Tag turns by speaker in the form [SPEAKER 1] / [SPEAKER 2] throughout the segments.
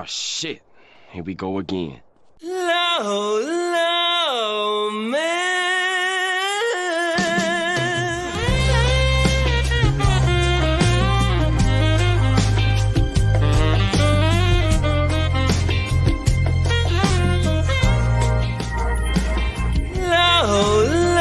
[SPEAKER 1] shit. Here we go again.
[SPEAKER 2] Low, low, man. Low, low,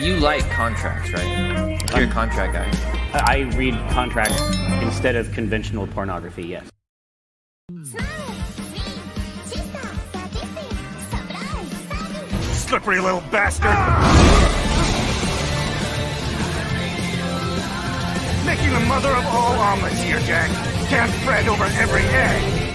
[SPEAKER 3] You like contracts, right? You're a contract guy.
[SPEAKER 4] I read contracts instead of conventional pornography, yes.
[SPEAKER 5] Slippery little bastard! Making the mother of all omelets here, Jack. Can't fret over every egg.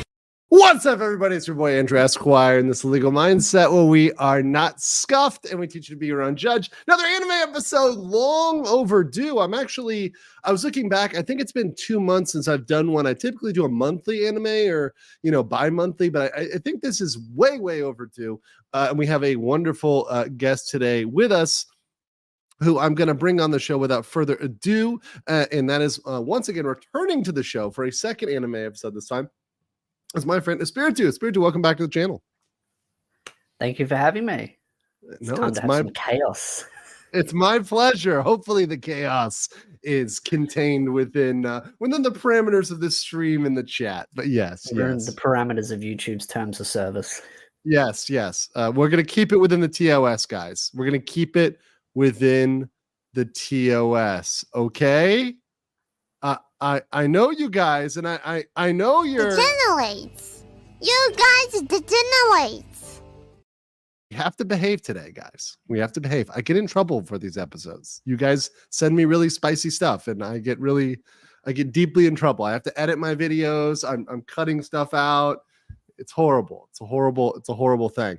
[SPEAKER 6] What's up, everybody? It's your boy Andrew Esquire in this illegal mindset where we are not scuffed and we teach you to be your own judge. Another anime episode, long overdue. I was looking back. I think it's been 2 months since I've done one. I typically do a monthly anime or, bi-monthly, but I think this is way, way overdue. And we have a wonderful guest today with us who I'm going to bring on the show without further ado. And that is once again returning to the show for a second anime episode this time. It's my friend Espiritu. Espiritu, welcome back to the channel.
[SPEAKER 7] Thank you for having me. It's my chaos.
[SPEAKER 6] It's my pleasure. Hopefully the chaos is contained within the parameters of this stream in the chat. But yes.
[SPEAKER 7] We're in the parameters of YouTube's terms of service.
[SPEAKER 6] Yes. We're going to keep it within the TOS, guys. We're going to keep it within the TOS. Okay? I know you guys, and I know you're
[SPEAKER 8] degenerates. You guys degenerates.
[SPEAKER 6] We have to behave today, guys. We have to behave. I get in trouble for these episodes. You guys send me really spicy stuff, and I get deeply in trouble. I have to edit my videos. I'm cutting stuff out. It's horrible. It's a horrible thing.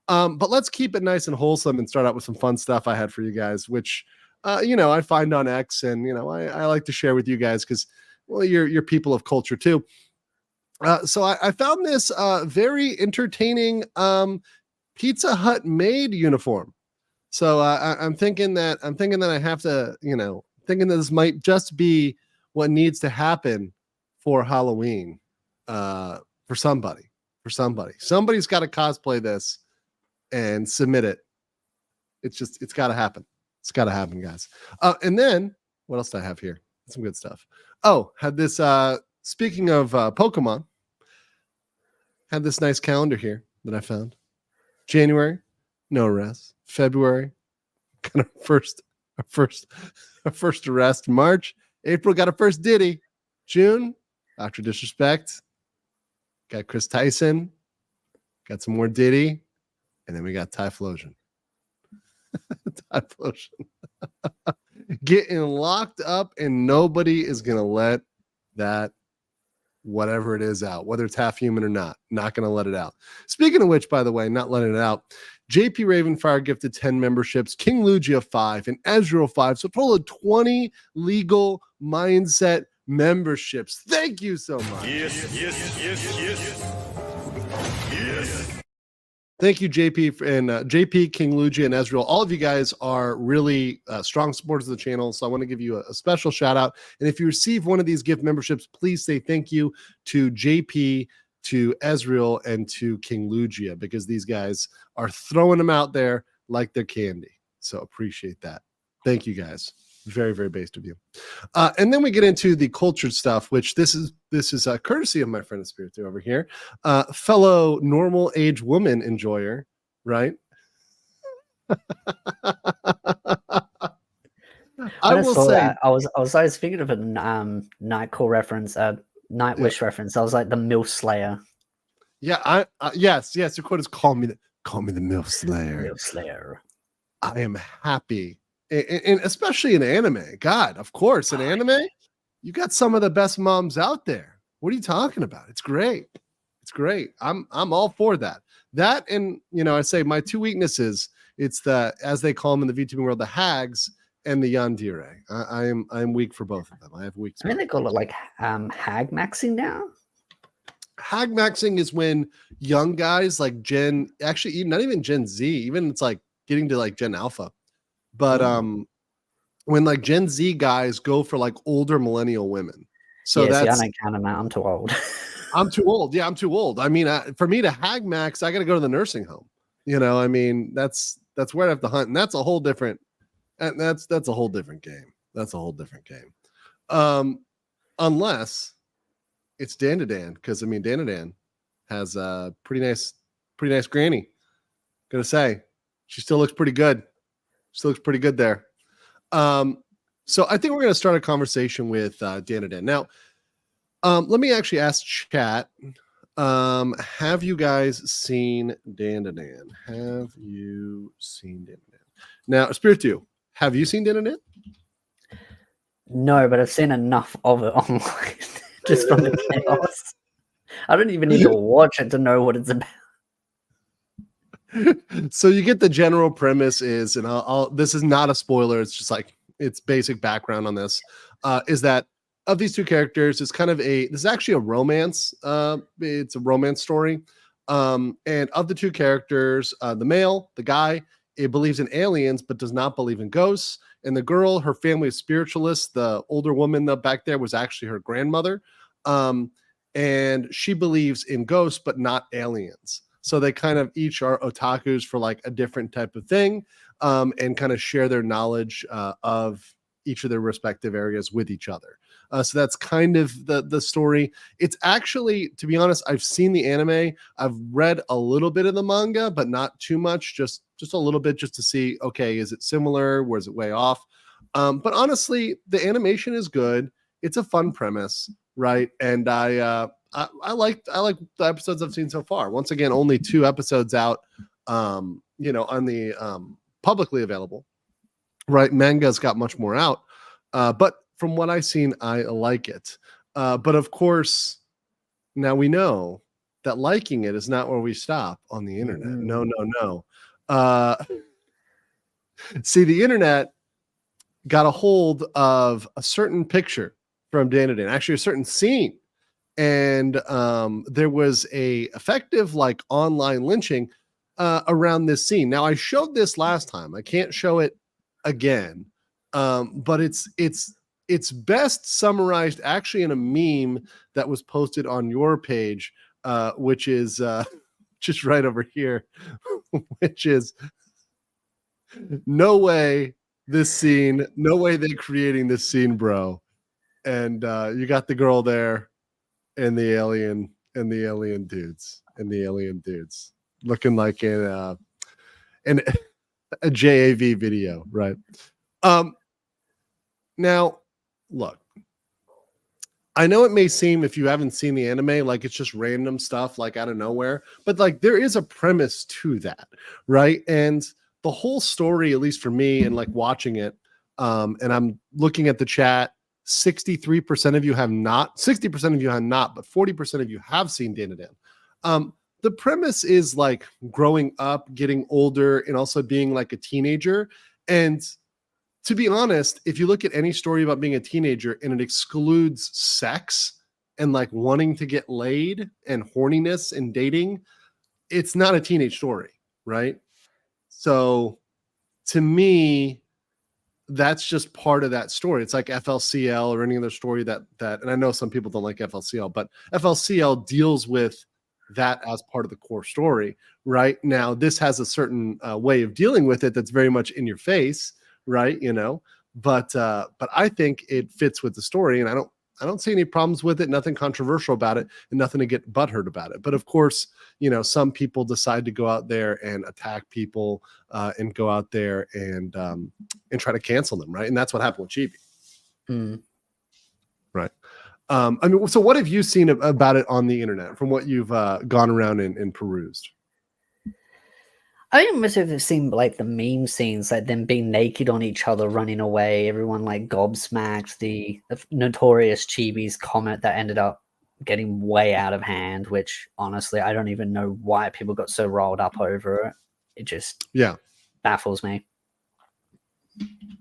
[SPEAKER 6] But let's keep it nice and wholesome and start out with some fun stuff I had for you guys, which I find on X, and I like to share with you guys because, well, you're people of culture too. So I found this very entertaining Pizza Hut maid uniform. So I'm thinking that I have to, thinking that this might just be what needs to happen for Halloween for somebody. Somebody's got to cosplay this and submit it. It's got to happen. It's got to happen, guys. And then what else do I have here? Some good stuff. Oh, had this, speaking of Pokemon, had this nice calendar here that I found. January, no arrests. February, got our first arrest. March, April, got a first Diddy. June, Dr. Disrespect. Got Chris Tyson. Got some more Diddy. And then we got Typhlosion. Getting locked up, and nobody is gonna let that whatever it is out, whether it's half human or not gonna let it out. Speaking of which, by the way, not letting it out, JP Ravenfire gifted 10 memberships, King Lugia 5, and Ezreal 5, so a total of 20 legal mindset memberships. Thank you so much. Yes. Thank you, JP and JP, King Luigi, and Ezreal. All of you guys are really strong supporters of the channel, so I want to give you a special shout out. And if you receive one of these gift memberships, please say thank you to JP, to Ezreal, and to King Lugia, because these guys are throwing them out there like they're candy. So appreciate that. Thank you, guys. Very, very based of you. And then we get into the cultured stuff, which this is courtesy of my friend Espiritu over here, fellow normal age woman enjoyer, right? I will say
[SPEAKER 7] that, I was thinking of a Nightcore reference, Nightwish reference. I was like the MILF Slayer.
[SPEAKER 6] Yeah, yes. Your quote is call me the MILF Slayer.
[SPEAKER 7] MILF Slayer.
[SPEAKER 6] I am happy. And especially in anime, God, of course, in anime, you got some of the best moms out there. What are you talking about? It's great. I'm all for that. That, and I say my two weaknesses. It's the, as they call them in the VTubing world, the hags and the yandere. I'm weak for both of them. I have weak.
[SPEAKER 7] I mean, they call it like hag maxing now.
[SPEAKER 6] hag maxing is when young guys like actually not even Gen Z, even it's like getting to like Gen Alpha, but when like Gen Z guys go for like older millennial women. So
[SPEAKER 7] yeah, see, I
[SPEAKER 6] that's
[SPEAKER 7] don't count them out. I'm too old.
[SPEAKER 6] I'm too old. Yeah, I'm too old. I mean, for me to hag max, I got to go to the nursing home. You know, I mean, that's where I have to hunt, and that's a whole different. And that's a whole different game. That's a whole different game. Unless it's Dandadan, because I mean, Dandadan has a pretty nice granny. Gonna say, she still looks pretty good. Still looks pretty good there. So I think we're gonna start a conversation with Dandadan now. Let me actually ask chat. Have you guys seen Dandadan? Have you seen Dandadan? Now, Spiritu, have you seen Dandadan?
[SPEAKER 7] No, but I've seen enough of it online just from the chaos. I don't even need to watch it to know what it's about.
[SPEAKER 6] So you get the general premise is, and I'll this is not a spoiler. It's just like it's basic background on this. Is that of these two characters, it's kind of this is actually a romance. It's a romance story. And of the two characters, the male, the guy, it believes in aliens but does not believe in ghosts. And the girl, her family is spiritualists. The older woman back there was actually her grandmother. And she believes in ghosts but not aliens. So they kind of each are otakus for like a different type of thing, and kind of share their knowledge of each of their respective areas with each other. So that's kind of the story. It's actually, to be honest, I've seen the anime. I've read a little bit of the manga, but not too much, just a little bit just to see, okay, is it similar? Where's it way off? But honestly, the animation is good. It's a fun premise, right? And I like the episodes I've seen so far. Once again, only 2 episodes out, on the publicly available, right? Manga's got much more out, but from what I've seen, I like it. But of course, now we know that liking it is not where we stop on the internet. No. See, the internet got a hold of a certain picture from Dandadan, actually a certain scene. And there was a effective like online lynching around this scene. Now I showed this last time. I can't show it again, but it's best summarized actually in a meme that was posted on your page, which is just right over here, which is no way this scene, no way they're creating this scene, bro. And you got the girl there and the alien dudes looking like in a JAV video, right? Now look, I know it may seem, if you haven't seen the anime, like it's just random stuff like out of nowhere, but like there is a premise to that, right? And the whole story, at least for me, and like watching it, and I'm looking at the chat, 63% of you have not, 60% of you have not, but 40% of you have seen Dandadan. The premise is like growing up, getting older, and also being like a teenager. And to be honest, if you look at any story about being a teenager and it excludes sex and like wanting to get laid and horniness and dating, it's not a teenage story, right? So to me, that's just part of that story. It's like FLCL or any other story that, and I know some people don't like FLCL, but FLCL deals with that as part of the core story, right? Now, this has a certain way of dealing with it that's very much in your face, right? But I think it fits with the story, and I don't see any problems with it, nothing controversial about it, and nothing to get butthurt about it. But of course, some people decide to go out there and attack people, and go out there and try to cancel them, right? And that's what happened with Chibi. Right. I mean, so what have you seen about it on the internet from what you've gone around and perused?
[SPEAKER 7] I think most of it seemed like the meme scenes, like them being naked on each other, running away, everyone like gobsmacked, the notorious Chibi's comment that ended up getting way out of hand, which honestly, I don't even know why people got so rolled up over it. It just baffles me.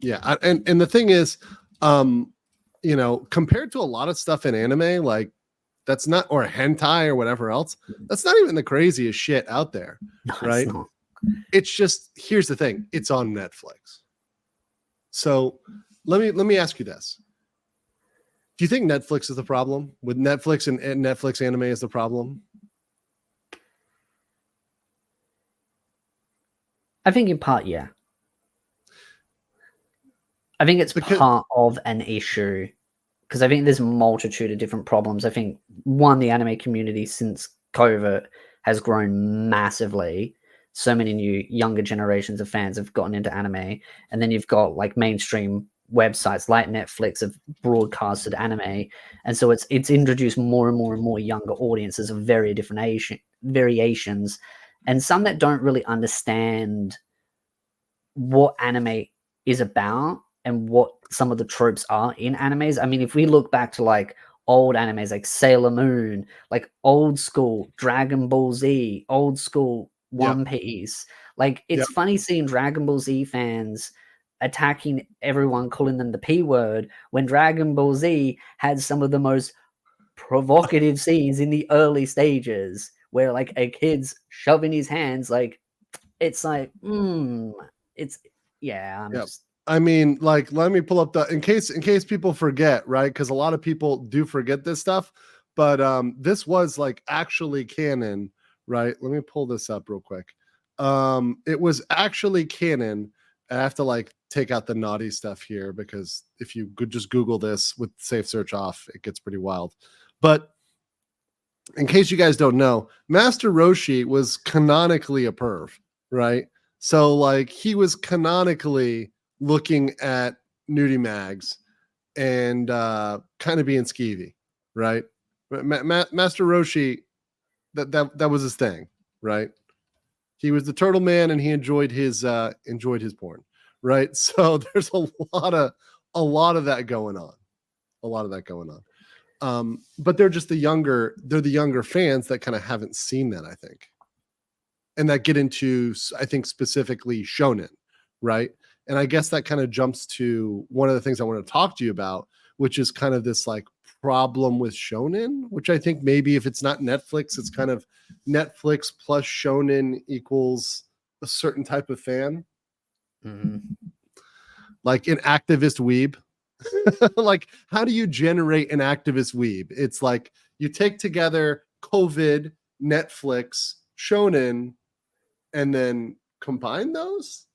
[SPEAKER 6] Yeah. And the thing is, compared to a lot of stuff in anime, like That's not, or hentai or whatever else. That's not even the craziest shit out there,
[SPEAKER 7] No,
[SPEAKER 6] right?
[SPEAKER 7] it's not.
[SPEAKER 6] It's just, here's the thing, it's on Netflix. So let me ask you this. Do you think Netflix is the problem? With Netflix and Netflix anime is the problem?
[SPEAKER 7] I think in part, yeah. I think it's part of an issue because I think there's a multitude of different problems. I think one, the anime community since COVID has grown massively. So many new younger generations of fans have gotten into anime, and then you've got like mainstream websites like Netflix have broadcasted anime, and so it's introduced more and more younger audiences of very different variations, and some that don't really understand what anime is about and what some of the tropes are in animes. I mean, if we look back to like old animes like Sailor Moon, like old school Dragon Ball Z, old school One Piece, like it's funny seeing Dragon Ball Z fans attacking everyone, calling them the P word, when Dragon Ball Z had some of the most provocative scenes in the early stages where like a kid's shoving his hands, like it's like it's just
[SPEAKER 6] I mean, like, let me pull up the in case people forget, right? Because a lot of people do forget this stuff, but this was like actually canon, right? Let me pull this up real quick. It was actually canon. I have to like take out the naughty stuff here because if you could just Google this with safe search off, it gets pretty wild. But in case you guys don't know, Master Roshi was canonically a perv, right? So like he was canonically looking at nudie mags and kind of being skeevy, right? Master Roshi, that was his thing, right? He was the turtle man and he enjoyed his porn, right? So there's a lot of that going on. But they're just the younger fans that kind of haven't seen that, I think. And that get into, I think, specifically shonen, right? And I guess that kind of jumps to one of the things I want to talk to you about, which is kind of this like problem with shonen, which I think maybe if it's not Netflix, it's kind of Netflix plus shonen equals a certain type of fan. Like an activist weeb. Like, how do you generate an activist weeb? It's like you take together COVID, Netflix, shonen, and then combine those.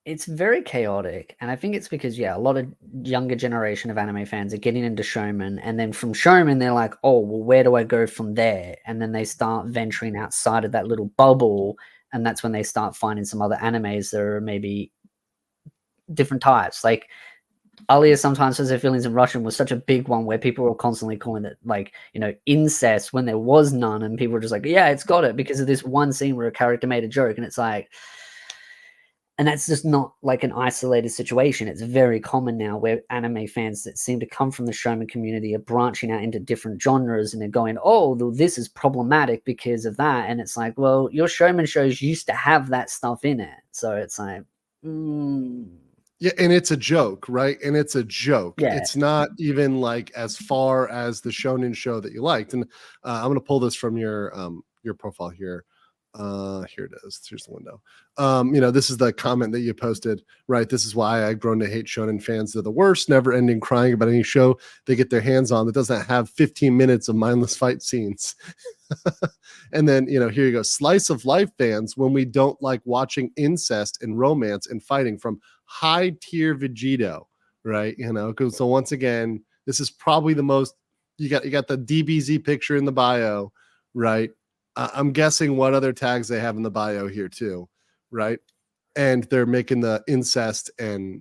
[SPEAKER 7] It's very chaotic, and I think it's because a lot of younger generation of anime fans are getting into Shonen, and then from Shonen they're like, oh well, where do I go from there? And then they start venturing outside of that little bubble, and that's when they start finding some other animes that are maybe different types. Like Alia sometimes says her feelings in Russian was such a big one where people were constantly calling it like, incest when there was none, and people were just like, yeah, it's got it because of this one scene where a character made a joke, and it's like. And that's just not like an isolated situation. It's very common now where anime fans that seem to come from the Shonen community are branching out into different genres and they're going, oh, this is problematic because of that. And it's like, well, your Shonen shows used to have that stuff in it. So it's like,
[SPEAKER 6] Yeah, and it's a joke, right? And it's a joke. Yeah. It's not even like as far as the Shonen show that you liked. And I'm going to pull this from your profile here. Here it is. Here's the window. This is the comment that you posted, right? This is why I've grown to hate shonen fans. They're the worst, never ending crying about any show they get their hands on that doesn't have 15 minutes of mindless fight scenes. And then, here you go. Slice of life fans when we don't like watching incest and romance and fighting from high tier Vegito, right? So once again, this is probably the most, you got the DBZ picture in the bio, right? I'm guessing what other tags they have in the bio here too, right? And they're making the incest and,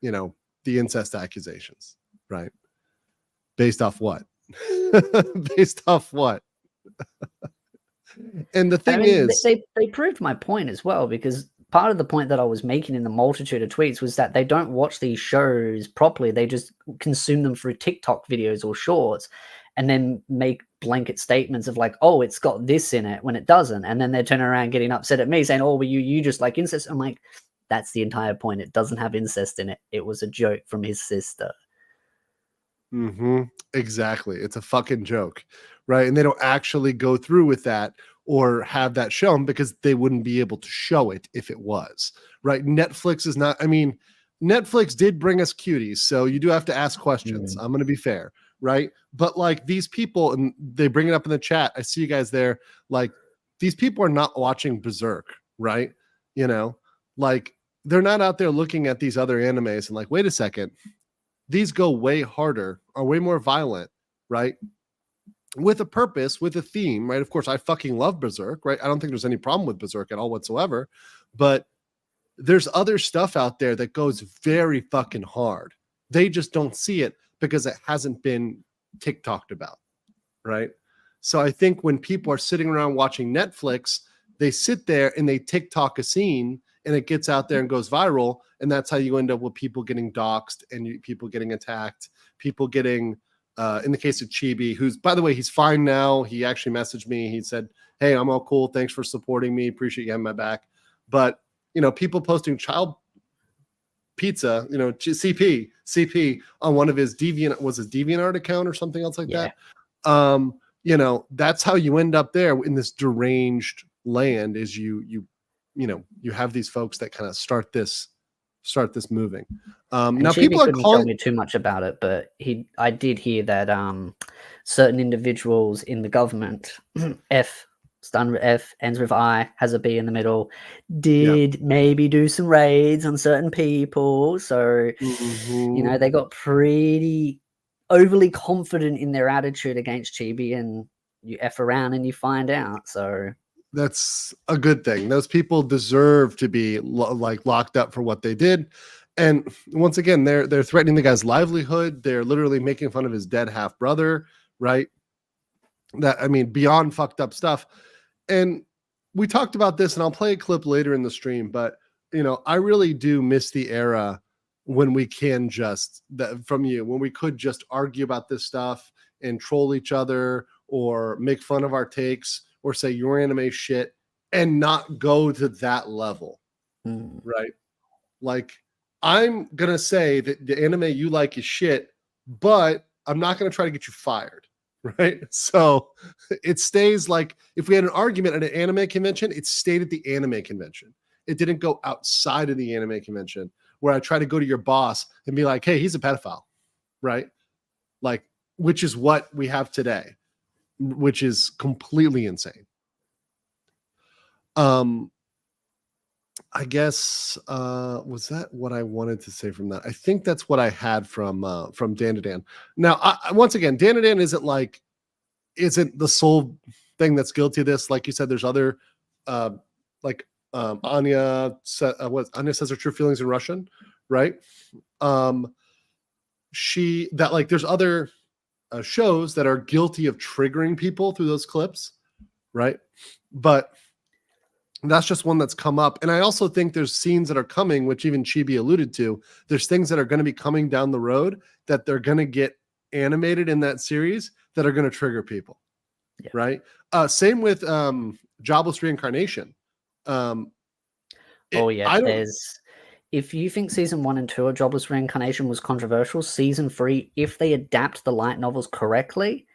[SPEAKER 6] the incest accusations, right? Based off what? Based off what? And the thing is...
[SPEAKER 7] They proved my point as well, because part of the point that I was making in the multitude of tweets was that they don't watch these shows properly. They just consume them through TikTok videos or shorts and then make blanket statements of like, oh, it's got this in it when it doesn't. And then they turn around getting upset at me saying, oh, well, you just like incest. I'm like, that's the entire point. It doesn't have incest in it. It was a joke from his sister.
[SPEAKER 6] Exactly. It's a fucking joke, right? And they don't actually go through with that or have that shown because they wouldn't be able to show it if it was, right? Netflix is not, I mean, Netflix did bring us cuties, so you do have to ask questions. I'm going to be fair, right? But like these people, and they bring it up in the chat. I see you guys there. Like these people are not watching Berserk, right? You know, like they're not out there looking at these other animes and like, wait a second, these go way harder, are way more violent, right? With a purpose, with a theme, right? Of course, I fucking love Berserk, right? I don't think there's any problem with Berserk at all whatsoever, but there's other stuff out there that goes very fucking hard. They just don't see it because it hasn't been TikToked about, right? So I think when people are sitting around watching Netflix, they sit there and they TikTok a scene and it gets out there and goes viral. And that's how you end up with people getting doxxed and people getting attacked, people getting, in the case of Chibi, who's, by the way, he's fine now. He actually messaged me. He said, hey, I'm all cool. Thanks for supporting me. Appreciate you having my back. But you know, people posting child pizza, you know, CP on one of his DeviantArt account or something else like that. You know, that's how you end up there in this deranged land. Is you have these folks that kind of start this moving. Now people are
[SPEAKER 7] couldn't tell me too much about it, but I did hear that certain individuals in the government, F ends with I, has a B in the middle, did maybe do some raids on certain people. So, you know, they got pretty overly confident in their attitude against Chibi, and you F around and you find out. So
[SPEAKER 6] that's a good thing. Those people deserve to be locked up for what they did. And once again, they're threatening the guy's livelihood. They're literally making fun of his dead half brother, right? That, I mean, beyond fucked up stuff. And we talked about this, and I'll play a clip later in the stream, but you know, I really do miss the era when we can just when we could just argue about this stuff and troll each other or make fun of our takes or say your anime shit and not go to that level. Right? Like, I'm gonna say that the anime you like is shit, but I'm not gonna try to get you fired. Right. So it stays like if we had an argument at an anime convention, it stayed at the anime convention. It didn't go outside of the anime convention where I try to go to your boss and be like, hey, he's a pedophile. Right. Like, which is what we have today, which is completely insane. I guess was that what I wanted to say from that? I think that's what I had from Dandadan. Now, once again, Dandadan isn't the sole thing that's guilty of this. Like you said, there's other Anya says her true feelings in Russian, right? There's other shows that are guilty of triggering people through those clips, right? But that's just one that's come up. And I also think there's scenes that are coming, which even Chibi alluded to. There's things that are going to be coming down the road that they're going to get animated in that series that are going to trigger people. Yeah. Right. Same with Jobless Reincarnation.
[SPEAKER 7] If you think season 1 and 2 of Jobless Reincarnation was controversial, season 3, if they adapt the light novels correctly,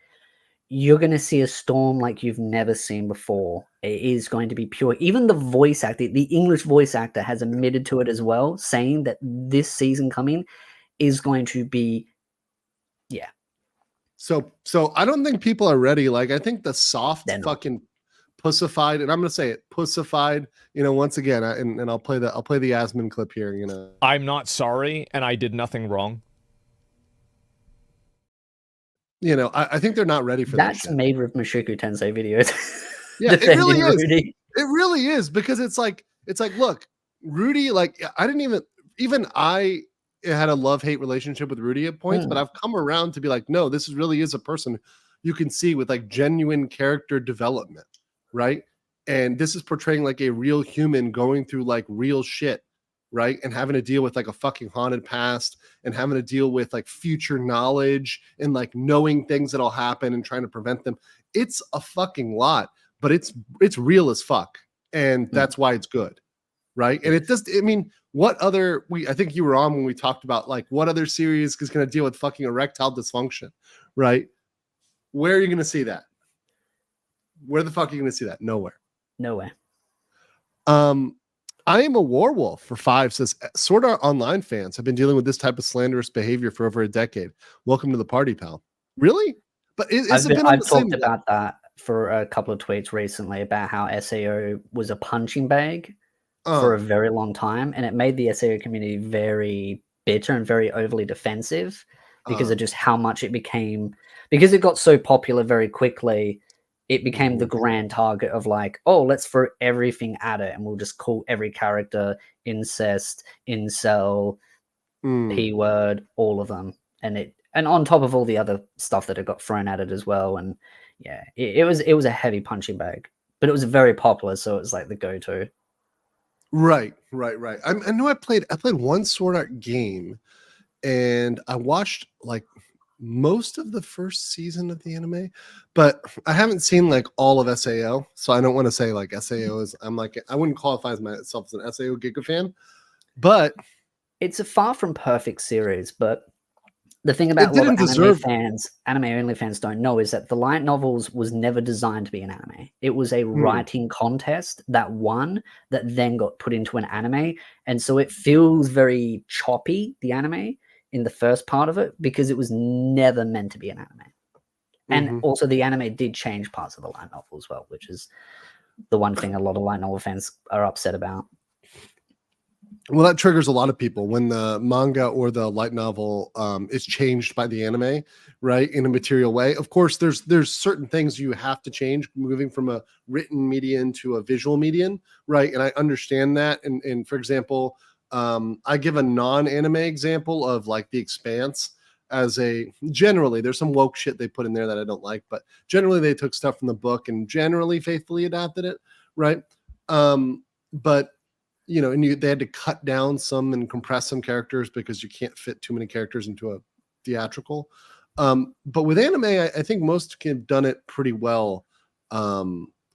[SPEAKER 7] you're going to see a storm like you've never seen before. It is going to be pure. Even the voice actor, the English voice actor, has admitted to it as well, saying that this season coming is going to be, yeah.
[SPEAKER 6] So I don't think people are ready. Like, I think the soft fucking pussified, and I'm going to say it, pussified, you know, once again, and I'll play the Asmund clip here, you know.
[SPEAKER 9] I'm not sorry, and I did nothing wrong.
[SPEAKER 6] You know, I think they're not ready for that.
[SPEAKER 7] That's made with Mushoku Tensei videos.
[SPEAKER 6] Yeah, it really is. Rudy. It really is, because it's like, look, Rudy, like, I didn't even I had a love-hate relationship with Rudy at points, but I've come around to be like, no, this really is a person you can see with like genuine character development, right? And this is portraying like a real human going through like real shit, right? And having to deal with like a fucking haunted past and having to deal with like future knowledge and like knowing things that'll happen and trying to prevent them. It's a fucking lot, but it's real as fuck. And that's why it's good, right? And it does. I mean, what other? I think you were on when we talked about like what other series is going to deal with fucking erectile dysfunction, right? Where are you going to see that? Where the fuck are you going to see that? Nowhere.
[SPEAKER 7] Nowhere.
[SPEAKER 6] I am a werewolf for 5 says Sword Art Online fans have been dealing with this type of slanderous behavior for over a decade. Welcome to the party, pal. Really? But
[SPEAKER 7] I've talked about that for a couple of tweets recently about how SAO was a punching bag for a very long time, and it made the SAO community very bitter and very overly defensive because of just how much it became. Because it got so popular very quickly, it became the grand target of like, oh, let's throw everything at it, and we'll just call every character incest, incel, P-word, all of them, and on top of all the other stuff that had got thrown at it as well. And yeah, it was a heavy punching bag, but it was very popular, so it was like the go-to.
[SPEAKER 6] Right. I know I played one Sword Art game, and I watched like most of the first season of the anime, but I haven't seen like all of SAO, so I don't want to say like SAO is. I wouldn't qualify as myself as an SAO Giga fan, but
[SPEAKER 7] it's a far from perfect series. But the thing about a lot of anime only fans don't know is that the light novels was never designed to be an anime. It was a writing contest that won, that then got put into an anime, and so it feels very choppy, the anime, in the first part of it, because it was never meant to be an anime. And also the anime did change parts of the light novel as well, which is the one thing a lot of light novel fans are upset about.
[SPEAKER 6] Well, that triggers a lot of people when the manga or the light novel is changed by the anime, right, in a material way. Of course, there's certain things you have to change, moving from a written medium to a visual medium, right? And I understand that. And for example, I give a non-anime example of like The Expanse as generally there's some woke shit they put in there that I don't like, but generally they took stuff from the book and generally faithfully adapted it, right? But you know, and they had to cut down some and compress some characters because you can't fit too many characters into a theatrical. But with anime, I think most have done it pretty well.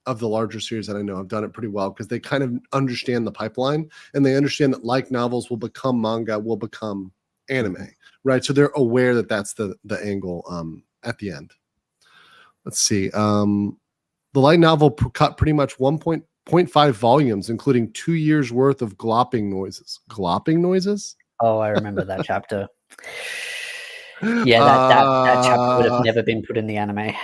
[SPEAKER 6] Of the larger series that I know have done it pretty well because they kind of understand the pipeline and they understand that like novels will become manga, will become anime, right? So they're aware that that's the angle at the end. Let's see. The light novel cut pretty much 1.5 volumes, including 2 years worth of glopping noises. Glopping noises?
[SPEAKER 7] Oh, I remember that chapter. Yeah, that chapter would have never been put in the anime.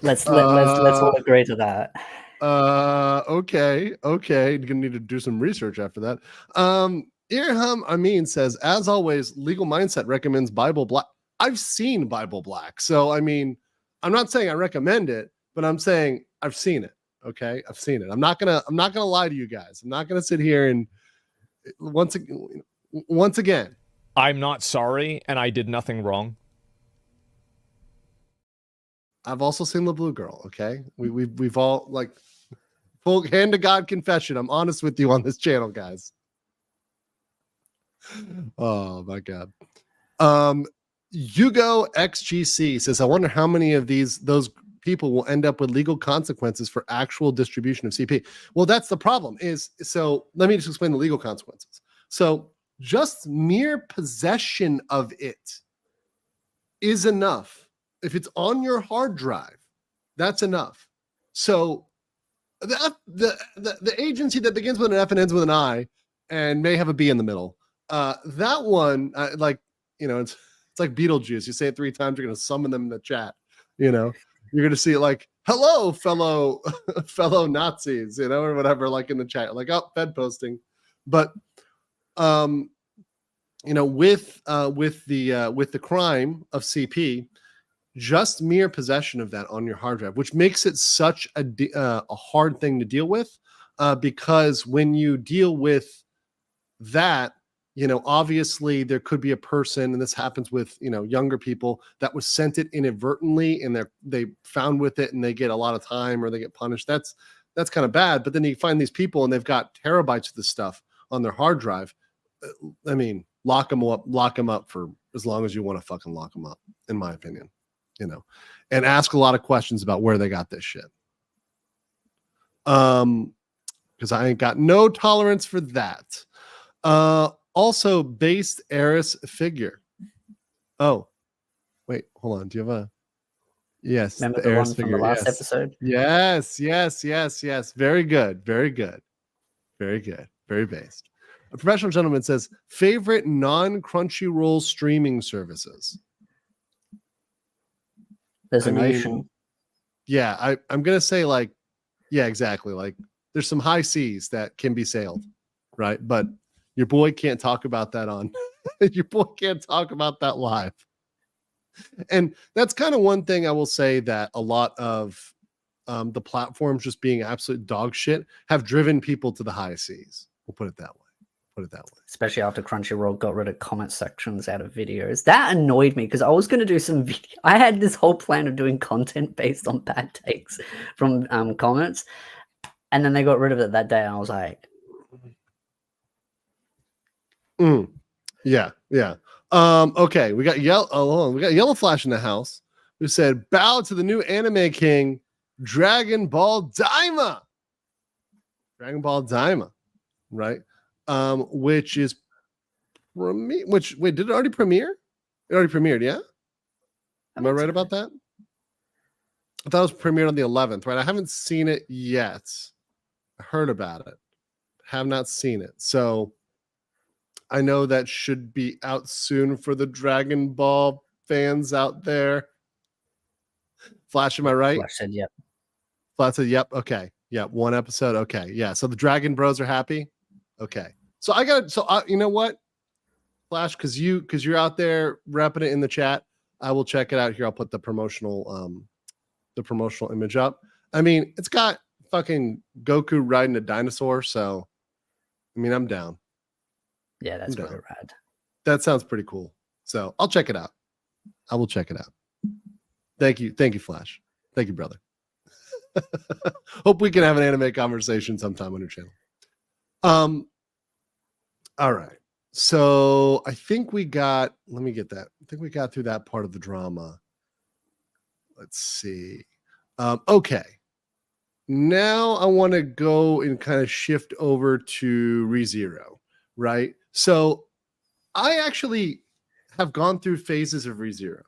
[SPEAKER 7] Let's all agree to that.
[SPEAKER 6] Okay. You're gonna need to do some research after that. Irham Amin says, as always, Legal Mindset recommends Bible Black. I've seen Bible Black, so I mean, I'm not saying I recommend it, but I'm saying I've seen it. Okay, I've seen it. I'm not gonna lie to you guys. I'm not gonna sit here and once again.
[SPEAKER 9] I'm not sorry, and I did nothing wrong.
[SPEAKER 6] I've also seen The Blue Girl. Okay, we've all like full hand to God confession. I'm honest with you on this channel, guys. Oh my God. Hugo XGC says, I wonder how many of those people will end up with legal consequences for actual distribution of CP. Well, that's the problem. So let me just explain the legal consequences. So just mere possession of it is enough. If it's on your hard drive, that's enough. So the agency that begins with an F and ends with an I and may have a B in the middle, that one, like, you know, it's like Beetlejuice. You say it 3 times, you're going to summon them in the chat. You know, you're going to see it like, hello, fellow Nazis, you know, or whatever, like in the chat, like, oh, Fed posting. But, you know, with the crime of CP, just mere possession of that on your hard drive, which makes it such a hard thing to deal with, because when you deal with that, you know, obviously there could be a person, and this happens with, you know, younger people, that was sent it inadvertently and they found with it and they get a lot of time or they get punished. That's kind of bad. But then you find these people and they've got terabytes of this stuff on their hard drive. I mean, lock them up for as long as you want to fucking lock them up, in my opinion, you know, and ask a lot of questions about where they got this shit. because I ain't got no tolerance for that. Also, based Eris figure. Oh, wait, hold on. Do you have a? Yes,
[SPEAKER 7] Remember
[SPEAKER 6] the
[SPEAKER 7] the
[SPEAKER 6] Eris
[SPEAKER 7] one from
[SPEAKER 6] figure.
[SPEAKER 7] the last
[SPEAKER 6] Yes.
[SPEAKER 7] episode?
[SPEAKER 6] Yes. Very good. Very good. Very based. A professional gentleman says favorite non-Crunchyroll streaming services.
[SPEAKER 7] There's
[SPEAKER 6] I
[SPEAKER 7] an
[SPEAKER 6] mean,
[SPEAKER 7] ocean.
[SPEAKER 6] Yeah, I'm gonna say like, yeah, exactly. Like there's some high seas that can be sailed, right? But your boy can't talk about that on your boy can't talk about that live. And that's kind of one thing I will say that a lot of the platforms just being absolute dog shit have driven people to the high seas. We'll put it that way.
[SPEAKER 7] Especially after Crunchyroll got rid of comment sections out of videos. That annoyed me because I was going to do some video. I had this whole plan of doing content based on bad takes from comments. And then they got rid of it that day. And I was like,
[SPEAKER 6] Yeah. Okay, we got Yellow Flash in the house who said, bow to the new anime king, Dragon Ball Daima. Right? Which is wait, did it already premiere? It already premiered, yeah? Am I right about that? I thought it was premiered on the 11th, right? I haven't seen it yet. I heard about it, have not seen it. So I know that should be out soon for the Dragon Ball fans out there. Flash, am I right?
[SPEAKER 7] Flash said, yep.
[SPEAKER 6] Flash said, yep. Okay. Yeah. One episode. Okay. Yeah. So the Dragon Bros are happy. Okay. So you know what? Flash, because you're out there repping it in the chat. I will check it out here. I'll put the promotional image up. I mean, it's got fucking Goku riding a dinosaur. So, I mean, I'm down.
[SPEAKER 7] Yeah, that's really rad.
[SPEAKER 6] That sounds pretty cool. So I'll check it out. I will check it out. Thank you, Flash. Thank you, brother. Hope we can have an anime conversation sometime on your channel. All right. So I think we got. Let me get that. I think we got through that part of the drama. Let's see. Okay. Now I want to go and kind of shift over to ReZero, right? So I actually have gone through phases of ReZero.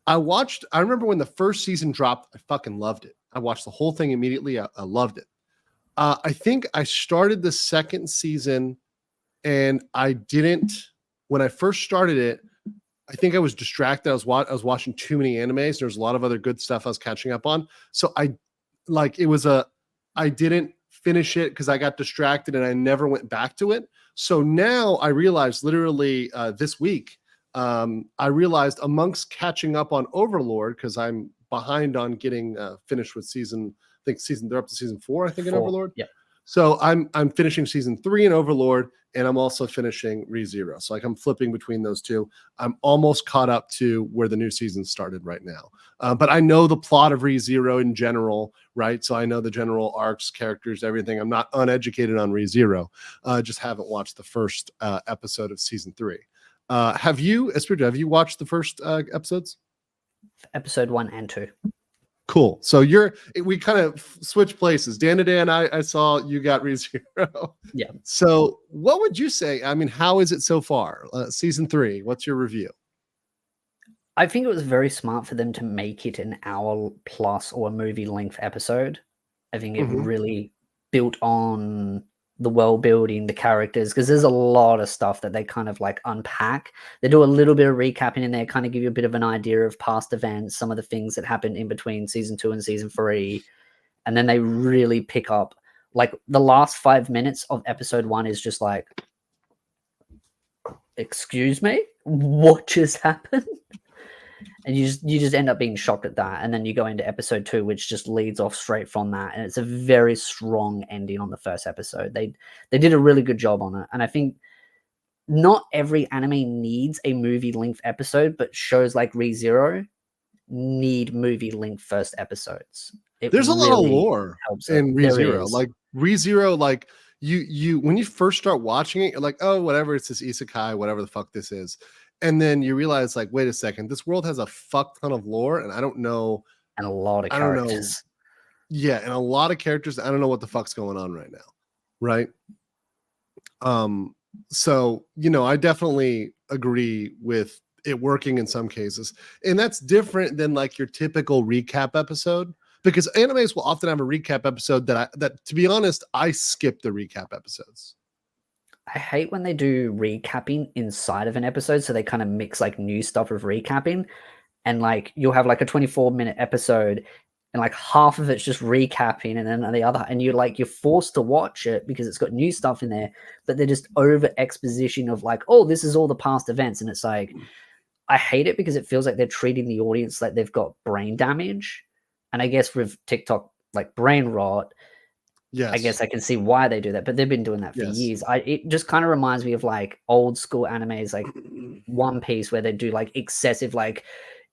[SPEAKER 6] I remember when the first season dropped, I fucking loved it. I watched the whole thing immediately. I loved it. I think I started the second season and when I first started it, I think I was distracted. I was watching too many animes. There's a lot of other good stuff I was catching up on. So I didn't finish it because I got distracted and I never went back to it. So now I realized literally this week, I realized amongst catching up on Overlord, because I'm behind on getting finished with they're up to season 4, I think, in Overlord.
[SPEAKER 7] Yeah.
[SPEAKER 6] So I'm finishing season 3 in Overlord, and I'm also finishing ReZero. So I'm flipping between those two. I'm almost caught up to where the new season started right now. But I know the plot of ReZero in general, right? So I know the general arcs, characters, everything. I'm not uneducated on ReZero. Just haven't watched the first episode of season 3. Have you, Espirito, have you watched the first episodes?
[SPEAKER 7] Episode 1 and 2.
[SPEAKER 6] Cool. So we kind of switch places. Dandadan, I saw you got ReZero.
[SPEAKER 7] Yeah.
[SPEAKER 6] So what would you say? I mean, how is it so far? Season 3, what's your review?
[SPEAKER 7] I think it was very smart for them to make it an hour plus or a movie length episode. I think it really built on the world building, the characters, because there's a lot of stuff that they kind of like unpack. They do a little bit of recapping in there, kind of give you a bit of an idea of past events, some of the things that happened in between season 2 and season 3. And then they really pick up, like the last 5 minutes of episode 1 is just like, excuse me, what just happened? And you just end up being shocked at that. And then you go into episode 2, which just leads off straight from that. And it's a very strong ending on the first episode. They did a really good job on it. And I think not every anime needs a movie length episode, but shows like ReZero need movie length first episodes.
[SPEAKER 6] There's a lot of lore in ReZero. Like ReZero, like you when you first start watching it, you're like, oh, whatever, it's this isekai, whatever the fuck this is. And then you realize, like, wait a second, this world has a fuck ton of lore, and I don't know.
[SPEAKER 7] And a lot of characters.
[SPEAKER 6] Yeah, and a lot of characters. I don't know what the fuck's going on right now. right? So, I definitely agree with it working in some cases. And that's different than like your typical recap episode, because animes will often have a recap episode that to be honest, I skip the recap episodes.
[SPEAKER 7] I hate when they do recapping inside of an episode, so they kind of mix like new stuff with recapping, and like you'll have like a 24-minute episode and like half of it's just recapping, and then the other, and you're forced to watch it because it's got new stuff in there, but they're just over exposition of like, oh, this is all the past events, and it's like, I hate it because it feels like they're treating the audience like they've got brain damage. And I guess with TikTok, like brain rot,
[SPEAKER 6] yes,
[SPEAKER 7] I guess I can see why they do that, but they've been doing that for years. It just kind of reminds me of like old school animes, like One Piece, where they do like excessive, like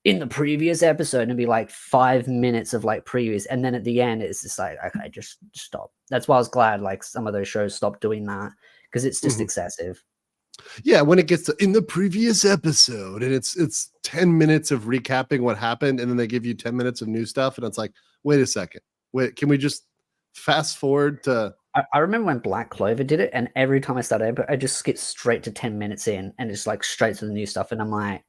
[SPEAKER 7] in the previous episode, and be like 5 minutes of like previous, and then at the end it's just like, okay, just stop. That's why I was glad like some of those shows stopped doing that, because it's just excessive.
[SPEAKER 6] Yeah, when it gets to in the previous episode and it's 10 minutes of recapping what happened, and then they give you 10 minutes of new stuff, and it's like, wait a second, can we just fast forward to...
[SPEAKER 7] I remember when Black Clover did it, and every time I started, I just skip straight to 10 minutes in and just like straight to the new stuff, and I'm like,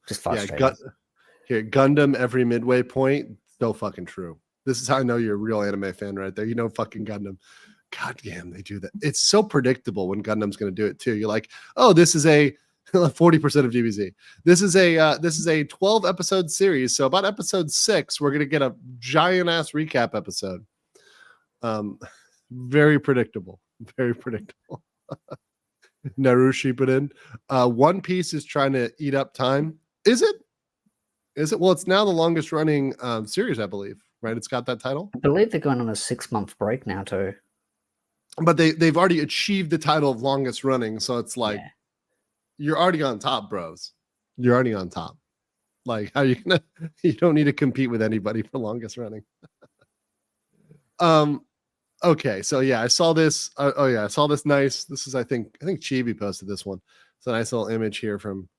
[SPEAKER 7] just frustrated.
[SPEAKER 6] Here, Gundam every midway point, so fucking true. This is how I know you're a real anime fan right there. Fucking Gundam. God damn, they do that. It's so predictable when Gundam's going to do it too. You're like, oh, this is a 40% of DBZ. This is a 12 episode series. So about episode 6, we're going to get a giant ass recap episode. Very predictable. Very predictable. Naru Shippuden. One Piece is trying to eat up time. Is it? Well, it's now the longest running series, I believe. Right? It's got that title.
[SPEAKER 7] I believe they're going on a 6-month break now too.
[SPEAKER 6] But they've already achieved the title of longest running, so it's like, you're already on top, bros. You're already on top. Like, how you gonna? You don't need to compete with anybody for longest running. Okay, so yeah, I saw this. I saw this nice. This is I think Chibi posted this one. It's a nice little image here from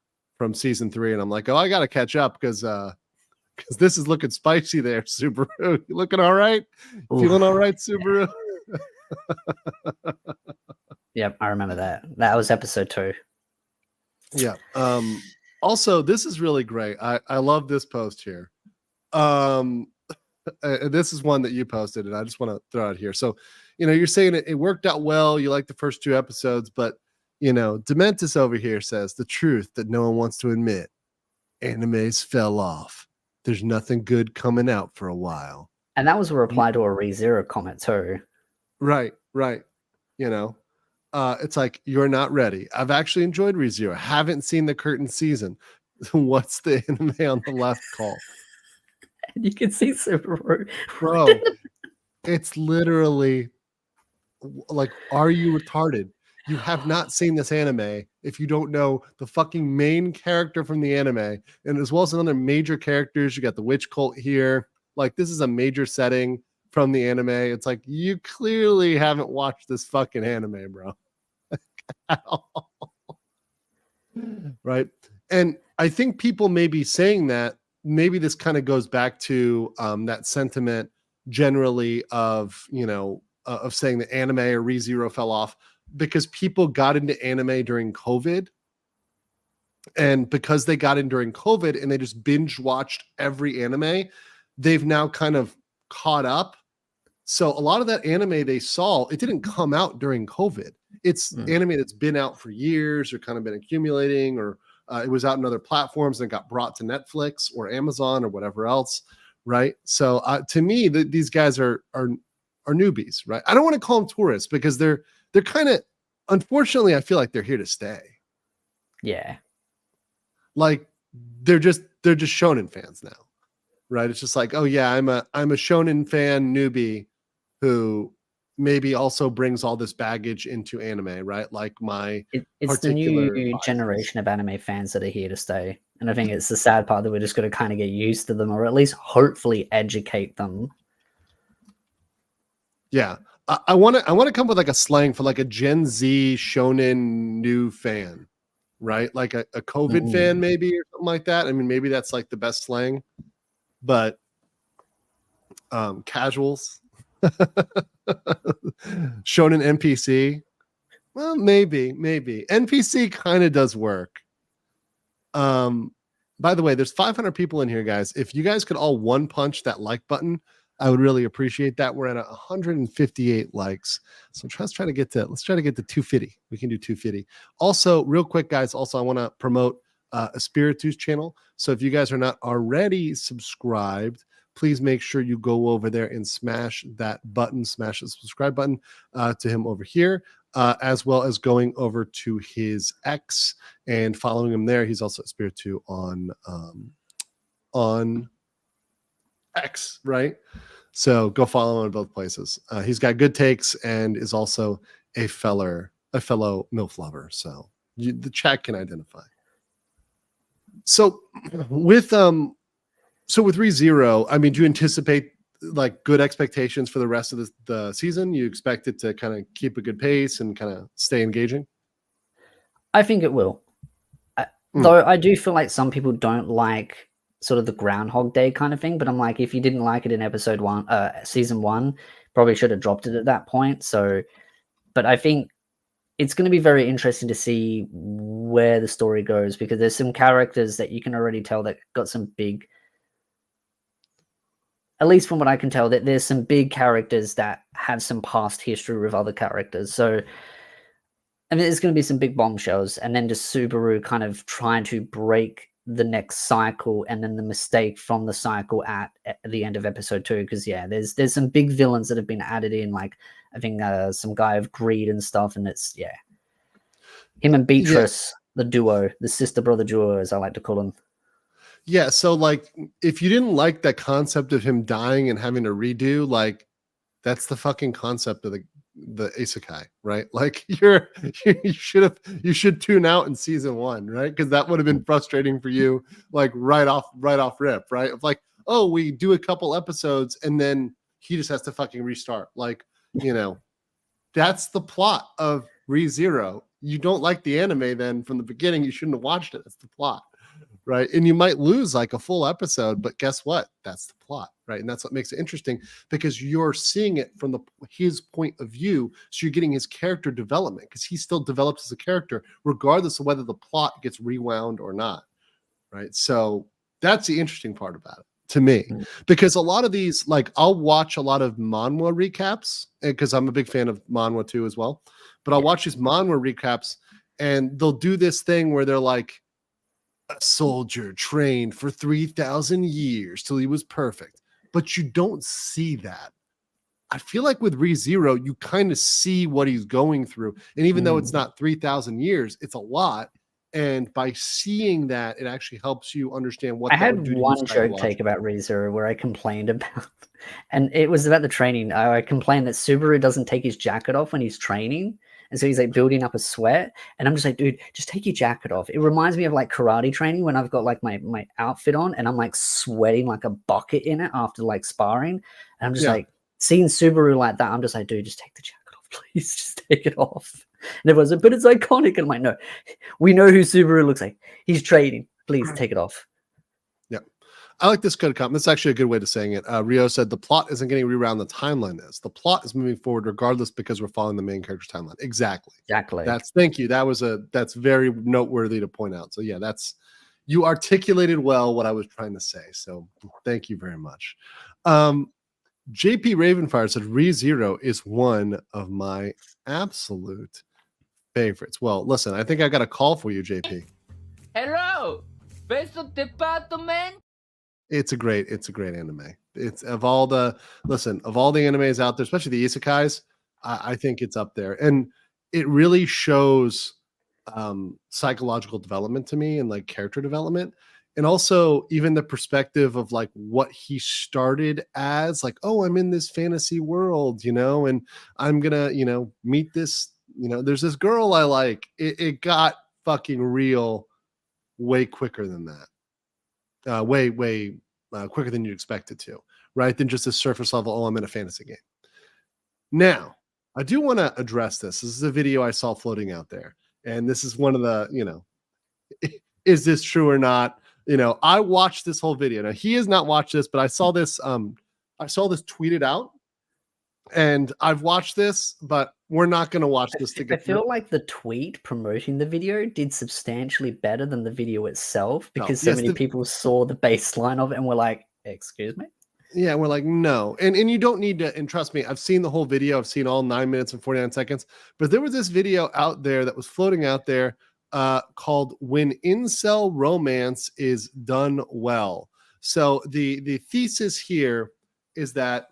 [SPEAKER 6] season 3, and I'm like, oh, I gotta catch up because this is looking spicy there, Subaru. You looking all right? Feeling all right, Subaru?
[SPEAKER 7] Yep, I remember that. That was episode 2.
[SPEAKER 6] Yeah. Also, this is really great. I love this post here. This is one that you posted, and I just want to throw it here. So, you're saying it worked out well. You like the first 2 episodes, but Dementis over here says the truth that no one wants to admit. Animes fell off. There's nothing good coming out for a while.
[SPEAKER 7] And that was a reply to a ReZero comment too.
[SPEAKER 6] Right. It's like, you're not ready. I've actually enjoyed ReZero. Haven't seen the curtain season. What's the anime on the left called?
[SPEAKER 7] And you can see Subaru.
[SPEAKER 6] Bro, it's literally like, are you retarded? You have not seen this anime if you don't know the fucking main character from the anime, and as well as other major characters. You got the witch cult here. Like, this is a major setting from the anime. It's like, you clearly haven't watched this fucking anime, bro. Right? And I think people may be saying that maybe this kind of goes back to that sentiment generally of, of saying that anime or ReZero fell off because people got into anime during COVID. And because they got in during COVID and they just binge watched every anime, they've now kind of caught up. So a lot of that anime they saw, it didn't come out during COVID. It's anime that's been out for years or kind of been accumulating, or it was out in other platforms and got brought to Netflix or Amazon or whatever else, right? So to me, these guys are newbies, right? I don't want to call them tourists because they're kind of, unfortunately, I feel like they're here to stay.
[SPEAKER 7] Yeah.
[SPEAKER 6] Like they're just Shonen fans now, right? It's just like, oh yeah, I'm a Shonen fan newbie who maybe also brings all this baggage into anime, right? Like
[SPEAKER 7] it's the new generation of anime fans that are here to stay. And I think it's the sad part that we're just going to kind of get used to them, or at least hopefully educate them.
[SPEAKER 6] Yeah. I want to come with like a slang for like a Gen Z Shonen new fan, right? Like a COVID fan maybe, or something like that. I mean, maybe that's like the best slang, but casuals. Shonen NPC. Well, maybe. NPC kind of does work. By the way, there's 500 people in here, guys. If you guys could all one punch that like button, I would really appreciate that. We're at 158 likes. So let's try to get to 250. We can do 250. Also, real quick, guys, I want to promote Espiritus channel. So if you guys are not already subscribed, please make sure you go over there and smash that button, smash the subscribe button to him over here, as well as going over to his X and following him there. He's also Espiritu on X, right? So go follow him in both places. He's got good takes and is also a fellow MILF lover. So the chat can identify. So with ReZero, I mean, do you anticipate like good expectations for the rest of the season? You expect it to kind of keep a good pace and kind of stay engaging?
[SPEAKER 7] I think it will. Though I do feel like some people don't like sort of the Groundhog Day kind of thing, but I'm like, if you didn't like it in season 1, probably should have dropped it at that point. So, but I think it's going to be very interesting to see where the story goes, because there's some characters that you can already tell that got some big, at least from what I can tell, that there's some big characters that have some past history with other characters. So, I mean, there's going to be some big bombshells, and then just Subaru kind of trying to break the next cycle, and then the mistake from the cycle at the end of episode 2. Because yeah, there's some big villains that have been added in, like I think some guy of greed and stuff, and it's him and Beatrice, the duo, the sister brother duo, as I like to call them.
[SPEAKER 6] Yeah, so like if you didn't like that concept of him dying and having to redo, like that's the fucking concept of the isekai, right? Like you should tune out in season 1, right? Because that would have been frustrating for you, like right off rip, right? Of like, oh, we do a couple episodes and then he just has to fucking restart. Like, that's the plot of ReZero. You don't like the anime, then from the beginning you shouldn't have watched it. That's the plot, right? And you might lose like a full episode, but guess what? That's the plot, right? And that's what makes it interesting, because you're seeing it from his point of view. So you're getting his character development, because he still develops as a character, regardless of whether the plot gets rewound or not, right? So that's the interesting part about it to me, because a lot of these, like I'll watch a lot of manhwa recaps, because I'm a big fan of manhwa too as well. But I'll watch these manhwa recaps, and they'll do this thing where they're like, a soldier trained for 3,000 years till he was perfect. But you don't see that. I feel like with ReZero, you kind of see what he's going through. And even though it's not 3,000 years, it's a lot. And by seeing that, it actually helps you understand what
[SPEAKER 7] I had one joke take about ReZero where I complained about, and it was about the training. I complained that Subaru doesn't take his jacket off when he's training. And so he's like building up a sweat. And I'm just like, dude, just take your jacket off. It reminds me of like karate training when I've got like my outfit on and I'm like sweating like a bucket in it after like sparring. And I'm just like seeing Subaru like that. I'm just like, dude, just take the jacket off, please. Just take it off. And everyone's like, but it's iconic. And I'm like, no, we know who Subaru looks like. He's training. Please take it off.
[SPEAKER 6] I like this good comment. That's actually a good way to saying it. Rio said the plot isn't getting rewound, the timeline is. The plot is moving forward regardless, because we're following the main character's timeline. Exactly. Thank you. That's very noteworthy to point out. So yeah, you articulated well what I was trying to say. So thank you very much. JP Ravenfire said ReZero is one of my absolute favorites. Well, listen, I think I got a call for you, JP.
[SPEAKER 10] Hello, Beso Department.
[SPEAKER 6] It's a great anime. It's of all the animes out there, especially the isekais, I think it's up there. And it really shows psychological development to me, and like character development. And also even the perspective of like what he started as, like, oh, I'm in this fantasy world, and I'm gonna, meet this, there's this girl I like. It got fucking real way quicker than that. Way quicker than you'd expect it to, right? Than just a surface level, oh, I'm in a fantasy game. Now, I do want to address this. This is a video I saw floating out there. And this is one of the, is this true or not? I watched this whole video. Now, he has not watched this, but I saw this tweeted out And I've watched this, but we're not going to watch this
[SPEAKER 7] I
[SPEAKER 6] together.
[SPEAKER 7] feel like the tweet promoting the video did substantially better than the video itself because so
[SPEAKER 6] yes,
[SPEAKER 7] many people saw the baseline of it and were like, excuse me?
[SPEAKER 6] Yeah, we're like, no. And you don't need to, and trust me, I've seen the whole video. I've seen all 9 minutes and 49 seconds. But there was this video out there that was floating out there called When Incel Romance is Done Well. So the thesis here is that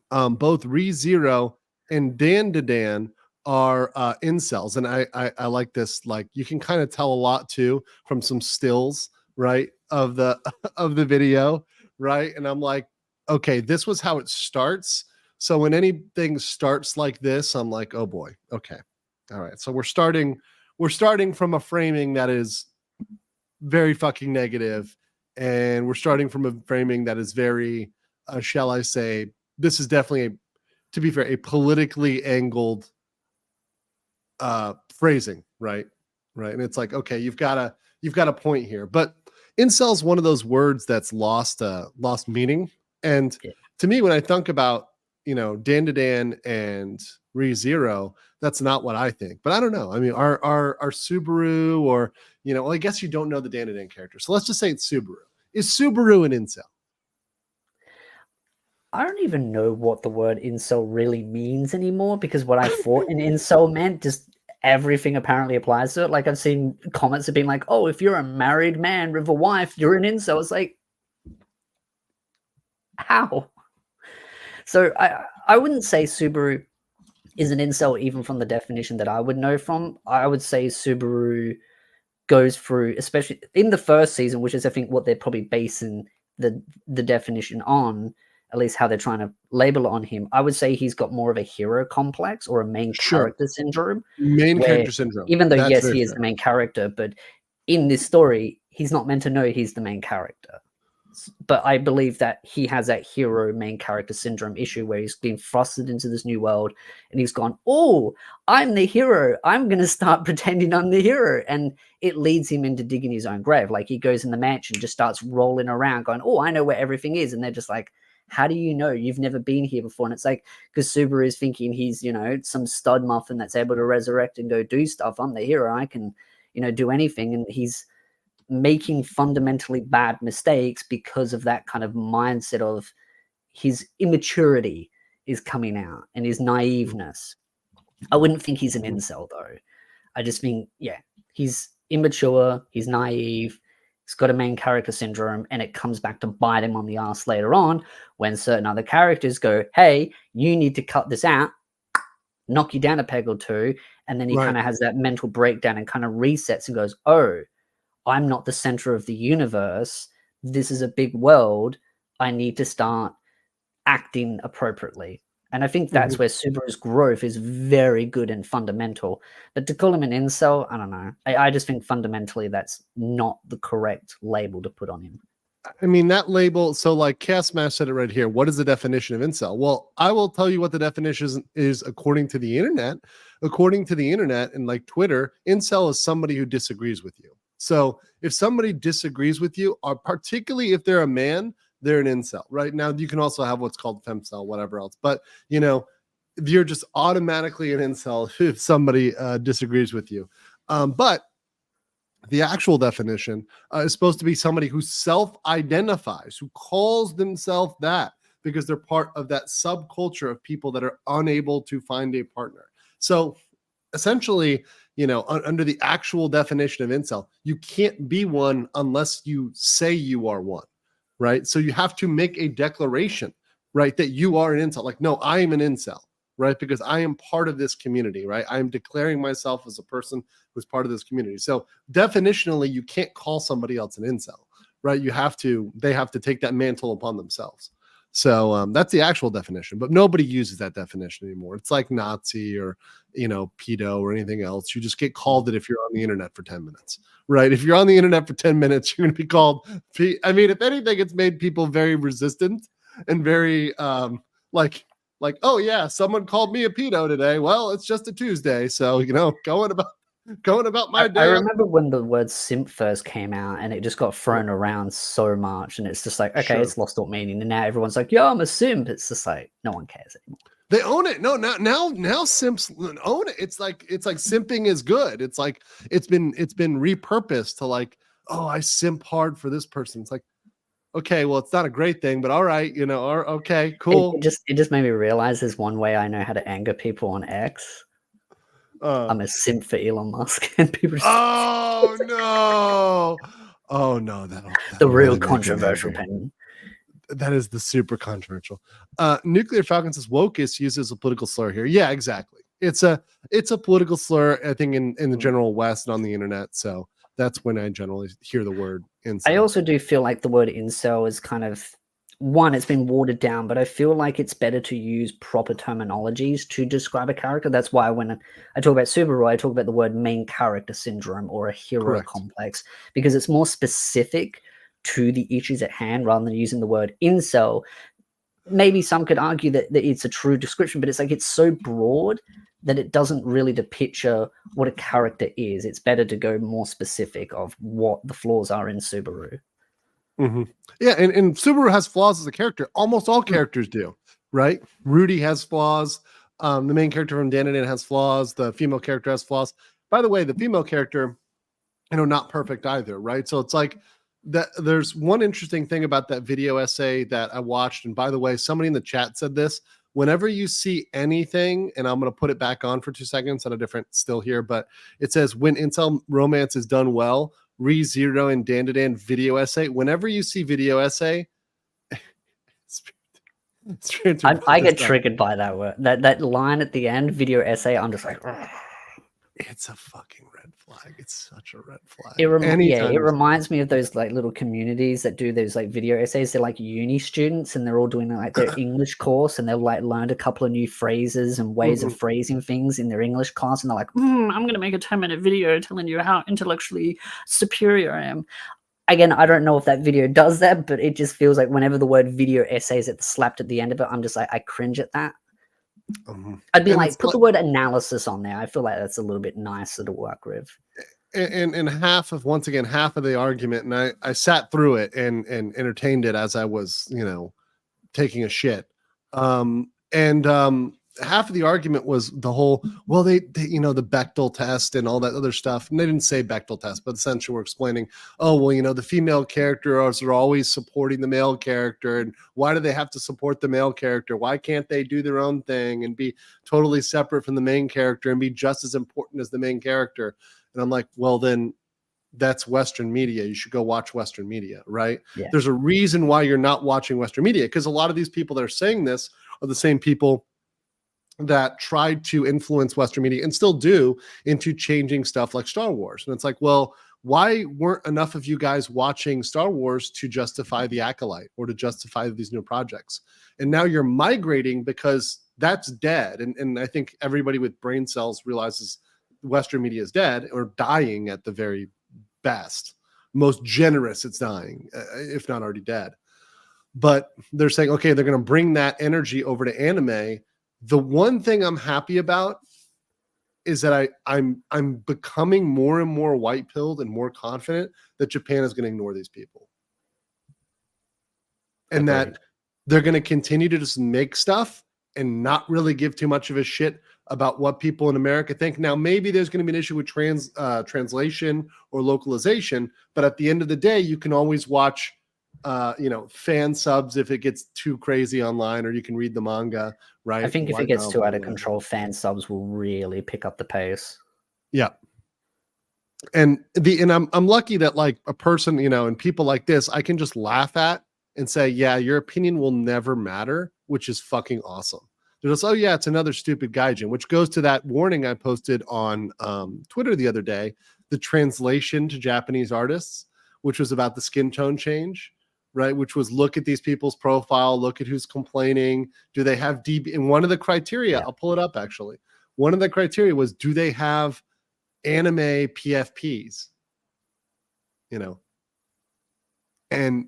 [SPEAKER 6] both ReZero and Dandadan are incels. And I like this. Like, you can kind of tell a lot too from some stills, right, of the of the video, right? And I'm like, okay, this was how it starts. So when anything starts like this, I'm like, oh boy, okay, all right. So we're starting from a framing that is very fucking negative, and we're starting from a framing that is very, shall I say, this is definitely, to be fair, a politically angled phrasing, right? Right. And it's like, okay, you've got a point here. But incel is one of those words that's lost meaning. And to me, when I think about, Dandadan and ReZero, that's not what I think. But I don't know. I mean, our Subaru, or, well, I guess you don't know the Dandadan character. So let's just say it's Subaru. Is Subaru an incel?
[SPEAKER 7] I don't even know what the word incel really means anymore, because what I thought an incel meant, just everything apparently applies to it. Like, I've seen comments have been like, oh, if you're a married man with a wife, you're an incel. It's like, how? So I wouldn't say Subaru is an incel, even from the definition that I would know from. I would say Subaru goes through, especially in the first season, which is, I think, what they're probably basing the definition on, at least how they're trying to label it on him. I would say he's got more of a hero complex or a main character syndrome.
[SPEAKER 6] Character syndrome.
[SPEAKER 7] Even though, yes, he is the main character, but in this story, he's not meant to know he's the main character. But I believe that he has that hero main character syndrome issue where he's been thrusted into this new world and he's gone, oh, I'm the hero. I'm going to start pretending I'm the hero. And it leads him into digging his own grave. Like, he goes in the mansion, just starts rolling around going, oh, I know where everything is. And they're just like, how do you know? You've never been here before. And it's like, because Subaru is thinking he's, some stud muffin that's able to resurrect and go do stuff. I'm the hero. I can, do anything. And he's making fundamentally bad mistakes because of that kind of mindset of his immaturity is coming out and his naiveness. I wouldn't think he's an incel, though. I just think, yeah, he's immature, he's naive, he's got a main character syndrome, and it comes back to bite him on the ass later on when certain other characters go, hey, you need to cut this out, knock you down a peg or two, and then he kind of has that mental breakdown and kind of resets and goes, oh, I'm not the center of the universe. This is a big world. I need to start acting appropriately. And I think that's where Subaru's growth is very good and fundamental. But to call him an incel, I don't know. I just think fundamentally that's not the correct label to put on him.
[SPEAKER 6] I mean, that label, so like Castmash said it right here. What is the definition of incel? Well, I will tell you what the definition is according to the internet. According to the internet and like Twitter, incel is somebody who disagrees with you. So if somebody disagrees with you, or particularly if they're a man, they're an incel. Right now, you can also have what's called femcel, whatever else. But, you're just automatically an incel if somebody disagrees with you. But the actual definition is supposed to be somebody who self-identifies, who calls themselves that because they're part of that subculture of people that are unable to find a partner. So essentially, under the actual definition of incel, you can't be one unless you say you are one, right? So you have to make a declaration, right, that you are an incel. Like, no, I am an incel, right? Because I am part of this community, right? I am declaring myself as a person who's part of this community. So definitionally, you can't call somebody else an incel, right? They have to take that mantle upon themselves. So that's the actual definition, but nobody uses that definition anymore. It's like Nazi or, pedo or anything else. You just get called it if you're on the internet for 10 minutes, right? If you're on the internet for 10 minutes, you're going to be called. I mean, if anything, it's made people very resistant and very like, oh yeah, someone called me a pedo today. Well, it's just a Tuesday. So, going about going about my day.
[SPEAKER 7] I remember when the word simp first came out and it just got thrown around so much, and it's just like, okay,
[SPEAKER 6] Sure.
[SPEAKER 7] it's lost all meaning, and now everyone's like, yo, I'm a simp. It's just like no one cares anymore.
[SPEAKER 6] They own it. No, now simps own it. It's like simping is good. It's like it's been repurposed to like, oh, I simp hard for this person. It's like, okay, well, it's not a great thing, but all right, you know, or okay, cool.
[SPEAKER 7] It just made me realize there's one way I know how to anger people on X. I'm a simp for Elon Musk, and people just
[SPEAKER 6] oh no, oh no, that'll
[SPEAKER 7] the real
[SPEAKER 6] really make me
[SPEAKER 7] controversial
[SPEAKER 6] angry.
[SPEAKER 7] opinion.
[SPEAKER 6] That is the super controversial. Nuclear Falcon says wokeist uses a political slur here. Yeah, exactly. It's a political slur, I think, in the general West and on the internet. So that's when I generally hear the word incel.
[SPEAKER 7] I also do feel like the word incel is kind of it's been watered down, but I feel like it's better to use proper terminologies to describe a character. That's why when I talk about Subaru, I talk about the word main character syndrome or a hero complex, because it's more specific to the issues at hand rather than using the word incel. Maybe some could argue that it's a true description, but it's like it's so broad that it doesn't really depict what a character is. It's better to go more specific of what the flaws are in Subaru.
[SPEAKER 6] Mm-hmm. Yeah, and Subaru has flaws as a character. Almost all characters do, right? Rudy has flaws. The main character from Dandadan has flaws. The female character has flaws. By the way, the female character, not perfect either, right? So it's like that. There's one interesting thing about that video essay that I watched. And by the way, somebody in the chat said this. Whenever you see anything, and I'm going to put it back on for 2 seconds on a different still here, but it says when incel romance is done well, ReZero and Dandadan video essay. Whenever you see video essay,
[SPEAKER 7] I get triggered by that word. That line at the end, video essay. I'm just like, ugh.
[SPEAKER 6] It's a fucking red flag. It's such a red flag.
[SPEAKER 7] It reminds me of those like little communities that do those like video essays. They're like uni students, and they're all doing like their English course, and they've like learned a couple of new phrases and ways of phrasing things in their English class, and they're like, I'm going to make a 10-minute video telling you how intellectually superior I am. Again, I don't know if that video does that, but it just feels like whenever the word video essay is slapped at the end of it, I'm just like, I cringe at that. I'd be like, put the word analysis on there. I feel like that's a little bit nicer to work with.
[SPEAKER 6] And half of the argument, and I sat through it and entertained it as I was, taking a shit. Half of the argument was the whole, well, they the Bechdel test and all that other stuff. And they didn't say Bechdel test, but essentially we're explaining, oh, well, the female characters are always supporting the male character. And why do they have to support the male character? Why can't they do their own thing and be totally separate from the main character and be just as important as the main character? And I'm like, well, then that's Western media. You should go watch Western media, right?
[SPEAKER 7] Yeah.
[SPEAKER 6] There's a reason why you're not watching Western media, because a lot of these people that are saying this are the same people that tried to influence Western media and still do into changing stuff like Star Wars. And it's like, well, why weren't enough of you guys watching Star Wars to justify the Acolyte or to justify these new projects? And now you're migrating because that's dead. And I think everybody with brain cells realizes Western media is dead or dying at the very best. Most generous, it's dying, if not already dead. But they're saying, okay, they're going to bring that energy over to anime. The one thing I'm happy about is that I'm becoming more and more white-pilled and more confident that Japan is going to ignore these people. And that they're going to continue to just make stuff and not really give too much of a shit about what people in America think. Now, maybe there's going to be an issue with translation or localization, but at the end of the day, you can always watch fan subs if it gets too crazy online, or you can read the manga, right?
[SPEAKER 7] I think if it gets too out of control, fan subs will really pick up the pace.
[SPEAKER 6] Yeah. And I'm lucky that like a person, and people like this, I can just laugh at and say, yeah, your opinion will never matter, which is fucking awesome. They're just, oh yeah, it's another stupid gaijin, which goes to that warning I posted on Twitter the other day, the translation to Japanese artists, which was about the skin tone change, right? Which was look at these people's profile, look at who's complaining. Do they have DB? And one of the criteria, I'll pull it up actually. One of the criteria was, do they have anime PFPs? And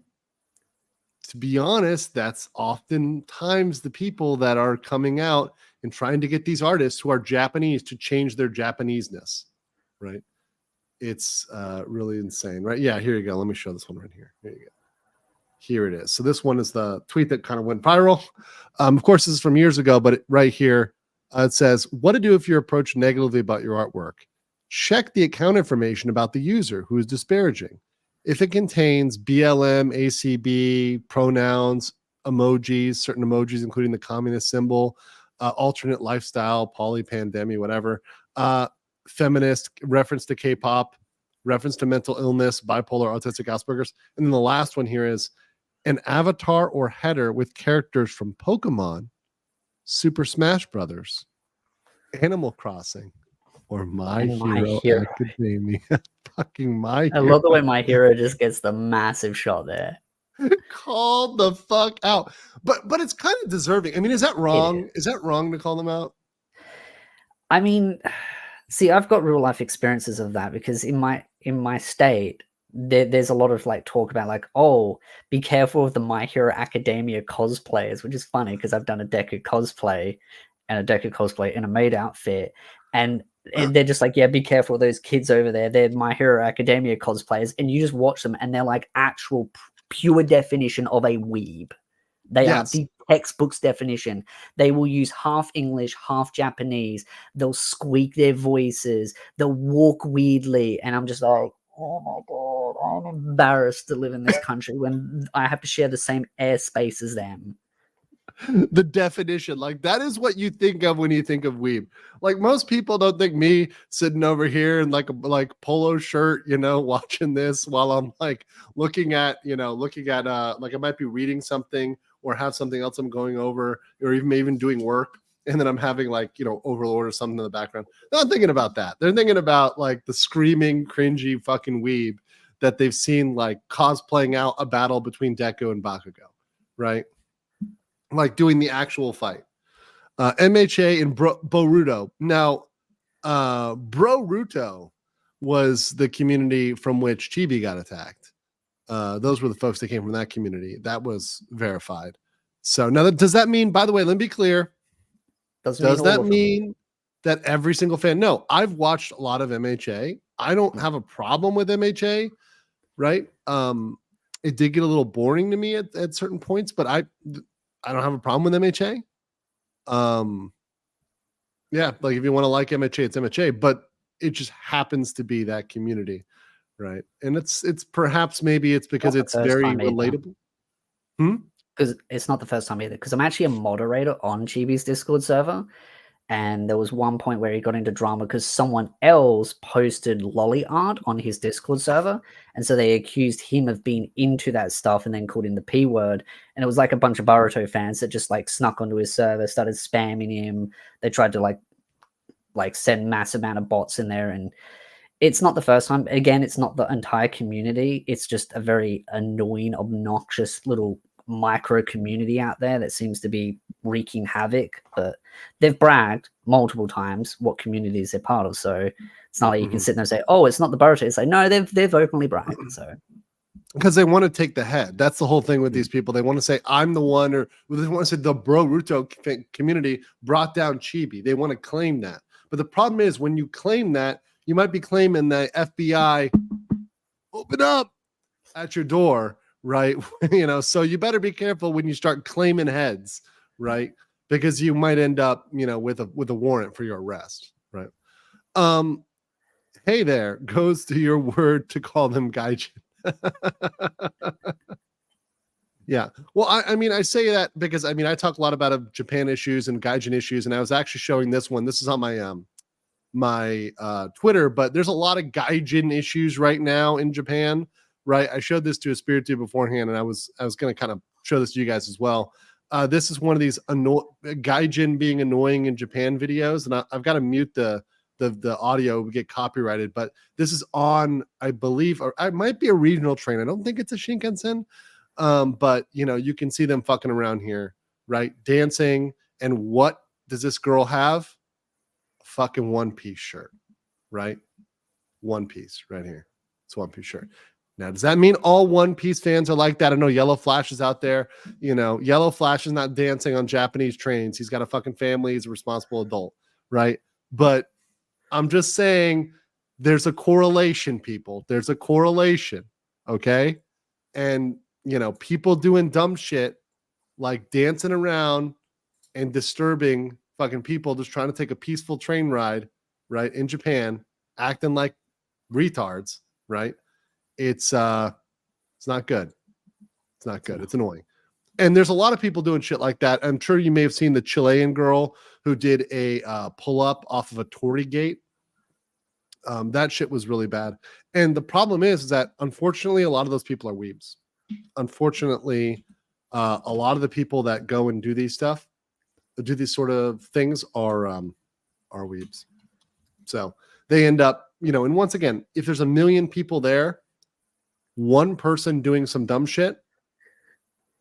[SPEAKER 6] to be honest, that's oftentimes the people that are coming out and trying to get these artists who are Japanese to change their Japaneseness, right? It's really insane, right? Yeah, here you go. Let me show this one right here. Here you go. Here it is. So this one is the tweet that kind of went viral. Of course, this is from years ago, but right here it says, what to do if you're approached negatively about your artwork. Check the account information about the user who is disparaging. If it contains BLM, ACB, pronouns, emojis, certain emojis, including the communist symbol, alternate lifestyle, polypandemic, whatever, feminist, reference to K-pop, reference to mental illness, bipolar, autistic, Asperger's. And then the last one here is an avatar or header with characters from Pokemon, Super Smash Brothers, Animal Crossing, or My Hero Academia. Fucking My
[SPEAKER 7] I
[SPEAKER 6] Hero.
[SPEAKER 7] love the way My Hero just gets the massive shot there.
[SPEAKER 6] Called the fuck out. But it's kind of deserving. I mean, is that wrong? Is that wrong to call them out?
[SPEAKER 7] I mean, see, I've got real life experiences of that because in my state, there's a lot of like talk about like, oh, be careful of the My Hero Academia cosplayers, which is funny because I've done a Deku cosplay in a maid outfit, and they're just like, yeah, be careful of those kids over there. They're My Hero Academia cosplayers, and you just watch them, and they're like actual pure definition of a weeb. They are the textbook's definition. They will use half English, half Japanese. They'll squeak their voices. They'll walk weirdly, and I'm just like, oh my god, I'm embarrassed to live in this country when I have to share the same airspace as them.
[SPEAKER 6] The definition, like that is what you think of when you think of weeb. Like most people don't think me sitting over here in like a polo shirt, you know, watching this while I'm like looking at like I might be reading something or have something else I'm going over, or even doing work, and then I'm having like, you know, Overlord or something in the background. They're not thinking about that. They're thinking about like the screaming, cringy fucking weeb that they've seen like cosplaying out a battle between Deku and Bakugo, right? Like doing the actual fight. MHA and Boruto. Now, Boruto was the community from which Chibi got attacked. Those were the folks that came from that community. That was verified. So now, does that mean, by the way, let me be clear, does that mean that every single fan? No, I've watched a lot of MHA. I don't have a problem with MHA, right? It did get a little boring to me at certain points, but I don't have a problem with MHA. Yeah, like if you want to like MHA, it's MHA, but it just happens to be that community, right? And it's perhaps maybe it's because it's very relatable.
[SPEAKER 7] Because it's not the first time either. Because I'm actually a moderator on Chibi's Discord server, and there was one point where he got into drama because someone else posted lolly art on his Discord server, and so they accused him of being into that stuff and then called him the P word. And it was like a bunch of Boruto fans that just like snuck onto his server, started spamming him. They tried to like send mass amount of bots in there, and it's not the first time. Again, it's not the entire community. It's just a very annoying, obnoxious little micro community out there that seems to be wreaking havoc. But they've bragged multiple times what communities they're part of, so it's not like you can sit there and say, oh, it's not the Boruto. It's like, no, they've openly bragged. So
[SPEAKER 6] because they want to take the head. That's the whole thing with these people. They want to say I'm the one, or they want to say the Boruto community brought down Chibi. They want to claim that. But the problem is when you claim that, you might be claiming the FBI open up at your door, right? You know, so you better be careful when you start claiming heads, right? Because you might end up, you know, with a warrant for your arrest, right? Hey there goes to your word to call them Gaijin. Yeah. Well, I mean, I say that because I mean, I talk a lot about Japan issues and Gaijin issues, and I was actually showing this one. This is on my Twitter, but there's a lot of Gaijin issues right now in Japan, right? I showed this to a Spiritu beforehand, and I was going to kind of show this to you guys as well. This is one of these Gaijin being annoying in Japan videos, and I've got to mute the audio, we get copyrighted, but this is on, I believe, or it might be a regional train. I don't think it's a Shinkansen, but you know, you can see them fucking around here, right? Dancing. And what does this girl have? A fucking One Piece shirt, right? One Piece right here. It's One Piece shirt. Now, does that mean all One Piece fans are like that? I know Yellow Flash is out there. You know, Yellow Flash is not dancing on Japanese trains. He's got a fucking family. He's a responsible adult, right? But I'm just saying, There's a correlation, people. There's a correlation. Okay. And, you know, people doing dumb shit like dancing around and disturbing fucking people just trying to take a peaceful train ride, right, in Japan, acting like retards, right? It's not good. It's not good. It's annoying. And there's a lot of people doing shit like that. I'm sure you may have seen the Chilean girl who did a pull up off of a Tory gate. That shit was really bad. And the problem is that unfortunately, a lot of those people are weebs. Unfortunately, a lot of the people that go and do these stuff, do these sort of things are weebs. So they end up, you know, and once again, if there's 1 million people there, one person doing some dumb shit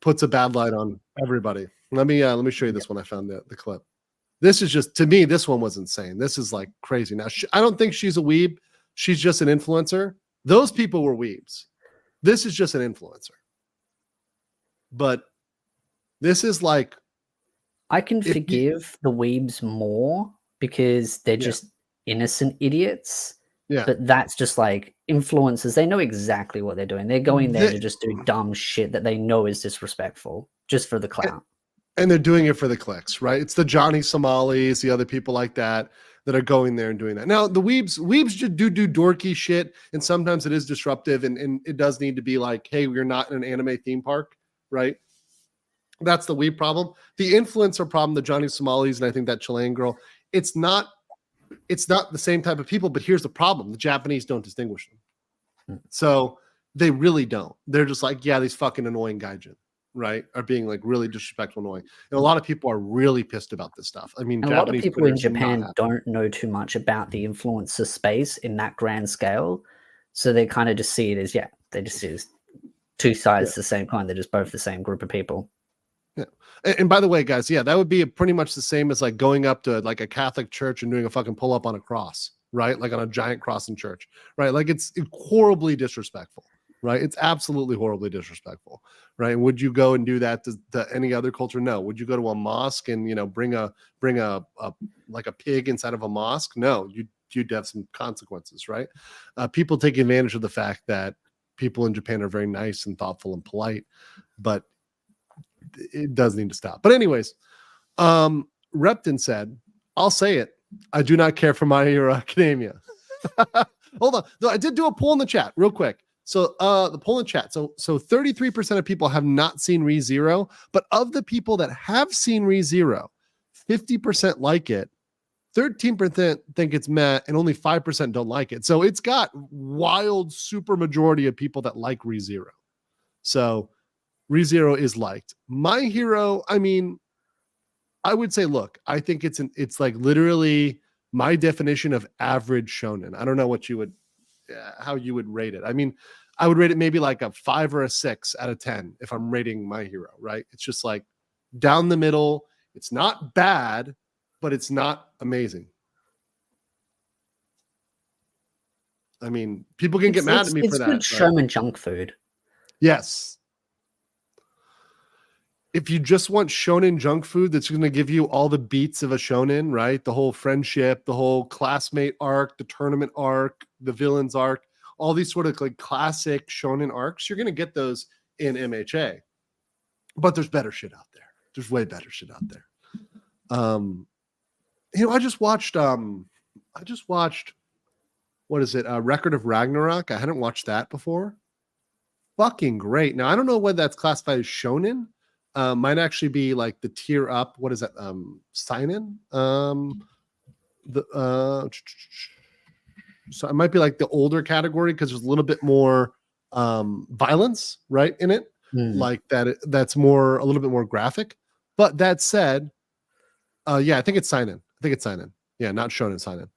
[SPEAKER 6] puts a bad light on everybody. Let me show you this one. I found the clip. This is just, to me, this one was insane. This is like crazy. Now, I don't think she's a weeb. She's just an influencer. Those people were weebs. This is just an influencer. But this is like,
[SPEAKER 7] I can forgive the weebs more because they're just innocent idiots.
[SPEAKER 6] Yeah.
[SPEAKER 7] But that's just like influencers. They know exactly what they're doing. They're going there to just do dumb shit that they know is disrespectful just for the clout.
[SPEAKER 6] And they're doing it for the clicks, right? It's the Johnny Somalis, the other people like that are going there and doing that. Now, the weebs just do dorky shit, and sometimes it is disruptive, and it does need to be like, hey, we're not in an anime theme park, right? That's the weeb problem. The influencer problem, the Johnny Somalis, and I think that Chilean girl, it's not the same type of people, but here's the problem. The Japanese don't distinguish them. So they really don't. They're just like, yeah, these fucking annoying gaijin, right? Are being like really disrespectful, annoying. And a lot of people are really pissed about this stuff. I mean,
[SPEAKER 7] a lot of people in Japan don't know too much about the influencer space in that grand scale. So they kind of just see it as, they just see it as two sides of the same coin. They're just both the same group of people.
[SPEAKER 6] Yeah. And by the way, guys, that would be pretty much the same as like going up to like a Catholic church and doing a fucking pull up on a cross, right? Like on a giant cross in church, right? Like it's horribly disrespectful, right? It's absolutely horribly disrespectful, right? And would you go and do that to any other culture? No. Would you go to a mosque and, you know, bring a like a pig inside of a mosque? No, you'd have some consequences, right? People take advantage of the fact that people in Japan are very nice and thoughtful and polite, but it does need to stop. But anyways, Repton said, I'll say it. I do not care for My Hero Academia. Hold on. No, I did do a poll in the chat real quick. So the poll in chat. So 33% of people have not seen ReZero, but of the people that have seen ReZero, 50% like it, 13% think it's meh, and only 5% don't like it. So it's got wild super majority of people that like ReZero. So ReZero is liked. My Hero, I mean, I would say, look, I think it's like literally my definition of average shonen. I don't know what you would, how you would rate it. I mean, I would rate it maybe like a 5 or a 6 out of 10 if I'm rating My Hero, right? It's just like down the middle. It's not bad, but it's not amazing. I mean, people can get mad at me for that.
[SPEAKER 7] It's good shonen junk food.
[SPEAKER 6] Yes. If you just want shonen junk food that's going to give you all the beats of a shonen, right? The whole friendship, the whole classmate arc, the tournament arc, the villains arc, all these sort of like classic shonen arcs, you're going to get those in MHA. But there's better shit out there. There's way better shit out there. You know, I just watched what is it? Record of Ragnarok. I hadn't watched that before. Fucking great. Now I don't know whether that's classified as shonen. Might actually be like the tier up. What is that? Seinen. So it might be like the older category because there's a little bit more violence, right, in it. Like that. That's more a little bit more graphic. But that said, I think it's Seinen. Yeah, not shonen, Seinen.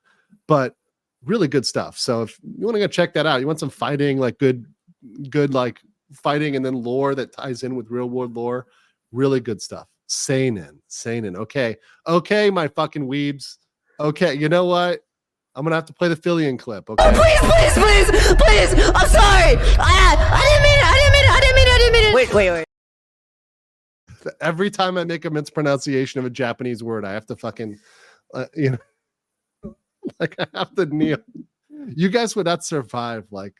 [SPEAKER 6] But really good stuff. So if you want to go check that out, you want some fighting, like good like fighting, and then lore that ties in with real world lore. Really good stuff. Seinen. Okay, my fucking weebs. Okay, you know what? I'm gonna have to play the Fillion clip. Okay.
[SPEAKER 2] Please! I'm sorry. I didn't mean it.
[SPEAKER 7] Wait.
[SPEAKER 6] Every time I make a mispronunciation of a Japanese word, I have to fucking, like I have to kneel. You guys would not survive like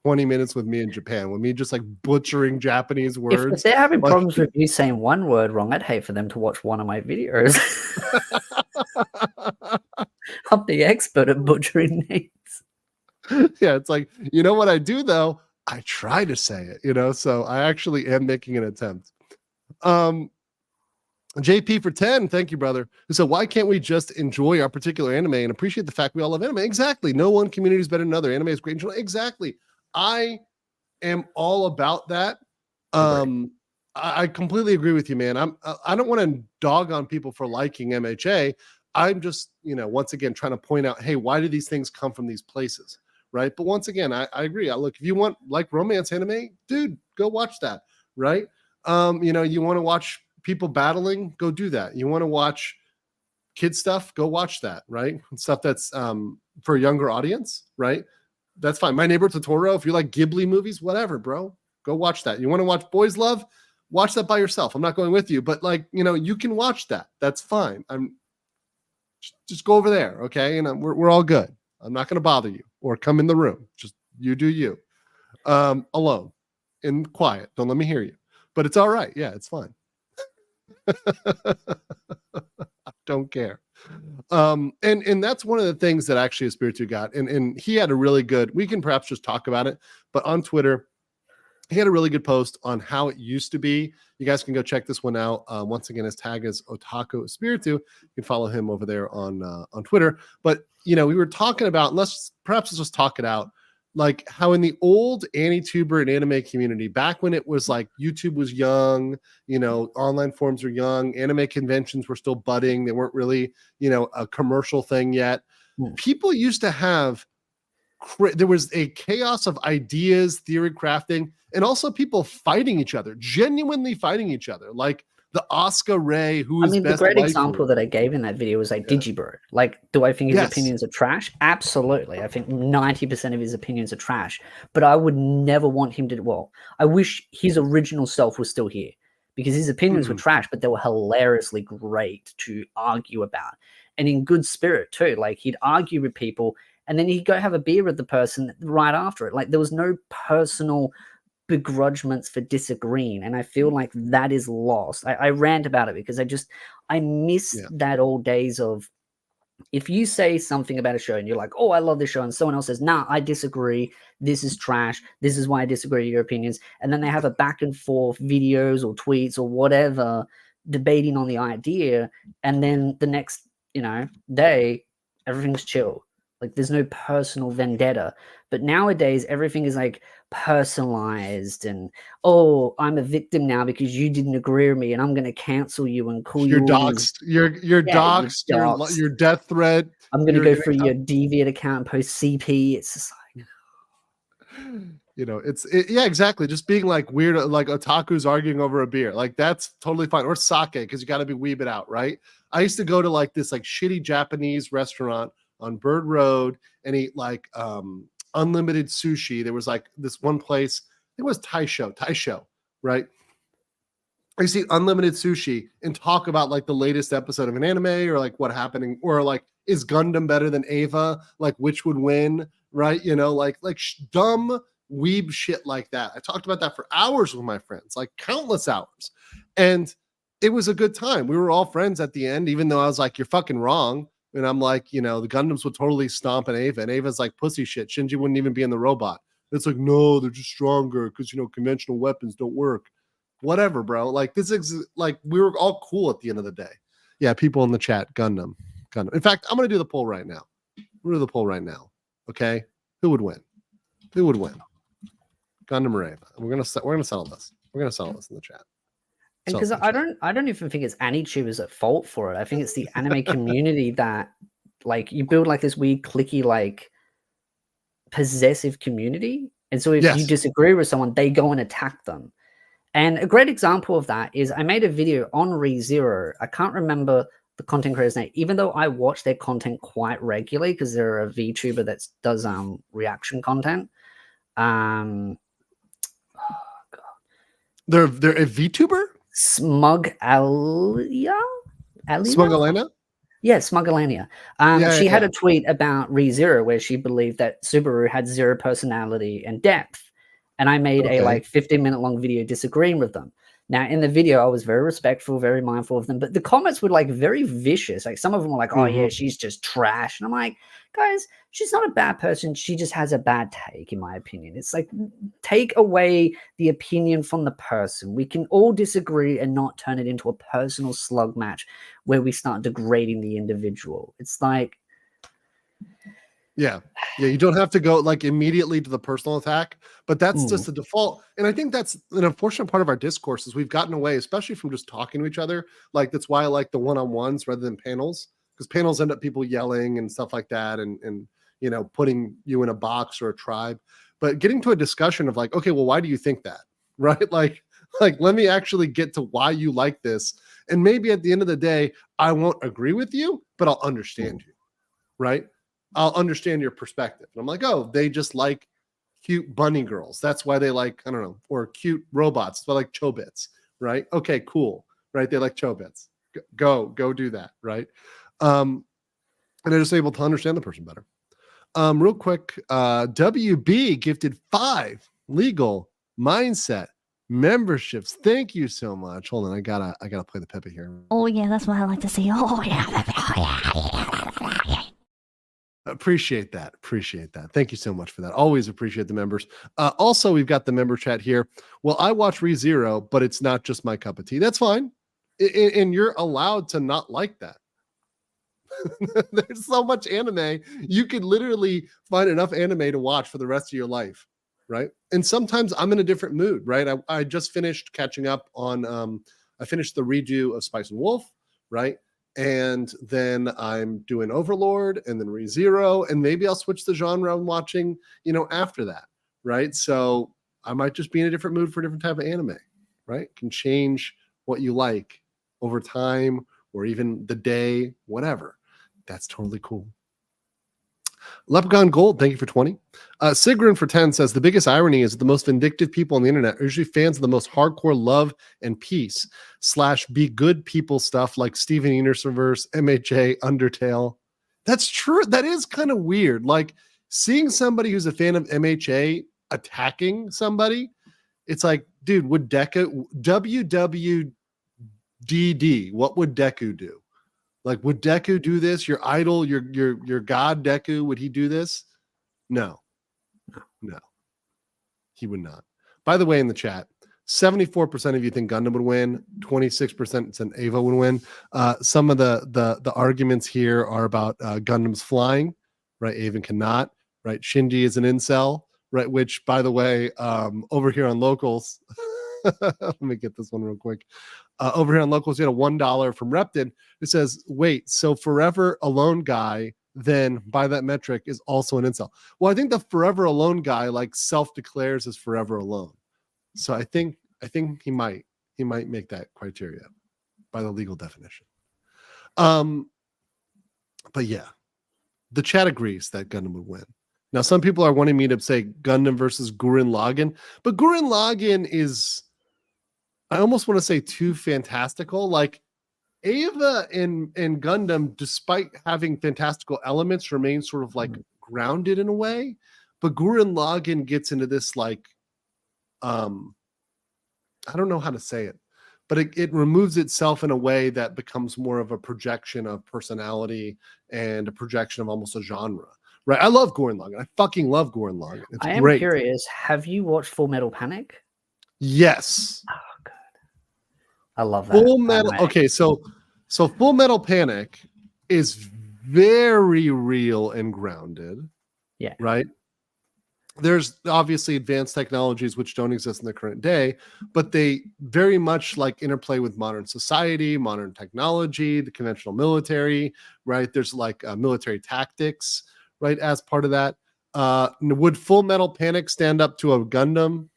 [SPEAKER 6] 20 minutes with me in Japan, with me just like butchering Japanese words.
[SPEAKER 7] If they're having
[SPEAKER 6] like,
[SPEAKER 7] problems with you saying one word wrong, I'd hate for them to watch one of my videos. I'm the expert at butchering names.
[SPEAKER 6] Yeah, it's like, you know what I do though? I try to say it, you know, so I actually am making an attempt. JP for 10, thank you, brother. So why can't we just enjoy our particular anime and appreciate the fact we all love anime? Exactly. No one community is better than another. Anime is great. Exactly. I am all about that. I completely agree with you, man. I don't want to dog on people for liking MHA. I'm just, you know, once again trying to point out, hey, why do these things come from these places, right? But once again, I agree. Look, if you want like romance anime, dude, go watch that, right? You know, you want to watch people battling, go do that. You want to watch kid stuff, go watch that, right? Stuff that's for a younger audience, right? That's fine. My Neighbor Totoro, if you like Ghibli movies, whatever, bro, go watch that. You want to watch Boys Love, watch that by yourself. I'm not going with you, but like, you know, you can watch that. That's fine. I'm just go over there, okay? And we're all good. I'm not going to bother you or come in the room. Just you do you, alone, in quiet. Don't let me hear you. But it's all right. Yeah, it's fine. Don't care. And that's one of the things that actually Espiritu got. And he had a really good, we can perhaps just talk about it, but on Twitter, he had a really good post on how it used to be. You guys can go check this one out. Once again, his tag is Otaku Espiritu. You can follow him over there on Twitter. But, you know, we were talking about, let's just talk it out, like how in the old AniTuber and anime community, back when it was like YouTube was young, you know, online forums were young, anime conventions were still budding. They weren't really, you know, a commercial thing yet. People used to have, there was a chaos of ideas, theory crafting, and also people fighting each other, genuinely fighting each other. Like the Asuka Ray, who is
[SPEAKER 7] the great example that I gave in that video was like Digibro. Like, do I think his opinions are trash? Absolutely. I think 90% of his opinions are trash. But I would never want him to. Well, I wish his original self was still here because his opinions were trash, but they were hilariously great to argue about, and in good spirit too. Like he'd argue with people, and then he'd go have a beer with the person right after it. Like there was no personal begrudgments for disagreeing, and I feel like that is lost. I rant about it because I miss that old days of, if you say something about a show and you're like, oh, I love this show, and someone else says, nah, I disagree, this is trash, this is why I disagree with your opinions, and then they have a back and forth videos or tweets or whatever debating on the idea, and then the next, you know, day everything's chill. Like there's no personal vendetta. But nowadays everything is like personalized, and oh, I'm a victim now because you didn't agree with me, and I'm going to cancel you and call you
[SPEAKER 6] doxxed. You're doxxed. Your death threat.
[SPEAKER 7] I'm going to go through your DeviantArt account and post CP. It's just like,
[SPEAKER 6] you know, yeah, exactly. Just being like weird, like otakus arguing over a beer, like that's totally fine. Or sake, because you got to be weeb it out, right? I used to go to like this like shitty Japanese restaurant on Bird Road and eat like unlimited sushi. There was like this one place, it was Taisho, right? I used to eat unlimited sushi and talk about like the latest episode of an anime, or like what happening, or like, is Gundam better than Eva? Like which would win, right? You know, like dumb weeb shit like that. I talked about that for hours with my friends, like countless hours. And it was a good time. We were all friends at the end, even though I was like, you're fucking wrong. And I'm like, you know, the Gundams would totally stomp an Eva, and Ava's like pussy shit. Shinji wouldn't even be in the robot. It's like, no, they're just stronger because, you know, conventional weapons don't work. Whatever, bro. Like this is like, we were all cool at the end of the day. Yeah, people in the chat, Gundam. In fact, I'm gonna do the poll right now. We're gonna do the poll right now. Okay, who would win? Who would win? Gundam or Eva? We're gonna settle this. We're gonna settle this in the chat.
[SPEAKER 7] And because I don't even think it's AniTubers at fault for it. I think it's the anime community that, like, you build like this weird cliquey, like possessive community, and so if you disagree with someone, they go and attack them. And a great example of that is I made a video on ReZero. I can't remember the content creator's name, even though I watch their content quite regularly because they're a VTuber that does reaction content. Oh god, they're a
[SPEAKER 6] VTuber.
[SPEAKER 7] Smug Alia?
[SPEAKER 6] Smug Elena?
[SPEAKER 7] Yeah, Smugglania. She had a tweet about ReZero where she believed that Subaru had zero personality and depth. And I made a like 15-minute long video disagreeing with them. Now, in the video, I was very respectful, very mindful of them, but the comments were like very vicious. Like some of them were like, oh yeah, she's just trash. And I'm like, guys, she's not a bad person. She just has a bad take, in my opinion. It's like, take away the opinion from the person. We can all disagree and not turn it into a personal slug match where we start degrading the individual. It's like,
[SPEAKER 6] yeah, you don't have to go like immediately to the personal attack, but that's just the default. And I think that's an unfortunate part of our discourse is we've gotten away, especially from just talking to each other. Like that's why I like the one-on-ones rather than panels, because panels end up people yelling and stuff like that, and you know, putting you in a box or a tribe. But getting to a discussion of like, okay, well, why do you think that? Right? Like let me actually get to why you like this, and maybe at the end of the day, I won't agree with you, but I'll understand you, right? I'll understand your perspective. And I'm like, oh, they just like cute bunny girls. That's why they like, I don't know, or cute robots. That's why I like Chobits, right? Okay, cool, right? They like Chobits. Go do that, right? And they're just able to understand the person better. Real quick, WB gifted 5 legal mindset memberships. Thank you so much. Hold on, I gotta play the Pepe here.
[SPEAKER 8] Oh yeah, that's what I like to see. Oh yeah.
[SPEAKER 6] Appreciate that. Thank you so much for that. Always appreciate the members. Also, we've got the member chat here. Well, I watch ReZero, but it's not just my cup of tea. That's fine. And you're allowed to not like that. There's so much anime. You could literally find enough anime to watch for the rest of your life, right? And sometimes I'm in a different mood, right? I just finished catching up on, I finished the redo of Spice and Wolf, right? And then I'm doing Overlord and then ReZero, and maybe I'll switch the genre I'm watching, you know, after that, right? So I might just be in a different mood for a different type of anime, right? Can change what you like over time or even the day, whatever. That's totally cool. Leprechaun Gold, thank you for 20. Sigrun for 10 says, the biggest irony is that the most vindictive people on the internet are usually fans of the most hardcore love and peace / be good people stuff like Steven Universe, MHA, Undertale. That's true. That is kind of weird. Like seeing somebody who's a fan of MHA attacking somebody, it's like, dude, would Deku, WWDD, what would Deku do? Like, would Deku do this? Your idol, your god Deku, would he do this? No, he would not. By the way, in the chat, 74% of you think Gundam would win. 26% said Ava would win. Some of the arguments here are about Gundam's flying, right? Ava cannot, right? Shinji is an incel, right? Which, by the way, over here on Locals, let me get this one real quick. Over here on Locals, you had a $1 from Repton. It says, wait, so Forever Alone guy, then by that metric, is also an incel. Well, I think the Forever Alone guy like self-declares as Forever Alone. So I think he might make that criteria by the legal definition. But yeah, the chat agrees that Gundam would win. Now, some people are wanting me to say Gundam versus Gurren Lagann, but Gurren Lagann is, I almost want to say, too fantastical. Like Ava and Gundam, despite having fantastical elements, remain sort of like grounded in a way. But Gurren Lagann gets into this like, I don't know how to say it, but it removes itself in a way that becomes more of a projection of personality and a projection of almost a genre. Right? I love Gurren Lagann. I fucking love Gurren Lagann. It's
[SPEAKER 7] I am
[SPEAKER 6] great.
[SPEAKER 7] curious. Have you watched Full Metal Panic?
[SPEAKER 6] Yes.
[SPEAKER 7] Oh, good. I love that.
[SPEAKER 6] Full Metal. Okay, so Full Metal Panic is very real and grounded.
[SPEAKER 7] Yeah.
[SPEAKER 6] Right. There's obviously advanced technologies which don't exist in the current day, but they very much like interplay with modern society, modern technology, the conventional military. Right. There's like military tactics. Right, as part of that. Would Full Metal Panic stand up to a Gundam?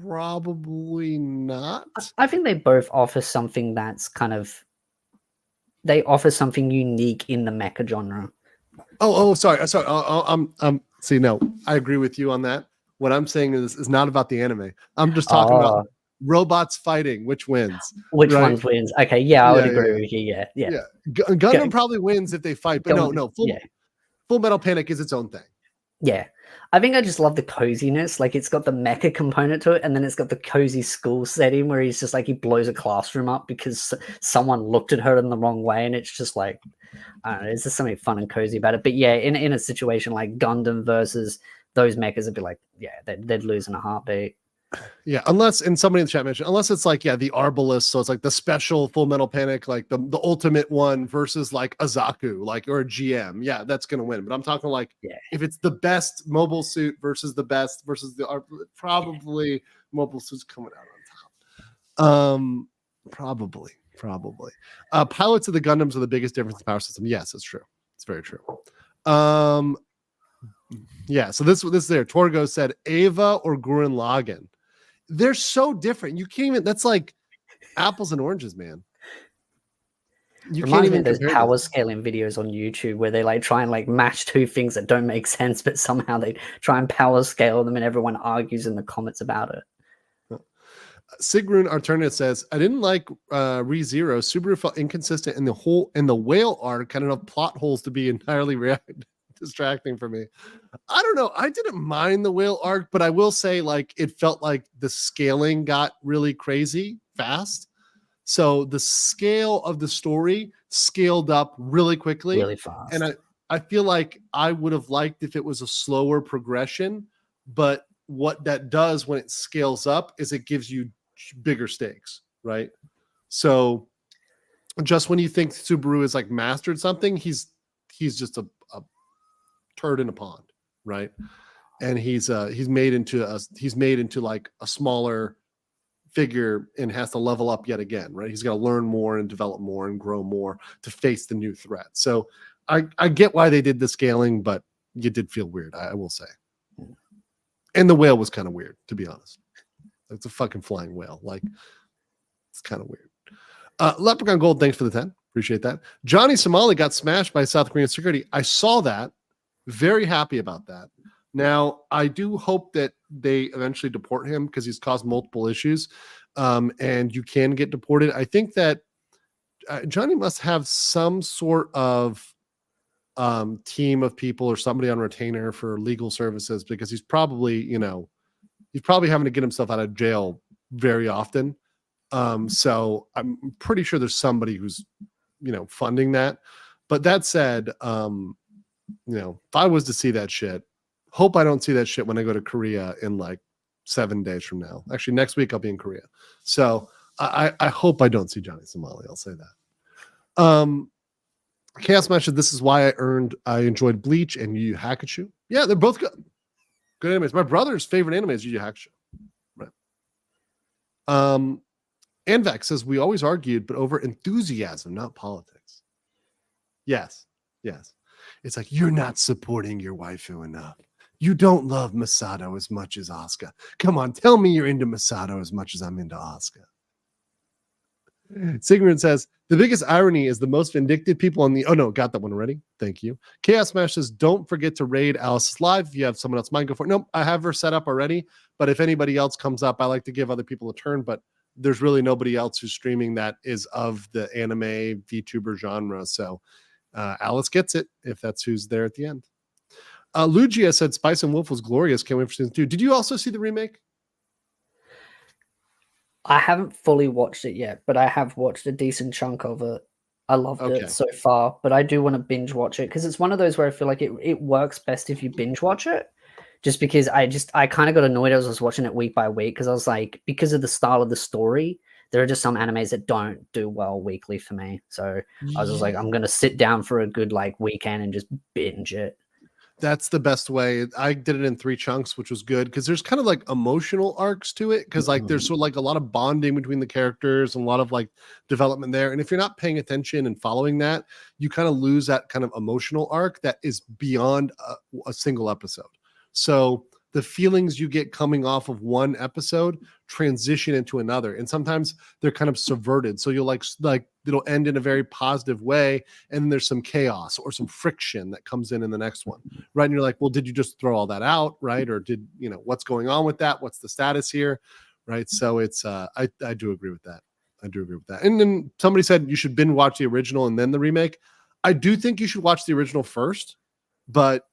[SPEAKER 6] Probably not.
[SPEAKER 7] I think they both offer something that's kind of, they offer something unique in the mecha genre.
[SPEAKER 6] Sorry. See, no, I agree with you on that. What I'm saying is not about the anime. I'm just talking about robots fighting. Which wins?
[SPEAKER 7] Which
[SPEAKER 6] right?
[SPEAKER 7] ones wins? Okay, yeah, I would agree with you. Yeah.
[SPEAKER 6] Gundam probably wins if they fight, but no. Full Metal Panic is its own thing.
[SPEAKER 7] Yeah. I think I just love the coziness. Like, it's got the mecha component to it, and then it's got the cozy school setting where he's just like, he blows a classroom up because someone looked at her in the wrong way, and it's just like, I don't know, there's just something fun and cozy about it. But yeah, in a situation like Gundam versus those mechas, it'd be like, yeah, they'd lose in a heartbeat.
[SPEAKER 6] Yeah, unless, and somebody in the chat mentioned, unless it's like, the Arbalist, so it's like the special Full Metal Panic, like the ultimate one versus like a Zaku, like, or a GM. Yeah, that's gonna win. But I'm talking like, if it's the best mobile suit versus the best versus the probably mobile suit's coming out on top. Probably. Pilots of the Gundams are the biggest difference in the power system. Yes, it's true. It's very true. Yeah. So this there. Torgo said Ava or Gurren Lagann. They're so different. You can't even. That's like apples and oranges, man. You can't even.
[SPEAKER 7] There's power scaling videos on YouTube where they like try and like mash two things that don't make sense, but somehow they try and power scale them, and everyone argues in the comments about it.
[SPEAKER 6] Sigrun Alternative says, I didn't like ReZero. Subaru felt inconsistent in the whale arc, kind of enough plot holes to be entirely distracting for me. I don't know. I didn't mind the whale arc, but I will say, like, it felt like the scaling got really crazy fast. So the scale of the story scaled up really quickly,
[SPEAKER 7] really fast.
[SPEAKER 6] And I feel like I would have liked if it was a slower progression, but what that does when it scales up is it gives you bigger stakes, right? So just when you think Subaru is like mastered something, he's just a turd in a pond, right? And he's made into like a smaller figure and has to level up yet again, right? He's got to learn more and develop more and grow more to face the new threat. So I get why they did the scaling, but you did feel weird, I will say. And the whale was kind of weird, to be honest. It's a fucking flying whale. Like, it's kind of weird. Leprechaun Gold, thanks for the 10. Appreciate that. Johnny Somali got smashed by South Korean security. I saw that. Very happy about that. Now, I do hope that they eventually deport him because he's caused multiple issues, and you can get deported. I think that Johnny must have some sort of team of people or somebody on retainer for legal services, because he's probably having to get himself out of jail very often. So I'm pretty sure there's somebody who's, funding that. But that said, if I was to see that shit, hope I don't see that shit when I go to Korea in like 7 days from now. Actually, next week I'll be in Korea. So I hope I don't see Johnny Somali. I'll say that. Chaos mentioned this is why I enjoyed Bleach and Yu Yu Hakusho. Yeah, they're both good. Good animes. My brother's favorite anime is Yu Yu Hakusho. Right. Anvac says we always argued, but over enthusiasm, not politics. Yes. It's like, you're not supporting your waifu enough. You don't love Masato as much as Asuka. Come on, tell me you're into Masato as much as I'm into Asuka. Sigmund says, the biggest irony is the most vindictive people on the... Oh, no, got that one already. Thank you. Chaos Smash says, don't forget to raid Alice's live. If you have someone else mind, go for it. Nope, I have her set up already. But if anybody else comes up, I like to give other people a turn. But there's really nobody else who's streaming that is of the anime VTuber genre. So Alice gets it if that's who's there at the end. Lugia said, Spice and Wolf was glorious. Can't wait for season 2. Did you also see the remake?
[SPEAKER 7] I haven't fully watched it yet, but I have watched a decent chunk of it. I loved it so far, but I do want to binge watch it because it's one of those where I feel like it works best if you binge watch it. Just because I kind of got annoyed as I was watching it week by week, because I was like, because of the style of the story, there are just some animes that don't do well weekly for me. So I was just like, I'm going to sit down for a good like weekend and just binge it.
[SPEAKER 6] That's the best way. I did it in 3 chunks, which was good because there's kind of like emotional arcs to it, because like there's sort of like a lot of bonding between the characters and a lot of like development there. And if you're not paying attention and following that, you kind of lose that kind of emotional arc that is beyond a single episode. So the feelings you get coming off of one episode transition into another, and sometimes they're kind of subverted. So you'll like it'll end in a very positive way, and then there's some chaos or some friction that comes in the next one, right? And you're like, well, did you just throw all that out, right? Or did what's going on with that? What's the status here, right? So it's I do agree with that. I do agree with that. And then somebody said you should binge watch the original and then the remake. I do think you should watch the original first, but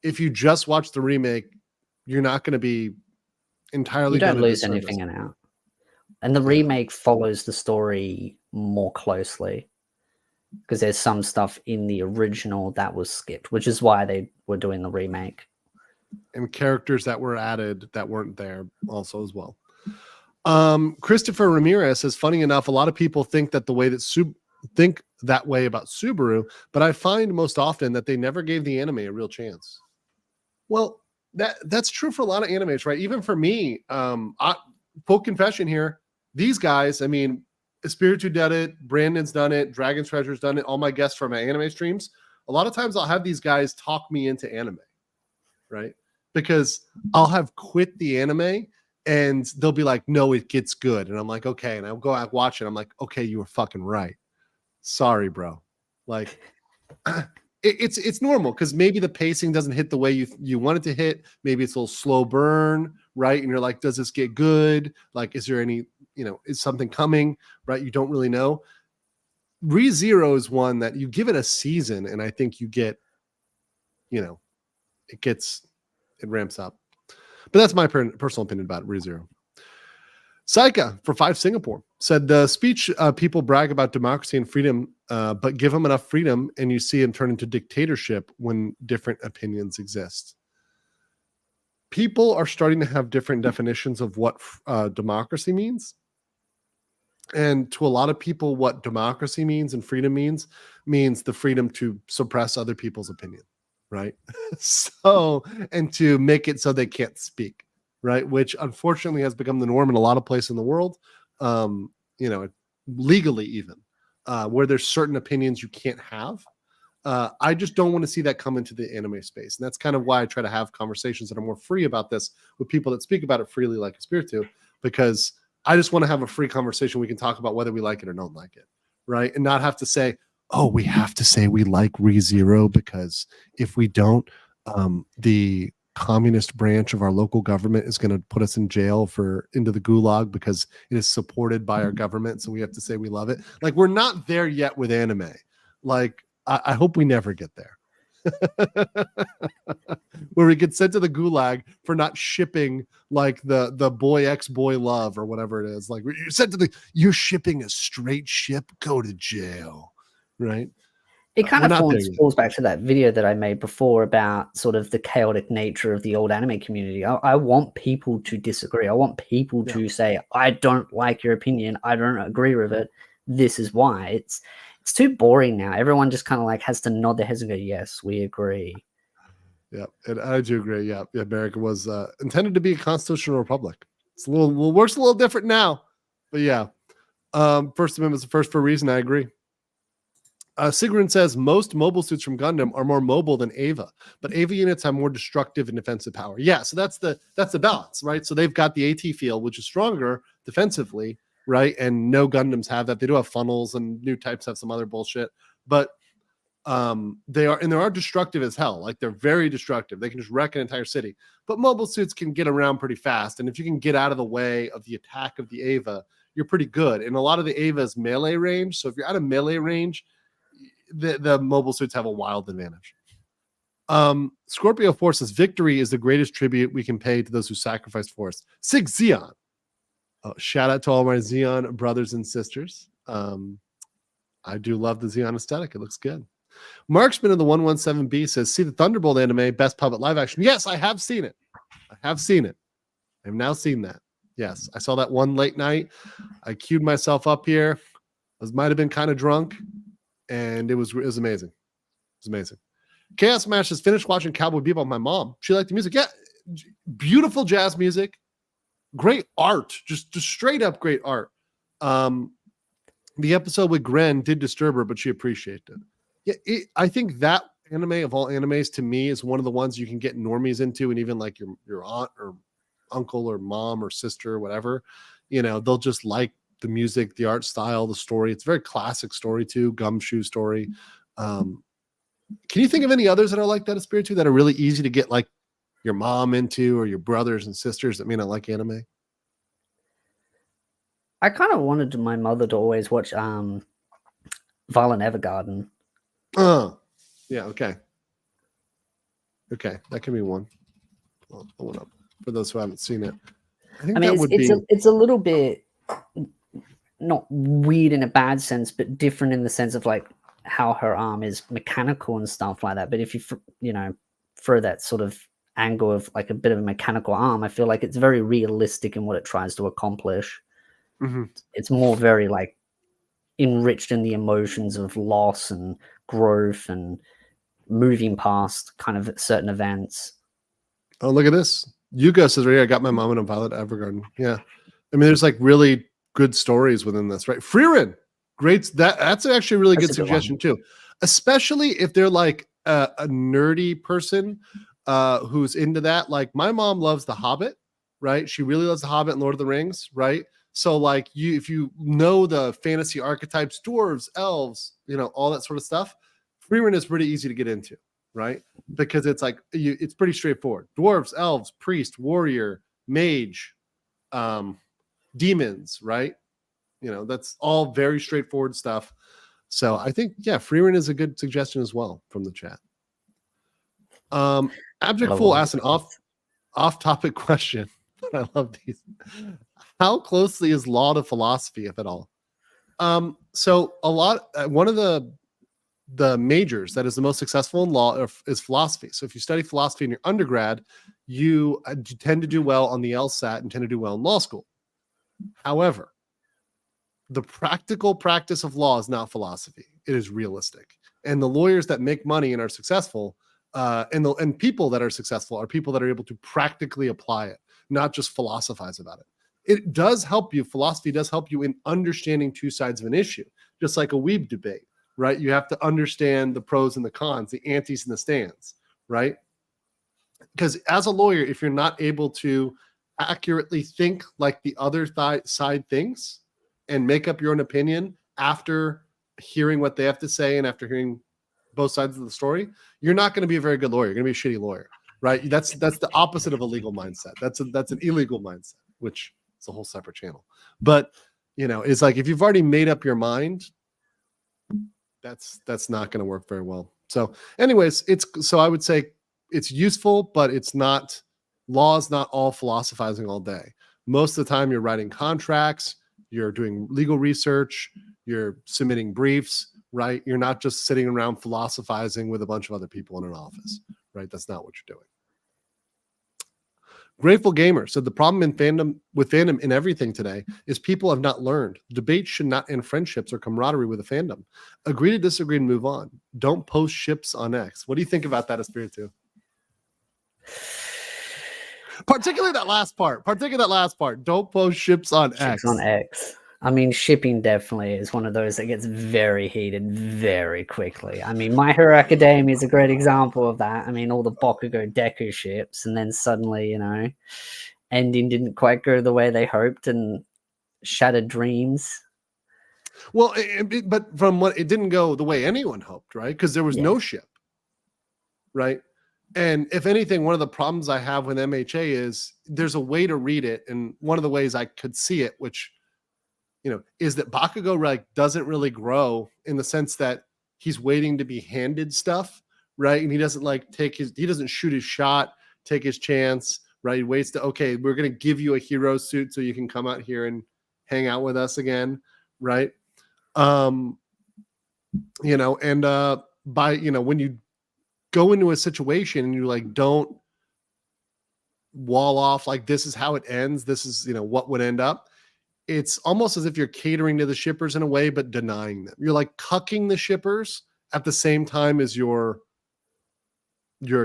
[SPEAKER 6] if you just watch the remake, you're not going to be entirely.
[SPEAKER 7] You don't
[SPEAKER 6] done a
[SPEAKER 7] lose
[SPEAKER 6] disservice.
[SPEAKER 7] anything in out. And the remake follows the story more closely because there's some stuff in the original that was skipped, which is why they were doing the remake.
[SPEAKER 6] And characters that were added that weren't there also as well. Christopher Ramirez says, funny enough, a lot of people think that the way that think that way about Subaru, but I find most often that they never gave the anime a real chance. Well, that's true for a lot of animes, right? Even for me, full confession here, these guys, I mean, Espiritu did it, Brandon's done it, Dragon's Treasure's done it, all my guests from my anime streams. A lot of times I'll have these guys talk me into anime, right? Because I'll have quit the anime and they'll be like, no, it gets good. And I'm like, okay. And I'll go out watch it. I'm like, okay, you were fucking right. Sorry, bro. Like, it's normal because maybe the pacing doesn't hit the way you want it to hit. Maybe it's a little slow burn, right? And you're like, does this get good? Like, is there any, is something coming, right? You don't really know. ReZero is one that you give it a season and I think you get, it ramps up. But that's my personal opinion about ReZero. Saika for 5 Singapore said the speech people brag about democracy and freedom, but give them enough freedom and you see them turn into dictatorship when different opinions exist. People are starting to have different definitions of what democracy means. And to a lot of people, what democracy means and freedom means the freedom to suppress other people's opinion, right? And to make it so they can't speak, right? Which unfortunately has become the norm in a lot of places in the world, legally even, where there's certain opinions you can't have. I just don't want to see that come into the anime space. And that's kind of why I try to have conversations that are more free about this with people that speak about it freely like Espiritu, because I just want to have a free conversation. We can talk about whether we like it or don't like it, right? And not have to say, oh, we have to say we like ReZero because if we don't, the communist branch of our local government is going to put us in jail into the gulag because it is supported by our government. So we have to say we love it. Like, we're not there yet with anime. Like, I hope we never get there. Where we get sent to the gulag for not shipping like the boy X boy love or whatever it is. Like, you're sent to you're shipping a straight ship, go to jail, right?
[SPEAKER 7] It kind of falls back to that video that I made before about sort of the chaotic nature of the old anime community. I want people to disagree. I want people to say, I don't like your opinion. I don't agree with it. This is why. It's too boring now. Everyone just kind of like has to nod their heads and go, yes, we agree. Yeah, and I do agree. Yeah, America was intended to be a constitutional republic. It's works a little different now, but yeah. First Amendment's the first for a reason. I agree. Sigrun says most mobile suits from Gundam are more mobile than Eva, but Eva units have more destructive and defensive power. Yeah, so that's the balance, right? So they've got the AT field, which is stronger defensively, right? And no Gundams have that. They do have funnels, and new types have some other bullshit, but they are destructive as hell. Like, they're very destructive. They can just wreck an entire city. But mobile suits can get around pretty fast, and if you can get out of the way of the attack of the Eva, you're pretty good. And a lot of the Eva's melee range. So if you're out of melee range, the mobile suits have a wild advantage. Scorpio Force says victory is the greatest tribute we can pay to those who sacrificed for us. Sig Zeon. Shout out to all my Zeon brothers and sisters. I do love the Zeon aesthetic. It looks good. Marksman of the 117B says, see the Thunderbolt anime, best puppet live action. Yes, I have seen it. I have now seen that. Yes, I saw that one late night. I queued myself up here. I might have been kind of drunk, and it was amazing. It was amazing. Chaos Smash has finished watching Cowboy Bebop. My mom, she liked the music. Yeah, beautiful jazz music, great art, just straight up great art. The episode with Gren did disturb her, but she appreciated it. Yeah, I think that anime of all animes to me is one of the ones you can get normies into, and even like your aunt or uncle or mom or sister or whatever, they'll just like the music, the art style, the story. It's a very classic story too, gumshoe story. Can you think of any others that are like that, Espiritu, that are really easy to get like your mom into, or your brothers and sisters that may not like anime? I kind of wanted my mother to always watch Violet Evergarden.
[SPEAKER 6] Oh, yeah, okay. Okay, that can be one. I'll pull it up for those who haven't seen it. I think that would be...
[SPEAKER 7] it's a little bit not weird in a bad sense, but different in the sense of like how her arm is mechanical and stuff like that. But if you throw that sort of angle of like a bit of a mechanical arm, I feel like it's very realistic in what it tries to accomplish.
[SPEAKER 6] Mm-hmm.
[SPEAKER 7] It's more very like enriched in the emotions of loss and growth and moving past kind of certain events.
[SPEAKER 6] Oh, look at this. Yuga says right here, I got my mom in a Violet Evergarden. Yeah. I mean, there's like really good stories within this, right? Frieren, great. That's actually a really good suggestion too. Especially if they're like a nerdy person who's into that. Like my mom loves The Hobbit, right? She really loves The Hobbit and Lord of the Rings, right? So like if you know the fantasy archetypes, dwarves, elves, all that sort of stuff, Frieren is pretty easy to get into, right? Because it's like it's pretty straightforward. Dwarves, elves, priest, warrior, mage, demons, right? That's all very straightforward stuff. So I think, yeah, Frieren is a good suggestion as well from the chat. Abject Fool asked an off-topic question. I love these. How closely is law to philosophy, if at all? So one of the majors that is the most successful in law is philosophy. So if you study philosophy in your undergrad, you tend to do well on the LSAT and tend to do well in law school. However, the practical practice of law is not philosophy. It is realistic. And the lawyers that make money and are successful, and people that are successful are people that are able to practically apply it, not just philosophize about it. It does help you. Philosophy does help you in understanding two sides of an issue, just like a weeb debate, right? You have to understand the pros and the cons, the antis and the stands, right? Because as a lawyer, if you're not able to accurately think like the other side thinks and make up your own opinion after hearing what they have to say and after hearing both sides of the story, you're not going to be a very good lawyer. You're going to be a shitty lawyer, right? That's the opposite of a legal mindset. That's an illegal mindset, which is a whole separate channel. But it's like if you've already made up your mind, that's not going to work very well. So anyways, I would say it's useful, but it's not, law is not all philosophizing all day. Most of the time you're writing contracts, you're doing legal research, you're submitting briefs, right? You're not just sitting around philosophizing with a bunch of other people in an office, right? That's not what you're doing. Grateful Gamer said the problem with fandom in everything today is people have not learned. Debates should not end friendships or camaraderie with a fandom. Agree to disagree and move on. Don't post ships on X. What do you think about that, Espiritu? Particularly that last part. Don't post ships on X.
[SPEAKER 7] Ships on X. I mean, shipping definitely is one of those that gets very heated very quickly. I mean, My Hero Academia is a great example of that. I mean, all the Bakugo Deku ships, and then suddenly, ending didn't quite go the way they hoped and shattered dreams.
[SPEAKER 6] Well, but from what it didn't go the way anyone hoped, right? Because there was no ship, right? And if anything, one of the problems I have with MHA is there's a way to read it, and one of the ways I could see it, which is that Bakugo doesn't really grow in the sense that he's waiting to be handed stuff, right? And he doesn't he doesn't shoot his shot, take his chance, right? He waits to, okay, we're going to give you a hero suit so you can come out here and hang out with us again, right? When you go into a situation and you don't wall off, this is how it ends, this is, what would end up. It's almost as if you're catering to the shippers in a way, but denying them. You're cucking the shippers at the same time as you're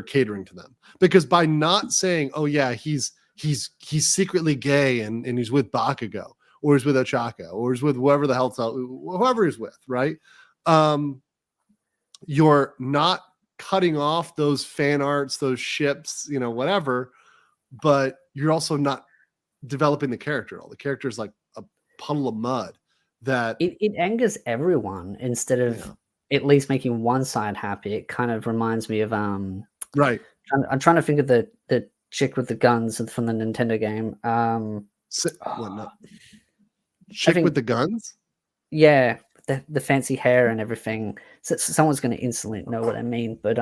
[SPEAKER 6] catering to them. Because by not saying, oh yeah, he's secretly gay and he's with Bakugo, or he's with Ochako, or he's with whoever the hell, whoever he's with, right? You're not cutting off those fan arts, those ships, whatever, but you're also not developing the character at all. The character is like a puddle of mud that
[SPEAKER 7] it angers everyone instead of at least making one side happy. It kind of reminds me of
[SPEAKER 6] right.
[SPEAKER 7] I'm trying to think of the chick with the guns from the Nintendo game.
[SPEAKER 6] Chick
[SPEAKER 7] think-
[SPEAKER 6] with the guns?
[SPEAKER 7] Yeah, the fancy hair and everything. So someone's going to instantly know what I mean. But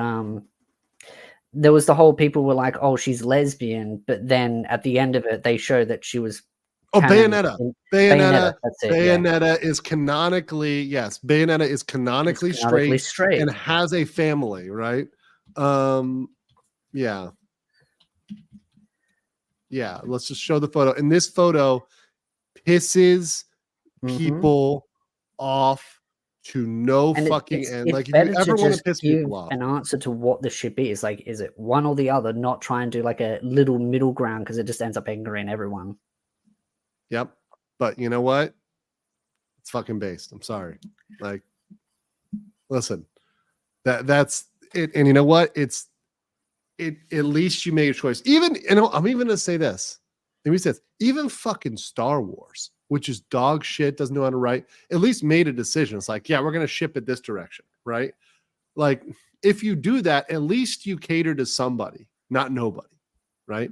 [SPEAKER 7] there was the whole people were like, "Oh, she's lesbian," but then at the end of it, they show that she was.
[SPEAKER 6] Oh,
[SPEAKER 7] canon
[SPEAKER 6] Bayonetta.
[SPEAKER 7] in-
[SPEAKER 6] Bayonetta.
[SPEAKER 7] That's it. Yeah.
[SPEAKER 6] Bayonetta is canonically, yes, Bayonetta is canonically,
[SPEAKER 7] It's canonically straight.
[SPEAKER 6] and has a family, right? Yeah. Yeah, let's just show the photo. And this photo pisses people off to no
[SPEAKER 7] And
[SPEAKER 6] fucking
[SPEAKER 7] it's
[SPEAKER 6] end. Like, if
[SPEAKER 7] better
[SPEAKER 6] you ever want to
[SPEAKER 7] just
[SPEAKER 6] piss
[SPEAKER 7] give
[SPEAKER 6] people off,
[SPEAKER 7] an answer to what the ship is. Like, is it one or the other? Not try and do like a little middle ground because it just ends up angering everyone.
[SPEAKER 6] yep. But you know what? It's fucking based. I'm sorry. Like, listen, that's it. And you know what? At least you made a choice. Even, I'm even gonna say this. Let me say this. Even fucking Star Wars, which is dog shit, doesn't know how to write, at least made a decision. It's like, yeah, we're gonna ship it this direction, right? Like, if you do that, at least you cater to somebody, not nobody, right?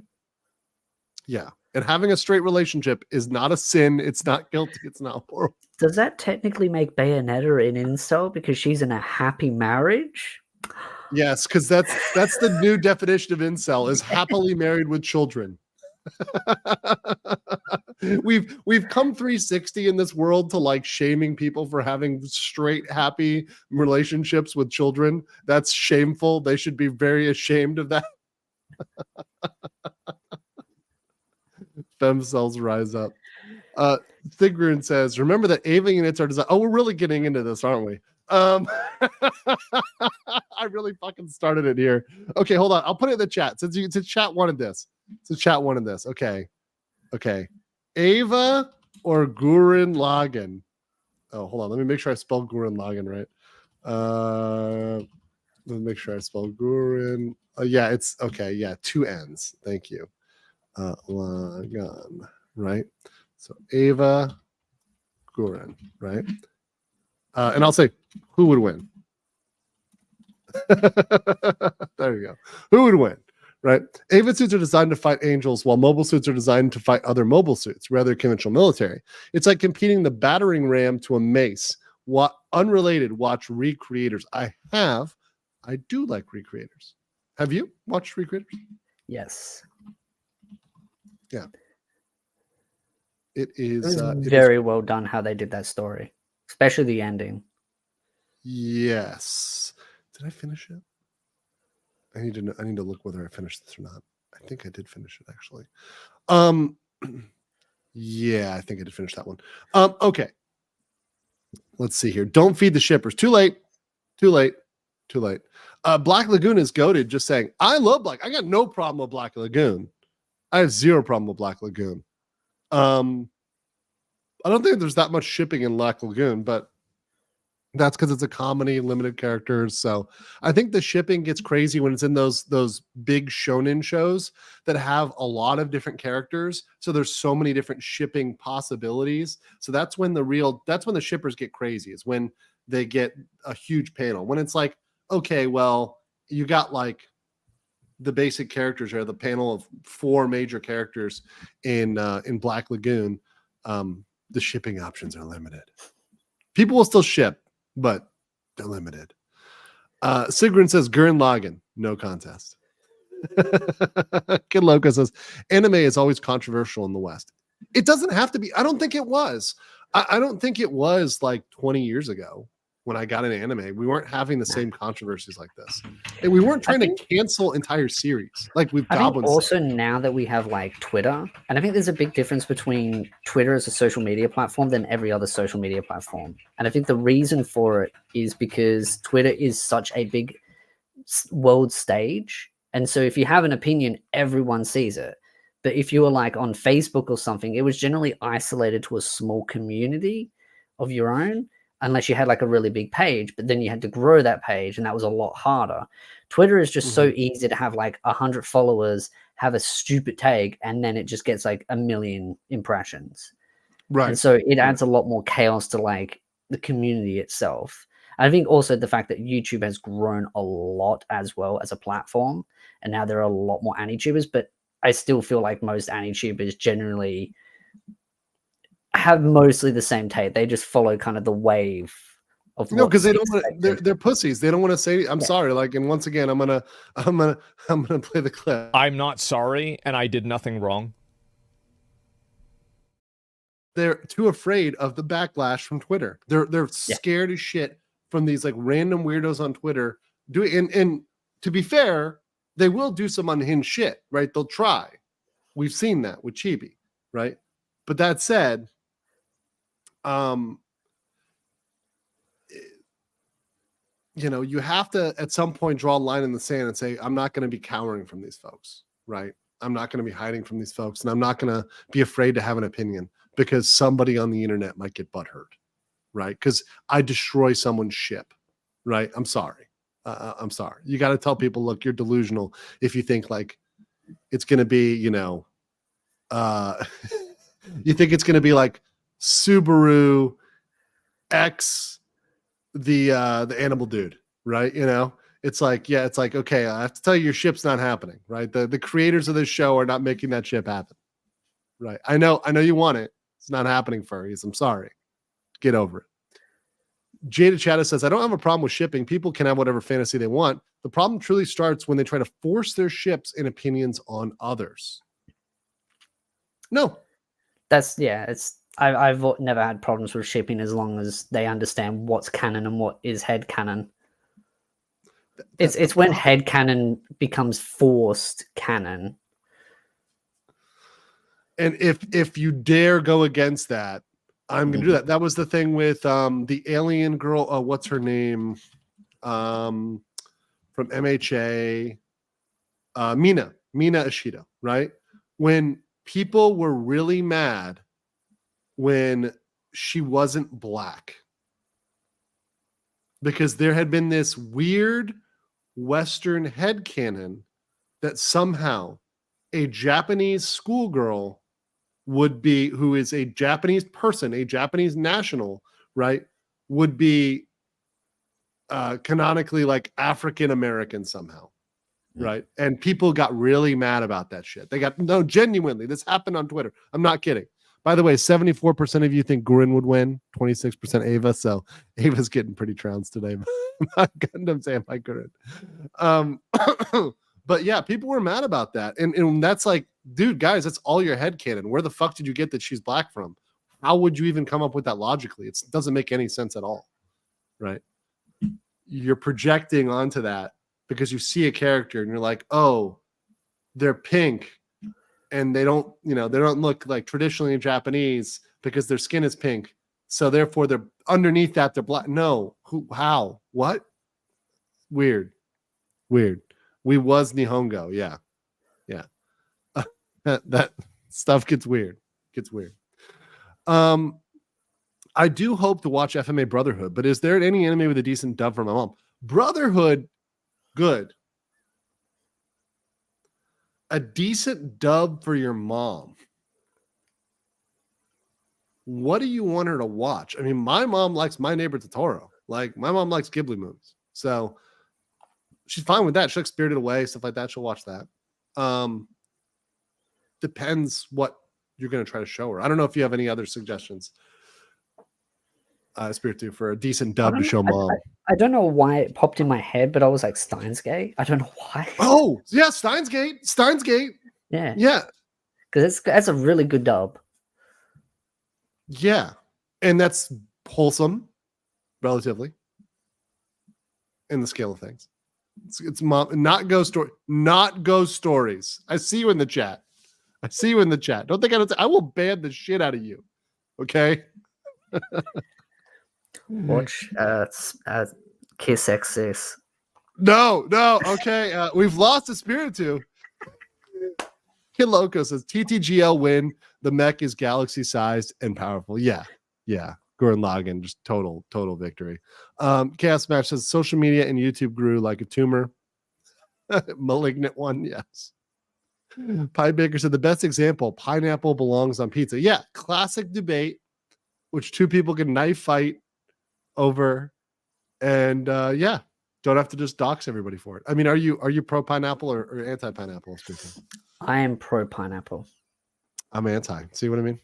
[SPEAKER 6] Yeah. And having a straight relationship is not a sin. It's not guilty. It's not horrible.
[SPEAKER 7] Does that technically make Bayonetta an incel because she's in a happy marriage?
[SPEAKER 6] Yes, because that's the new definition of incel, is happily married with children. We've come 360 in this world to like shaming people for having straight happy relationships with children. That's shameful. They should be very ashamed of that. Femcells rise up. Thigrun says, remember that Ava units are designed. Oh, we're really getting into this, aren't we? I really fucking started it here. Okay, hold on. I'll put it in the chat since chat wanted this. Okay. Ava or Gurren Lagann? Oh, hold on. Let me make sure I spell Gurren Lagann right. Let me make sure I spell Gurren. Yeah, it's okay. Yeah, 2 N's. Thank you. Lagann, right? So Ava, Gurren, right? And I'll say, who would win? There you go. Who would win? Right? Ava suits are designed to fight angels, while mobile suits are designed to fight other mobile suits, rather conventional military. It's like competing the battering ram to a mace. What unrelated? Watch Recreators. I do like Recreators. Have you watched Recreators?
[SPEAKER 7] Yes.
[SPEAKER 6] Yeah. It is
[SPEAKER 7] very well done how they did that story, especially the ending.
[SPEAKER 6] Yes. Did I finish it? I need to look whether I finished this or not. I think I did finish it actually. Yeah, I think I did finish that one. Okay. Let's see here. Don't feed the shippers. Too late. Black Lagoon is goated, just saying, I love Black. I got no problem with Black Lagoon. I have zero problem with Black Lagoon. I don't think there's that much shipping in Black Lagoon, but that's because it's a comedy, limited characters. So I think the shipping gets crazy when it's in those big shonen shows that have a lot of different characters. So there's so many different shipping possibilities. So that's when the shippers get crazy, is when they get a huge panel. When it's like, okay, well, you got like the basic characters here, the panel of 4 major characters in Black Lagoon. The shipping options are limited. People will still ship, but they're limited. Sigrun says Gurren Lagann, no contest. Kid Loco says anime is always controversial in the West. It doesn't have to be. I don't think it was. I don't think it was like 20 years ago when I got into anime. We weren't having the same controversies like this. And we weren't trying to cancel entire series like we've
[SPEAKER 7] I think
[SPEAKER 6] Goblin
[SPEAKER 7] also
[SPEAKER 6] said.
[SPEAKER 7] now that we have like Twitter, and I think there's a big difference between Twitter as a social media platform than every other social media platform. And I think the reason for it is because Twitter is such a big world stage. And so if you have an opinion, everyone sees it. But if you were like on Facebook or something, it was generally isolated to a small community of your own, unless you had like a really big page, but then you had to grow that page, and that was a lot harder. Twitter is just so easy to have like 100 followers, have a stupid take, and then it just gets like 1 million impressions.
[SPEAKER 6] Right.
[SPEAKER 7] And so it adds a lot more chaos to like the community itself. I think also the fact that YouTube has grown a lot as well as a platform, and now there are a lot more anti-tubers, but I still feel like most anti-tubers generally have mostly the same take. They just follow kind of the wave of
[SPEAKER 6] No, because they don't
[SPEAKER 7] what's
[SPEAKER 6] want they're pussies. They don't want to say I'm sorry. Like, and once again, I'm gonna play the clip.
[SPEAKER 9] I'm not sorry, and I did nothing wrong.
[SPEAKER 6] They're too afraid of the backlash from Twitter. They're scared as shit from these like random weirdos on Twitter doing. And to be fair, they will do some unhinged shit, right? They'll try. We've seen that with Chibi, right? But that said, you know, you have to at some point draw a line in the sand and say, I'm not going to be cowering from these folks, right? I'm not going to be hiding from these folks, and I'm not going to be afraid to have an opinion because somebody on the internet might get butthurt, right? Because I destroy someone's ship, right? I'm sorry. I'm sorry. You got to tell people, look, you're delusional if you think like it's going to be, you know, you think it's going to be like Subaru X the animal dude, right? You know, it's like, yeah, it's like, okay, I have to tell you, your ship's not happening, right? The creators of this show are not making that ship happen, right? I know you want it. It's not happening, furries. I'm sorry. Get over it. Jada Chatta says, I don't have a problem with shipping. People can have whatever fantasy they want. The problem truly starts when they try to force their ships and opinions on others. No.
[SPEAKER 7] That's, yeah, it's, I've never had problems with shipping as long as they understand what's canon and what is headcanon. It's when headcanon becomes forced canon.
[SPEAKER 6] And if you dare go against that, I'm going to do that. That was the thing with the alien girl. What's her name? From MHA. Mina Ishida, right? When people were really mad when she wasn't black. Because there had been this weird Western headcanon that somehow a Japanese schoolgirl would be, who is a Japanese person, a Japanese national, right, would be canonically like African American somehow, right? And people got really mad about that shit. They got, no, genuinely, this happened on Twitter. I'm not kidding. By the way, 74% of you think Gurren would win, 26% Ava. So Ava's getting pretty trounced today. Gundam saying my Gurren. But yeah, people were mad about that. And that's like, dude, guys, that's all your headcanon. Where the fuck did you get that she's black from? How would you even come up with that logically? It doesn't make any sense at all, right? You're projecting onto that because you see a character and you're like, oh, they're pink and they don't, you know, they don't look like traditionally Japanese because their skin is pink. So therefore they're underneath that, they're black. No, who, how, what? Weird. We was Nihongo. Yeah. That stuff gets weird. I do hope to watch FMA Brotherhood, but is there any anime with a decent dub for my mom? Brotherhood, good. A decent dub for your mom. What do you want her to watch? I mean, my mom likes My Neighbor Totoro. Like, my mom likes Ghibli movies. So she's fine with that. She likes Spirited Away, stuff like that. She'll watch that. Depends what you're going to try to show her. I don't know if you have any other suggestions, Spiritu, for a decent dub to show mom.
[SPEAKER 7] I don't know why it popped in my head, but I was like, Steins Gate? I don't know why.
[SPEAKER 6] Oh, yeah, Steins Gate. Yeah.
[SPEAKER 7] Because that's a really good dub.
[SPEAKER 6] Yeah. And that's wholesome, relatively, in the scale of things. It's mom, not ghost stories. I see you in the chat. Don't think I will ban the shit out of you. Okay.
[SPEAKER 7] Watch Kiss XS.
[SPEAKER 6] No. Okay. We've lost the spirit too. Kid Loco says TTGL win. The mech is galaxy sized and powerful. Yeah. Gurren Lagann, just total victory. Chaos Match says social media and YouTube grew like a tumor. Malignant one, yes. Pie Baker said the best example, pineapple belongs on pizza. Yeah, classic debate, which two people can knife fight over, and yeah, don't have to just dox everybody for it. I mean, are you pro pineapple or anti pineapple?
[SPEAKER 7] I am pro pineapple.
[SPEAKER 6] I'm anti. See what I mean?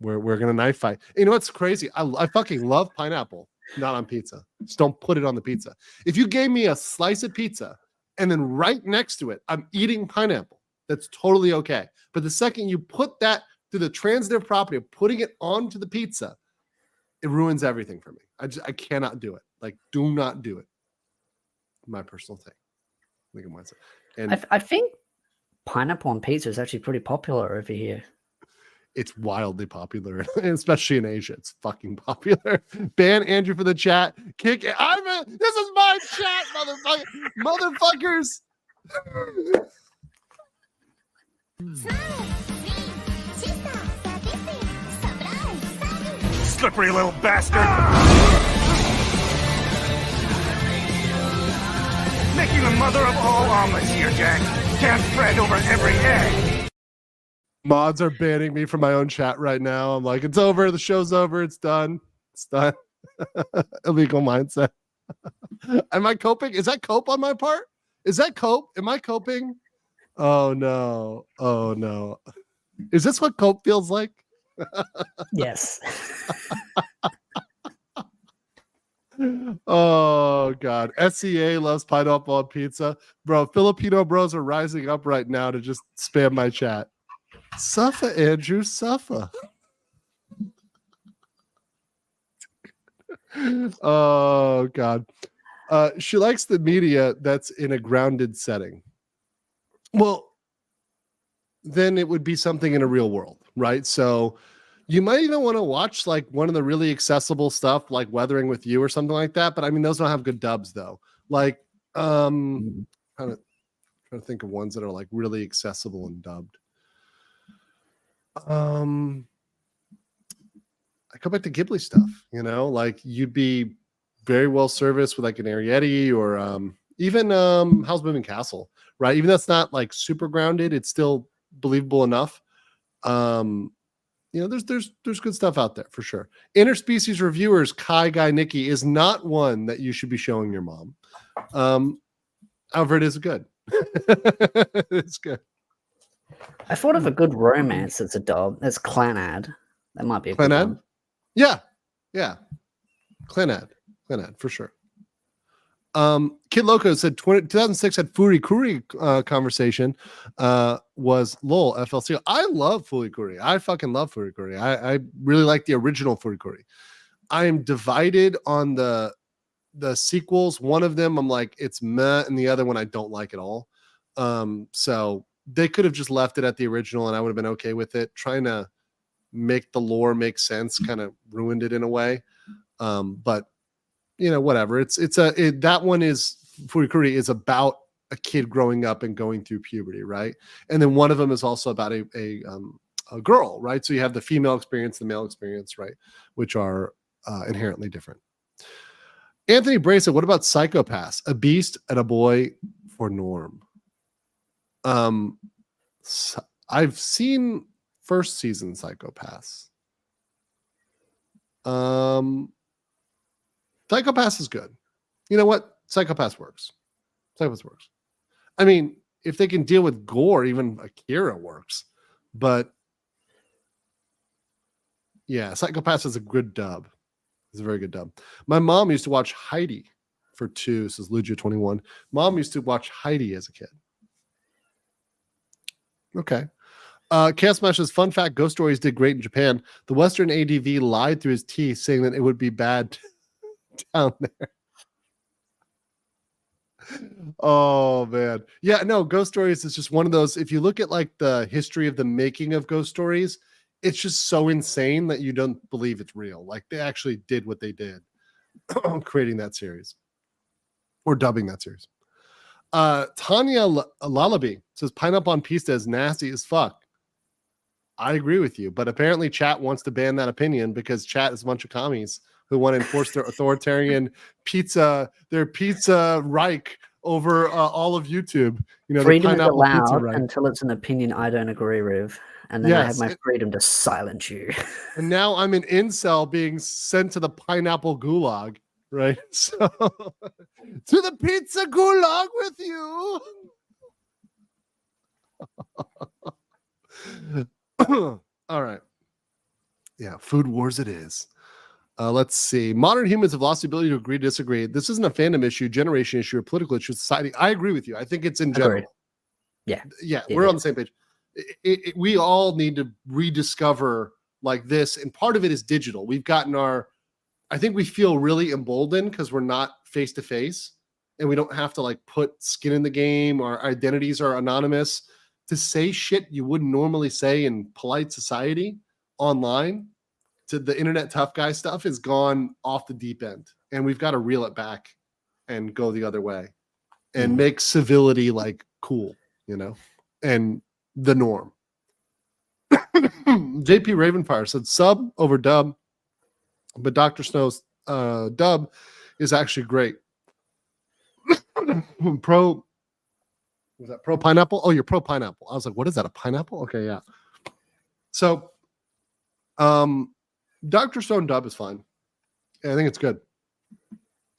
[SPEAKER 6] We're gonna knife fight. You know what's crazy? I fucking love pineapple, not on pizza. Just don't put it on the pizza. If you gave me a slice of pizza and then right next to it, I'm eating pineapple, that's totally okay. But the second you put that to the transitive property of putting it onto the pizza, it ruins everything for me. I cannot do it. Like, do not do it. My personal thing. I think it and
[SPEAKER 7] I think pineapple on pizza is actually pretty popular over here.
[SPEAKER 6] it's wildly popular, especially in Asia. It's fucking popular. Ban Andrew for the chat. Kick it. This is my chat, motherfuckers.
[SPEAKER 5] Slippery little bastard! Making the mother of all omelets here, Jack. Can't fret over every egg.
[SPEAKER 6] Mods are banning me from my own chat right now. I'm like, it's over. The show's over. It's done. It's done. Illegal mindset. Am I coping? Is that cope on my part? Is that cope? Am I coping? Oh no. Oh no. Is this what cope feels like?
[SPEAKER 7] Yes.
[SPEAKER 6] Oh god. SEA loves pineapple on pizza. Bro, Filipino bros are rising up right now to just spam my chat. Suffer, Andrew, suffer. Oh god. She likes the media that's in a grounded setting. Well, then it would be something in a real world, right? So you might even want to watch like one of the really accessible stuff like Weathering with You or something like that. But I mean, those don't have good dubs though. Like trying to think of ones that are like really accessible and dubbed. I go back to Ghibli stuff, you know, like you'd be very well serviced with like an Arrietty or even Howl's Moving Castle, right? Even though it's not like super grounded, it's still believable enough. You know, there's good stuff out there for sure. Interspecies Reviewers, Kai Guy Nikki is not one that you should be showing your mom. However, it is good. It's good.
[SPEAKER 7] I thought of a good romance that's a dub. That's Clanad. That might be a good one.
[SPEAKER 6] Yeah. Clanad for sure. Kid Loco said 2006 had Furikuri conversation was lol FLC. I love Furikuri. I fucking love Furikuri. I really like the original Furikuri. I am divided on the sequels. One of them I'm like it's meh, and the other one I don't like at all. So they could have just left it at the original and I would have been okay with it. Trying to make the lore make sense kind of ruined it in a way. But you know, whatever. That one is Furikuri is about a kid growing up and going through puberty, right? And then one of them is also about a girl, right? So you have the female experience, the male experience, right? Which are inherently different. Anthony Bray said, what about Psychopaths? A beast and a boy for Norm. I've seen first season Psychopaths. Psychopaths is good. You know what? Psychopaths works. I mean, if they can deal with gore, even Akira works. But yeah, Psychopaths is a good dub. It's a very good dub. My mom used to watch Heidi for 2, says Lugia21. Mom used to watch Heidi as a kid. Okay. Chaos Smash says, fun fact, Ghost Stories did great in Japan. The Western ADV lied through his teeth saying that it would be bad down there. Oh man. Yeah, no, Ghost Stories is just one of those. If you look at like the history of the making of Ghost Stories, it's just so insane that you don't believe it's real. Like they actually did what they did creating that series or dubbing that series. Tanya Lullaby says pineapple on pizza is nasty as fuck. I agree with you, but apparently chat wants to ban that opinion because chat is a bunch of commies who want to enforce their authoritarian pizza Reich over all of YouTube. You know,
[SPEAKER 7] freedom is allowed until it's an opinion I don't agree with, and then
[SPEAKER 6] yes,
[SPEAKER 7] I have my freedom to silence you.
[SPEAKER 6] And now I'm an incel being sent to the pineapple gulag, right? So to the pizza gulag with you. All right. Yeah, food wars it is. Let's see. Modern humans have lost the ability to agree to disagree. This isn't a fandom issue, generation issue, or political issue, society. I agree with you. I think it's in general.
[SPEAKER 7] Yeah.
[SPEAKER 6] Yeah, we're on the same page. We all need to rediscover like this, and part of it is digital. We've gotten I think we feel really emboldened because we're not face to face, and we don't have to like put skin in the game. Our identities are anonymous. To say shit you wouldn't normally say in polite society online, to the internet tough guy stuff has gone off the deep end, and we've got to reel it back and go the other way and make civility like cool, and the norm. JP Ravenfire said sub over dub, but Dr. Snow's dub is actually great. Was that pro pineapple? Oh, you're pro pineapple. I was like, what is that? A pineapple? Okay, yeah. So Dr. Stone dub is fine. I think it's good.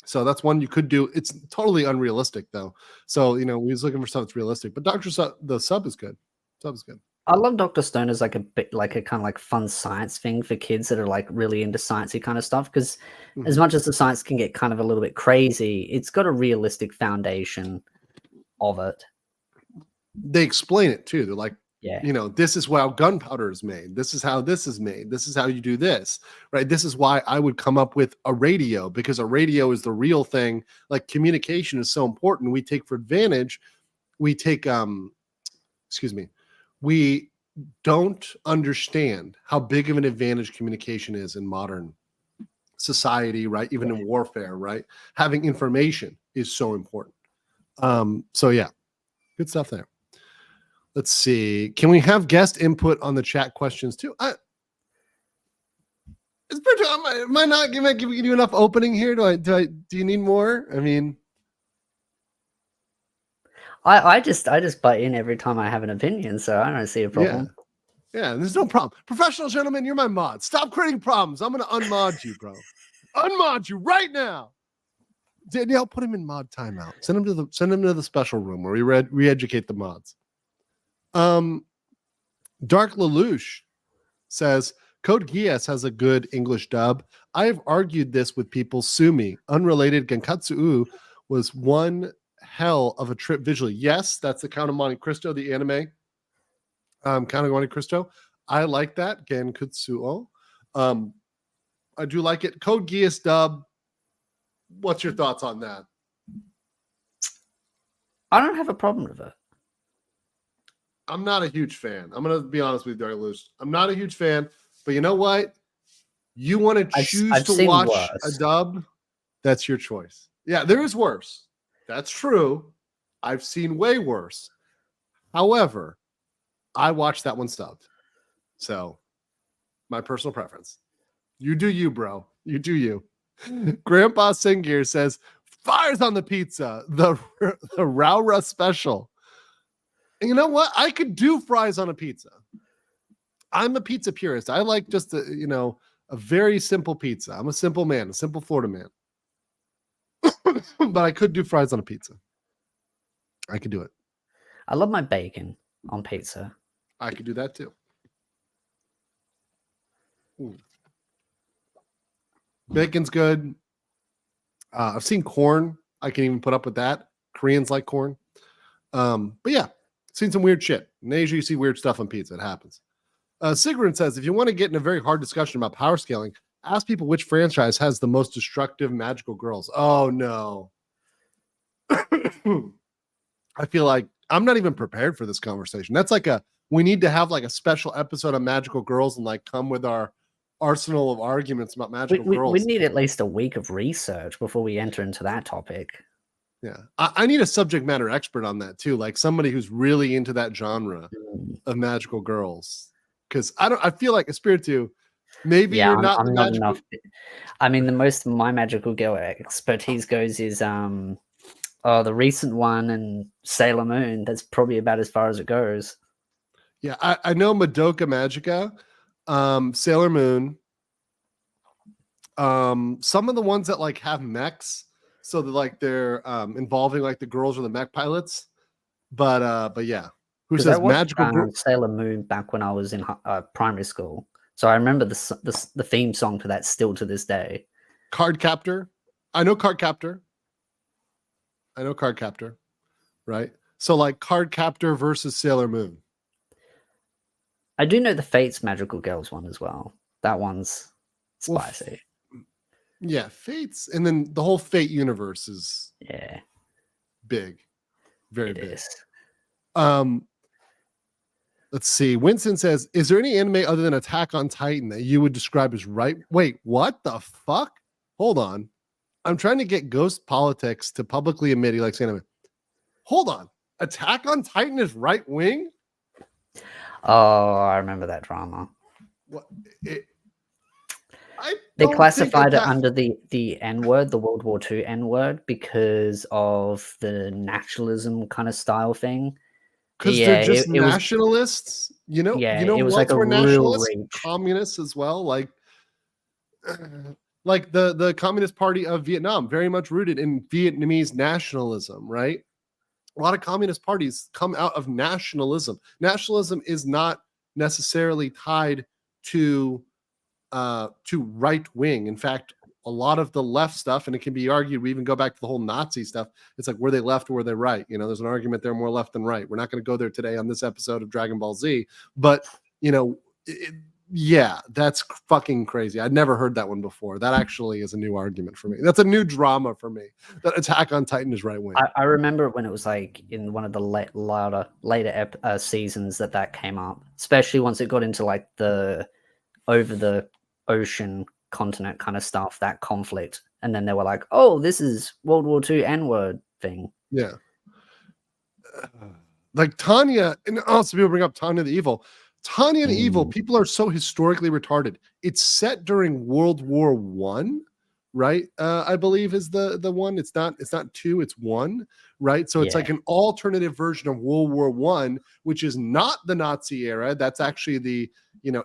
[SPEAKER 6] So that's one you could do. It's totally unrealistic though. So we was looking for something that's realistic. But the sub is good. Sub is good.
[SPEAKER 7] I love Dr. Stone as like a bit like a kind of like fun science thing for kids that are like really into sciencey kind of stuff. Because as much as the science can get kind of a little bit crazy, it's got a realistic foundation of it.
[SPEAKER 6] They explain it too. They're like,
[SPEAKER 7] yeah,
[SPEAKER 6] this is how gunpowder is made. This is how this is made. This is how you do this, right? This is why I would come up with a radio, because a radio is the real thing. Like communication is so important. We take for advantage. We take, we don't understand how big of an advantage communication is in modern society, right? Even in warfare, right? Having information is so important. So yeah, good stuff there. Let's see. Can we have guest input on the chat questions too? Am I not giving you enough opening here? Do you need more? I mean,
[SPEAKER 7] I just butt in every time I have an opinion, so I don't see a problem.
[SPEAKER 6] Yeah, there's no problem. Professional gentleman, you're my mod. Stop creating problems. I'm gonna unmod you, bro. Unmod you right now. Danielle, put him in mod timeout. Send him to the special room where we re-educate the mods. Dark Lelouch says Code Geass has a good English dub. I have argued this with people. Sue me. Unrelated, Genkatsu was one hell of a trip visually. Yes, that's the Count of Monte Cristo, the anime. Count of Monte Cristo. I like that. Genkatsuo. I do like it. Code Geass dub. What's your thoughts on that?
[SPEAKER 7] I don't have a problem with it.
[SPEAKER 6] I'm not a huge fan. I'm going to be honest with you, Dark Lelouch. I'm not a huge fan, but you know what? You want to choose to watch a dub, that's your choice. Yeah, there is worse. That's true. I've seen way worse. However, I watched that one subbed. So, my personal preference. You do you, bro. You do you. Grandpa Singgear says, fires on the pizza, the Raura special. And you know what? I could do fries on a pizza. I'm a pizza purist. I like just a very simple pizza. I'm a simple man, a simple Florida man. But I could do fries on a pizza. I could do it.
[SPEAKER 7] I love my bacon on pizza.
[SPEAKER 6] I could do that too. Ooh. Bacon's good. I've seen corn. I can even put up with that. Koreans like corn. But yeah, seen some weird shit. In Asia, you see weird stuff on pizza. It happens. Sigrun says, if you want to get in a very hard discussion about power scaling, ask people which franchise has the most destructive magical girls. Oh, no. I feel like I'm not even prepared for this conversation. That's like we need to have like a special episode on magical girls and like come with our arsenal of arguments about magical girls.
[SPEAKER 7] We need at least a week of research before we enter into that topic.
[SPEAKER 6] Yeah, I need a subject matter expert on that too, like somebody who's really into that genre of magical girls. Because I feel like Espiritu, maybe you're not.
[SPEAKER 7] I'm not enough. I mean, the most of my magical girl expertise goes is the recent one and Sailor Moon. That's probably about as far as it goes.
[SPEAKER 6] Yeah, I know Madoka Magica, Sailor Moon. Some of the ones that like have mechs. So they're involving like the girls or the mech pilots, but yeah, who says magical
[SPEAKER 7] Sailor Moon back when I was in primary school, So I remember the theme song to that still to this day.
[SPEAKER 6] Card Captor. I know Card Captor. Right? So like Card Captor versus Sailor Moon.
[SPEAKER 7] I do know the Fates Magical Girls one as well. That one's spicy.
[SPEAKER 6] Yeah, Fates, and then the whole Fate universe is big, very big.
[SPEAKER 7] Is.
[SPEAKER 6] Let's see. Winston says, "Is there any anime other than Attack on Titan that you would describe as right?" Wait, what the fuck? Hold on. I'm trying to get Ghost Politics to publicly admit he likes anime. Hold on. Attack on Titan is right wing?
[SPEAKER 7] Oh, I remember that drama.
[SPEAKER 6] What?
[SPEAKER 7] They classified it under the N-word, the World War II N-word, because of the nationalism kind of style thing.
[SPEAKER 6] Because they're just nationalists, you know.
[SPEAKER 7] Yeah,
[SPEAKER 6] you know
[SPEAKER 7] it was
[SPEAKER 6] what
[SPEAKER 7] like a
[SPEAKER 6] were
[SPEAKER 7] real
[SPEAKER 6] nationalists,
[SPEAKER 7] reach.
[SPEAKER 6] communists as well, like the Communist Party of Vietnam, very much rooted in Vietnamese nationalism, right? A lot of communist parties come out of nationalism. Nationalism is not necessarily tied to right wing. In fact, a lot of the left stuff, and it can be argued, we even go back to the whole Nazi stuff. It's like, were they left or were they right? You know, there's an argument they're more left than right. We're not going to go there today on this episode of Dragon Ball Z, but you know, yeah, that's fucking crazy. I'd never heard that one before. That actually is a new argument for me. That's a new drama for me. That Attack on Titan is right wing.
[SPEAKER 7] I remember when it was like in one of the later seasons that came up, especially once it got into like the over the ocean continent kind of stuff, that conflict, and then they were like, oh, this is World War II N-word thing.
[SPEAKER 6] Yeah. Like Tanya, and also people bring up Tanya the Evil. Tanya the Evil, people are so historically retarded. It's set during World War One, right? I believe is the one. It's not two, it's one, right? So it's like an alternative version of World War One, which is not the Nazi era. That's actually the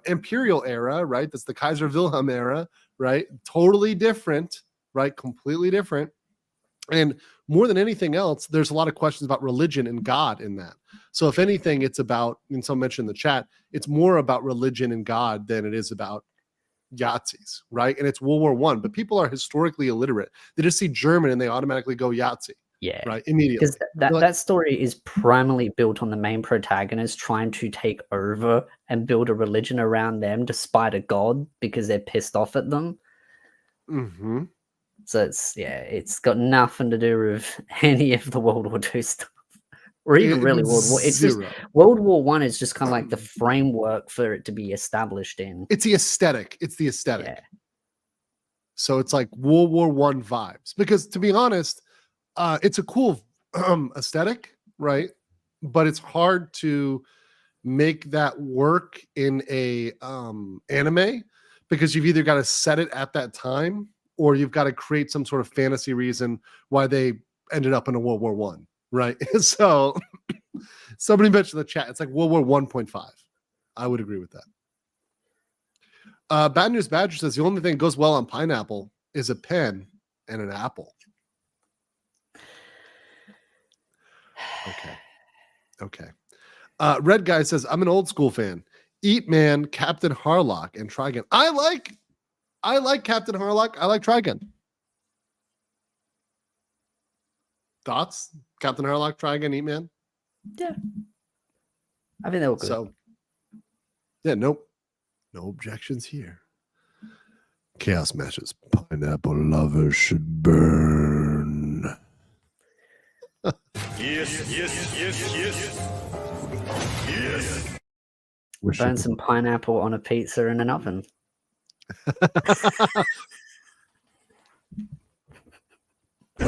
[SPEAKER 6] imperial era, right? That's the Kaiser Wilhelm era, right? Totally different, right? Completely different. And more than anything else, there's a lot of questions about religion and God in that. So if anything, it's about, and someone mentioned in the chat, it's more about religion and God than it is about Yahtzees, right? And it's World War One, but people are historically illiterate. They just see German and they automatically go Yahtzee.
[SPEAKER 7] Yeah,
[SPEAKER 6] right. Immediately,
[SPEAKER 7] because that story is primarily built on the main protagonist trying to take over and build a religion around them, despite a god, because they're pissed off at them.
[SPEAKER 6] Mm-hmm.
[SPEAKER 7] So it's got nothing to do with any of the World War II stuff, or even really World War. It's just World War One is just kind of like the framework for it to be established in.
[SPEAKER 6] It's the aesthetic.
[SPEAKER 7] Yeah.
[SPEAKER 6] So it's like World War One vibes, because to be honest, it's a cool aesthetic, right? But it's hard to make that work in a anime, because you've either got to set it at that time or you've got to create some sort of fantasy reason why they ended up in a World War One, right? So somebody mentioned in the chat, it's like World War 1.5. I would agree with that. Bad News Badger says the only thing that goes well on pineapple is a pen and an apple. Okay. Red Guy says, I'm an old school fan. Eat Man, Captain Harlock, and Trigun. I like Captain Harlock. I like Trigun. Thoughts? Captain Harlock, Trigun, Eat Man?
[SPEAKER 7] Yeah. I think they were good.
[SPEAKER 6] So, yeah, nope. No objections here. Chaos Matches. Pineapple lovers should burn.
[SPEAKER 5] Yes.
[SPEAKER 7] Burn some pineapple on a pizza in an oven.
[SPEAKER 1] No.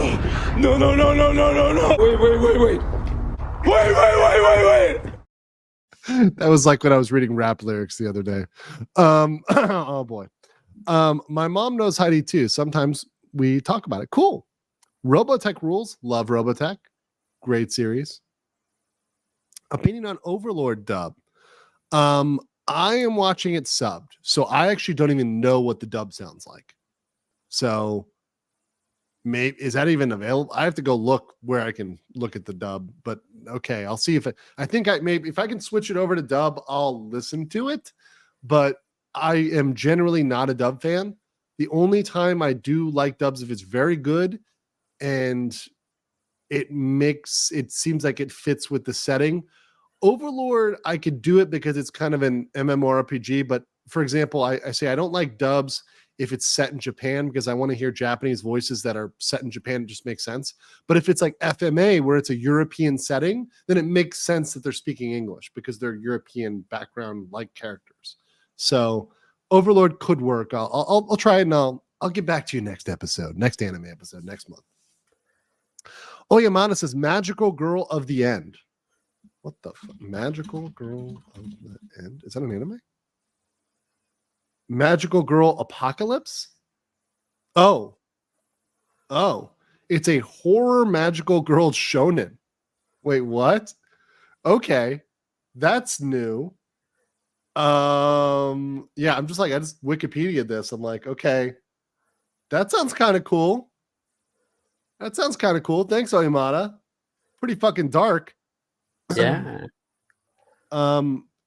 [SPEAKER 1] Wait.
[SPEAKER 6] That was like when I was reading rap lyrics the other day. Oh boy. My mom knows Heidi too. Sometimes we talk about it. Cool. Robotech rules. Love Robotech. Great series. Opinion on Overlord dub. I am watching it subbed, so I actually don't even know what the dub sounds like. So maybe is that even available? I have to go look where I can look at the dub, but okay, I'll see if I think maybe if I can switch it over to dub, I'll listen to it, but I am generally not a dub fan. The only time I do like dubs if it's very good and it seems like it fits with the setting. Overlord, I could do it because it's kind of an MMORPG, but for example, I say I don't like dubs if it's set in Japan because I want to hear Japanese voices that are set in Japan. It just makes sense. But if it's like FMA where it's a European setting, then it makes sense that they're speaking English because they're European background like characters. So Overlord could work. I'll try it and I'll get back to you next episode, next anime episode, next month. Oyamada says Magical Girl of the End. What the fuck? Magical Girl of the End? Is that an anime? Magical Girl Apocalypse? Oh, it's a horror magical girl shonen. Wait, what? Okay, that's new. Yeah, I'm just like, I just Wikipedia this. I'm like, okay, that sounds kind of cool. Thanks, Oyamada. Pretty fucking dark.
[SPEAKER 7] Yeah.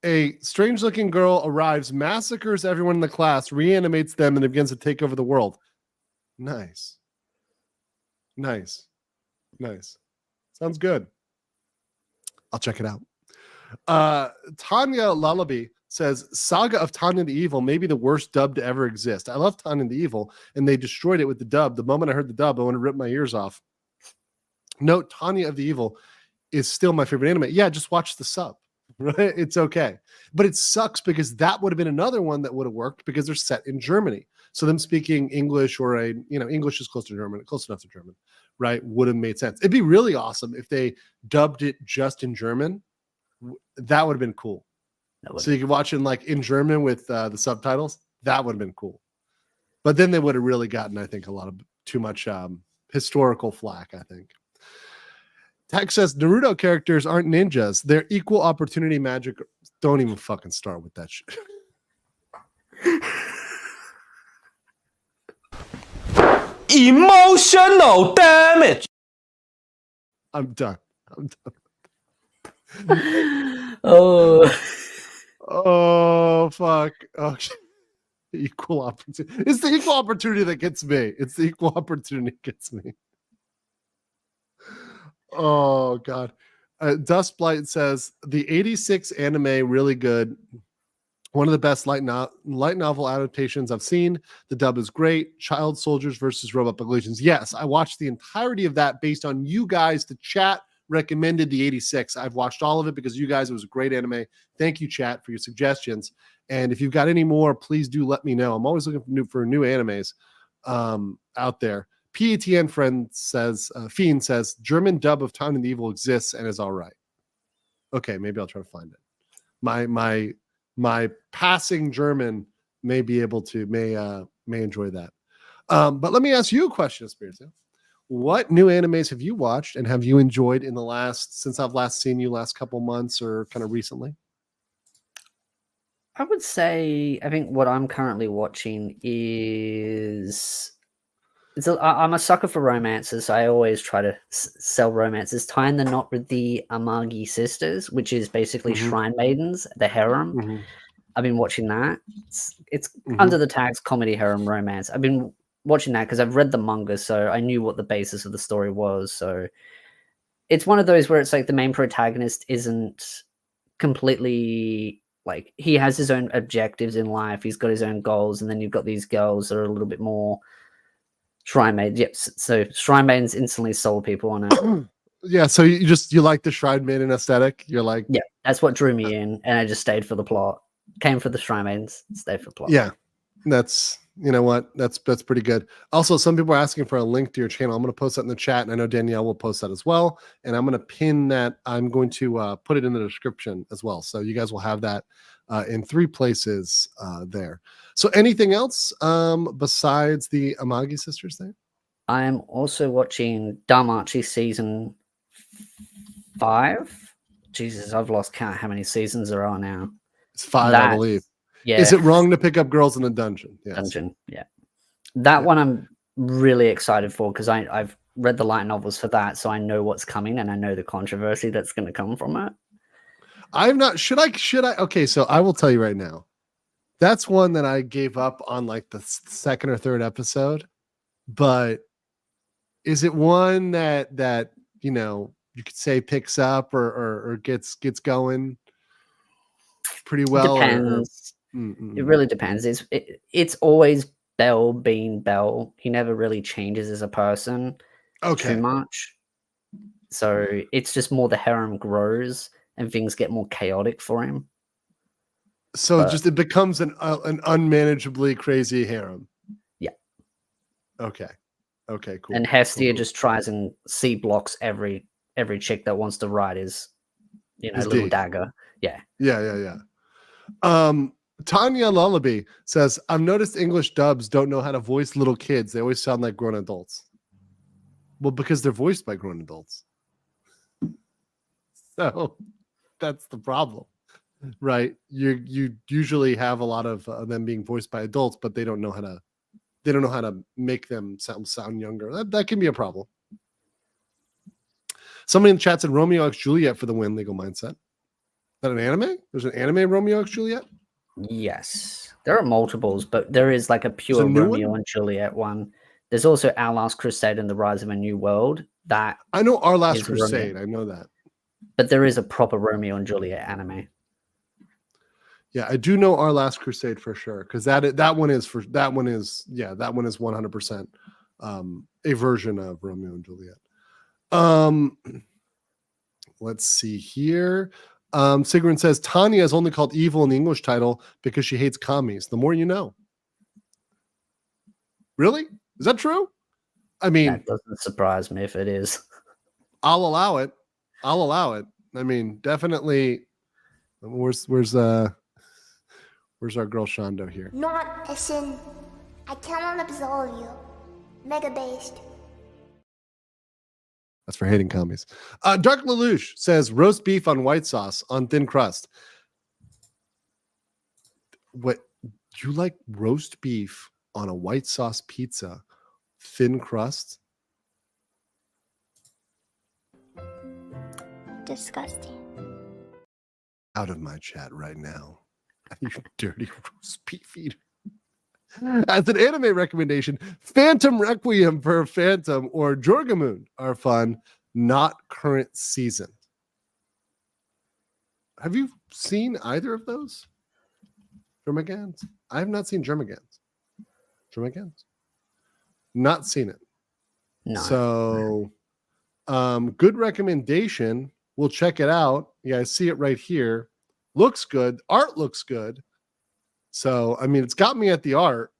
[SPEAKER 6] A strange-looking girl arrives, massacres everyone in the class, reanimates them, and begins to take over the world. Nice. Sounds good. I'll check it out. Tanya Lullaby says, Saga of Tanya the Evil may be the worst dub to ever exist. I love Tanya the Evil, and they destroyed it with the dub. The moment I heard the dub, I want to rip my ears off. Note, Tanya of the Evil is still my favorite anime. Yeah, just watch the sub. Right? It's okay. But it sucks because that would have been another one that would have worked because they're set in Germany. So them speaking English or English is close enough to German, right? Would have made sense. It'd be really awesome if they dubbed it just in German. That would have been cool. So you could watch it in German with the subtitles. That would have been cool. But then they would have really gotten, I think, a lot of too much historical flack, I think. Tech says Naruto characters aren't ninjas. They're equal opportunity magic. Don't even fucking start with that shit.
[SPEAKER 1] Emotional damage.
[SPEAKER 6] I'm done. Oh, fuck. Oh, equal opportunity. It's the equal opportunity that gets me. Oh, God. Dust Blight says, the 86 anime, really good. One of the best light novel adaptations I've seen. The dub is great. Child soldiers versus robot populations. Yes, I watched the entirety of that based on you guys. The chat recommended the 86. I've watched all of it because you guys, it was a great anime. Thank you, chat, for your suggestions. And if you've got any more, please do let me know. I'm always looking for new animes out there. PETN friend says, Fiend says, German dub of Time and the Evil exists and is all right. Okay, maybe I'll try to find it. My passing German may be able to, may enjoy that. But let me ask you a question, Spirits. What new animes have you watched and have you enjoyed in since I've last seen you last couple months or kind of recently?
[SPEAKER 7] I would say, I think what I'm currently watching is... I'm a sucker for romances. So I always try to sell romances. Tying the knot with the Amagi sisters, which is basically shrine maidens, the harem. I've been watching that. It's under the tags comedy, harem, romance. I've been watching that because I've read the manga, so I knew what the basis of the story was. So it's one of those where it's like the main protagonist isn't completely like, he has his own objectives in life. He's got his own goals, and then you've got these girls that are a little bit more shrine maidens. Yep. So shrine maidens instantly sold people on it.
[SPEAKER 6] Yeah. So you like the shrine maiden aesthetic. You're like,
[SPEAKER 7] yeah, that's what drew me in, and I just stayed for the plot. Came for the shrine maidens, stayed for the plot.
[SPEAKER 6] Yeah, that's, you know what, that's pretty good. Also, some people are asking for a link to your channel. I'm going to post that in the chat, and I know Danielle will post that as well. And I'm going to pin that. I'm going to put it in the description as well, so you guys will have that in 3 places there. So anything else besides the Amagi sisters there?
[SPEAKER 7] I am also watching Damachi season 5. Jesus, I've lost count how many seasons there are now.
[SPEAKER 6] It's 5, I believe.
[SPEAKER 7] Yeah.
[SPEAKER 6] Is it wrong to pick up girls in a dungeon? Yes.
[SPEAKER 7] Dungeon, yeah. That one I'm really excited for because I've read the light novels for that, so I know what's coming and I know the controversy that's going to come from it.
[SPEAKER 6] I'm not. Should I? Okay, so I will tell you right now. That's one that I gave up on like the second or third episode. But is it one that you know you could say picks up or gets going pretty well?
[SPEAKER 7] Depends. It really depends. It's always Bell being Bell. He never really changes as a person too much. So it's just more the harem grows and things get more chaotic for him.
[SPEAKER 6] So just it becomes an unmanageably crazy harem.
[SPEAKER 7] Yeah.
[SPEAKER 6] Okay, cool.
[SPEAKER 7] And Hestia
[SPEAKER 6] cool.
[SPEAKER 7] just tries and C blocks every chick that wants to ride his,
[SPEAKER 6] His
[SPEAKER 7] little
[SPEAKER 6] D.
[SPEAKER 7] dagger. Yeah.
[SPEAKER 6] Yeah. Tanya Lullaby says, I've noticed English dubs don't know how to voice little kids. They always sound like grown adults. Well, because they're voiced by grown adults. So that's the problem, right? You usually have a lot of them being voiced by adults, but they don't know how to make them sound younger. That can be a problem. Somebody in the chat said Romeo X Juliet for the win. Legal Mindset. Is that an anime? There's an anime Romeo X Juliet.
[SPEAKER 7] Yes, there are multiples, but there is like a pure Romeo and Juliet one. There's also Our Last Crusade and the Rise of a New World. That
[SPEAKER 6] I know Our Last Crusade. Romeo. I know that.
[SPEAKER 7] But there is a proper Romeo and Juliet anime.
[SPEAKER 6] Yeah, I do know Our Last Crusade for sure because that one is 100% a version of Romeo and Juliet. Let's see here. Sigrun says Tanya is only called evil in the English title because she hates commies. The more you know. Really? Is that true? I mean,
[SPEAKER 7] that doesn't surprise me if it is.
[SPEAKER 6] I'll allow it. I mean, definitely. Where's our girl Shondo here?
[SPEAKER 8] Not a sin. I cannot absolve you. Mega based.
[SPEAKER 6] That's for hating commies. Dark Lelouch says roast beef on white sauce on thin crust. What, you like roast beef on a white sauce pizza, thin crust?
[SPEAKER 8] Disgusting.
[SPEAKER 6] Out of my chat right now. You dirty roast beef eater. As an anime recommendation, Phantom Requiem for Phantom or Jorgamoon are fun, not current season. Have you seen either of those? Germagans? I have not seen Germagans. Not seen it.
[SPEAKER 7] No.
[SPEAKER 6] So, good recommendation. We'll check it out. Yeah, I see it right here. Looks good. Art looks good. So, I mean, it's got me at the art.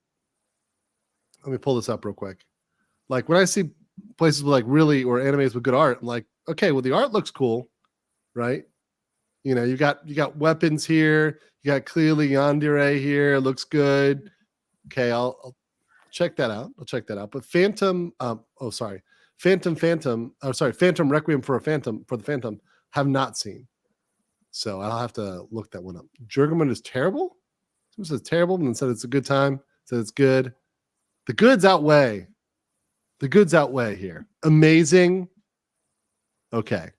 [SPEAKER 6] Let me pull this up real quick. Like when I see places with like really or animes with good art, I'm like, okay, well, the art looks cool, right? You know, you got weapons here. You got clearly yandere here. Looks good. Okay, I'll check that out. But Phantom Requiem for the Phantom have not seen. So I'll have to look that one up. Jurgerman is terrible. Someone says terrible and then said it's a good time. Said it's good. The goods outweigh here. Amazing. Okay.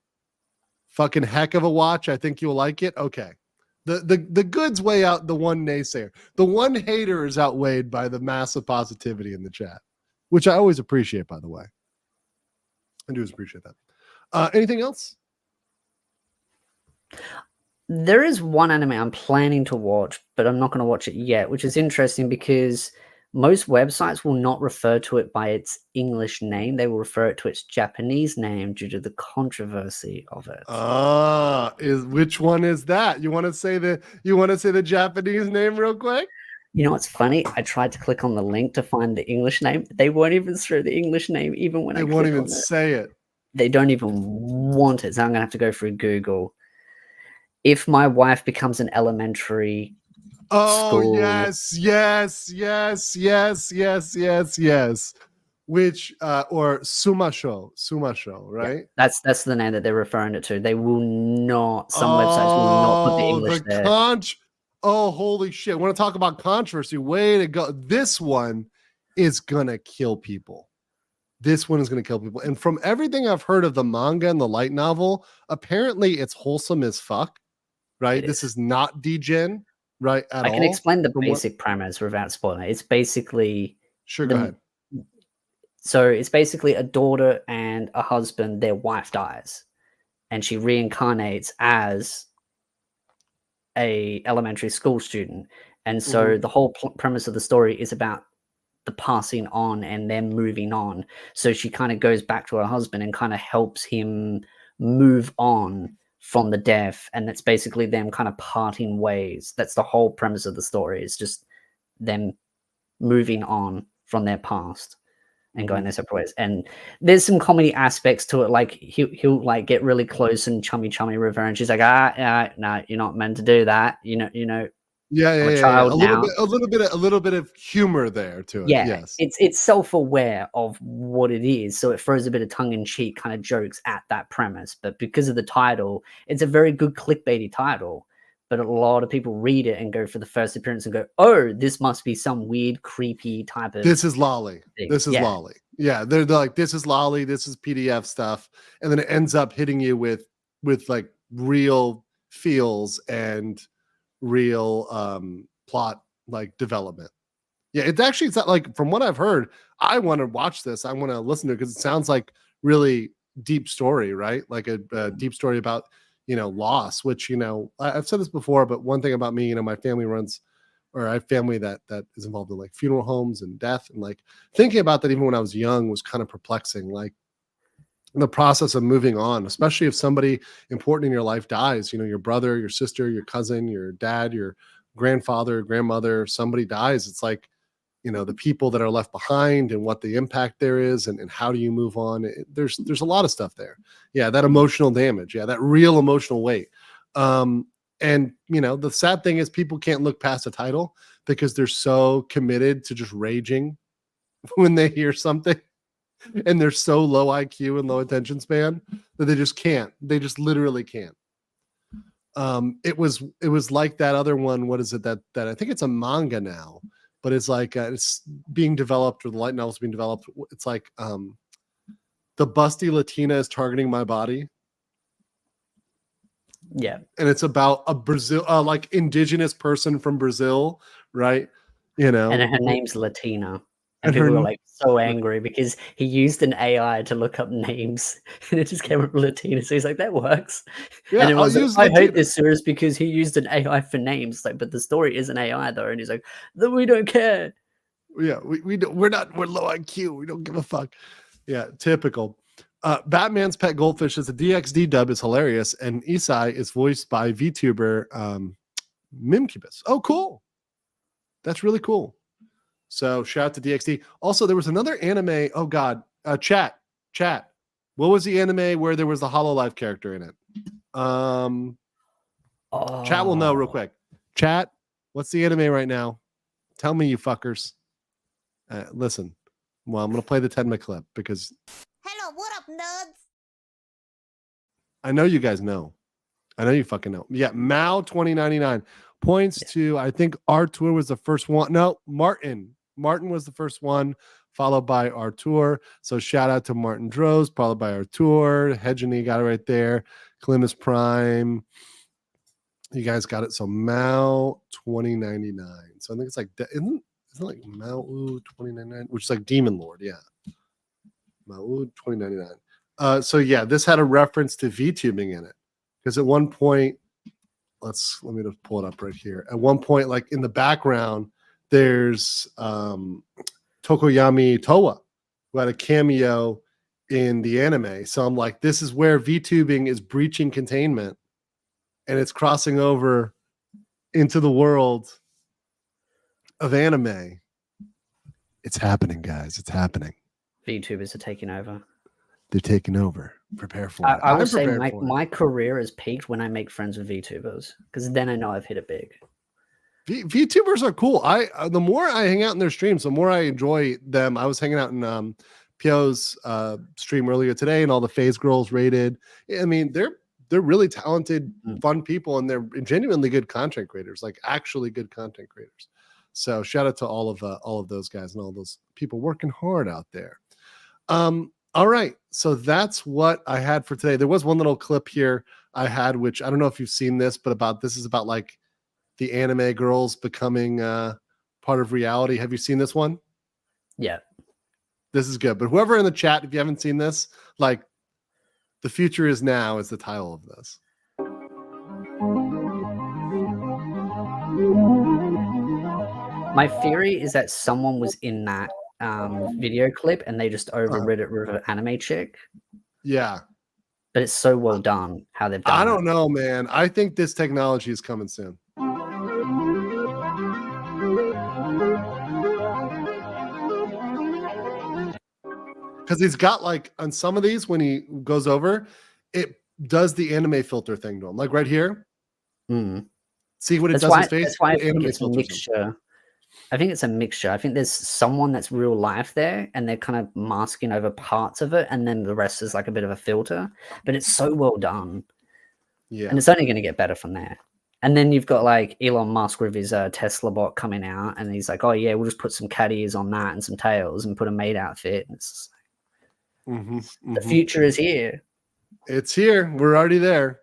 [SPEAKER 6] Fucking heck of a watch. I think you'll like it. Okay. The goods weigh out the one naysayer. The one hater is outweighed by the massive positivity in the chat, which I always appreciate, by the way. I do appreciate that. Anything else?
[SPEAKER 7] There is one anime I'm planning to watch, but I'm not going to watch it yet, which is interesting because most websites will not refer to it by its English name. They will refer it to its Japanese name due to the controversy of it.
[SPEAKER 6] Which one is that? You want to say the Japanese name real quick?
[SPEAKER 7] You know what's funny? I tried to click on the link to find the English name. They won't even throw the English name, even when
[SPEAKER 6] they won't even say it.
[SPEAKER 7] They don't even want it. So I'm gonna have to go through Google. If my wife becomes an elementary school.
[SPEAKER 6] Yes. Which or Sumasho, right?
[SPEAKER 7] Yeah, that's the name that they're referring it to. They will not. Some websites will not put the English there.
[SPEAKER 6] Holy shit! I want to talk about controversy. Way to go! This one is gonna kill people. And from everything I've heard of the manga and the light novel, apparently it's wholesome as fuck. Right? This is not degen, right? At
[SPEAKER 7] I can
[SPEAKER 6] all,
[SPEAKER 7] explain the
[SPEAKER 6] from what-
[SPEAKER 7] basic premise without spoiling. It's basically
[SPEAKER 6] Sure, go ahead.
[SPEAKER 7] So it's basically a daughter and a husband. Their wife dies, and she reincarnates as a elementary school student. And so the whole premise of the story is about the passing on and them moving on. So she kind of goes back to her husband and kind of helps him move on from the death. And that's basically them kind of parting ways. That's the whole premise of the story. It's just them moving on from their past and going their separate ways. And there's some comedy aspects to it. Like he'll like get really close and chummy with her, and she's like, no, you're not meant to do that. You know,
[SPEAKER 6] Yeah.
[SPEAKER 7] I'm a child
[SPEAKER 6] A
[SPEAKER 7] now.
[SPEAKER 6] little bit of humor there to it.
[SPEAKER 7] Yeah,
[SPEAKER 6] Yes.
[SPEAKER 7] it's self-aware of what it is, so it throws a bit of tongue-in-cheek kind of jokes at that premise. But because of the title, it's a very good clickbaity title. But a lot of people read it and go for the first appearance and go, "Oh, this must be some weird, creepy type of."
[SPEAKER 6] This is lolly.
[SPEAKER 7] thing.
[SPEAKER 6] This is lolly. Yeah, they're like, this is lolly. This is PDF stuff, and then it ends up hitting you with like real feels and real plot like development. Yeah, it's not like, from what I've heard, I want to watch this. I want to listen to it because it sounds like really deep story, right? Like a deep story about, loss, which, I've said this before, but one thing about me, my family I have family that is involved in like funeral homes and death, and like thinking about that even when I was young was kind of perplexing. Like the process of moving on, especially if somebody important in your life dies, your brother, your sister, your cousin, your dad, your grandfather, grandmother, somebody dies. It's like, the people that are left behind and what the impact there is, and how do you move on? There's a lot of stuff there. Yeah, that emotional damage. Yeah, that real emotional weight. And the sad thing is people can't look past the title because they're so committed to just raging when they hear something, and they're so low IQ and low attention span that they just can't. They just literally can't. It was like that other one. What is it that I think it's a manga now, but it's like it's being developed, or the light novel's being developed. It's like the busty Latina is targeting my body.
[SPEAKER 7] Yeah,
[SPEAKER 6] and it's about a Brazil, like indigenous person from Brazil, right?
[SPEAKER 7] and her name's Latina. And
[SPEAKER 6] And
[SPEAKER 7] people were like so angry because he used an AI to look up names and it just came up with Latina. So he's like, that works.
[SPEAKER 6] Yeah,
[SPEAKER 7] and everyone's
[SPEAKER 6] I'll
[SPEAKER 7] like,
[SPEAKER 6] use
[SPEAKER 7] I hate
[SPEAKER 6] Latina.
[SPEAKER 7] this series because he used an AI for names. Like, but the story isn't AI though. And he's like, then we don't care.
[SPEAKER 6] Yeah, we're low IQ. We don't give a fuck. Yeah, typical. Batman's Pet Goldfish is a DXD dub, is hilarious, and Isai is voiced by VTuber Mimcubus. Oh, cool. That's really cool. So shout out to DXD. Also, there was another anime. Oh God, chat. What was the anime where there was the HoloLive character in it? Chat will know real quick. Chat, what's the anime right now? Tell me, you fuckers. Listen. Well, I'm gonna play the Tenma clip because
[SPEAKER 8] Hello, what up, nerds?
[SPEAKER 6] I know you guys know. I know you fucking know. Yeah, Mao 2099 points to, I think Artur was the first one. No, Martin was the first one, followed by Artur. So shout out to Martin Droz, followed by Artur. Hedgeny got it right there. Climus Prime. You guys got it. So Mao 2099. So I think it's like, isn't it like Mao 2099, which is like Demon Lord? Yeah. Mao 2099. So yeah, this had a reference to VTubing in it. Because at one point, let me just pull it up right here. At one point, like in the background, there's Tokoyami Towa, who had a cameo in the anime. So I'm like, this is where VTubing is breaching containment, and it's crossing over into the world of anime. It's happening, guys. It's happening.
[SPEAKER 7] VTubers are taking over.
[SPEAKER 6] They're taking over. Prepare for it.
[SPEAKER 7] I will say my career has peaked when I make friends with VTubers, because then I know I've hit it big.
[SPEAKER 6] VTubers are cool. The more I hang out in their streams, the more I enjoy them. I was hanging out in Pio's stream earlier today, and all the FaZe girls rated. I mean, they're really talented, fun people, and they're genuinely good content creators, like actually good content creators. So shout out to all of those guys and all those people working hard out there. All right, so that's what I had for today. There was one little clip here I had, which I don't know if you've seen this, but this is about like the anime girls becoming part of reality. Have you seen this one?
[SPEAKER 7] Yeah.
[SPEAKER 6] This is good. But whoever in the chat, if you haven't seen this, like, the future is now is the title of this.
[SPEAKER 7] My theory is that someone was in that video clip and they just overrid it with an anime chick.
[SPEAKER 6] Yeah.
[SPEAKER 7] But it's so well done how they've done
[SPEAKER 6] I don't know, man. I think this technology is coming soon. Because he's got, like, on some of these, when he goes over, it does the anime filter thing to him. Like right here. See what it does in his face?
[SPEAKER 7] That's why I think
[SPEAKER 6] Anime
[SPEAKER 7] it's a
[SPEAKER 6] filters him.
[SPEAKER 7] mixture. I think it's a mixture. I think there's someone that's real life there and they're kind of masking over parts of it, and then the rest is like a bit of a filter. But it's so well done.
[SPEAKER 6] Yeah.
[SPEAKER 7] And it's only going to get better from there. And then you've got like Elon Musk with his Tesla bot coming out, and he's like, oh yeah, we'll just put some cat ears on that and some tails and put a maid outfit. And it's the future is here.
[SPEAKER 6] It's here. We're already there.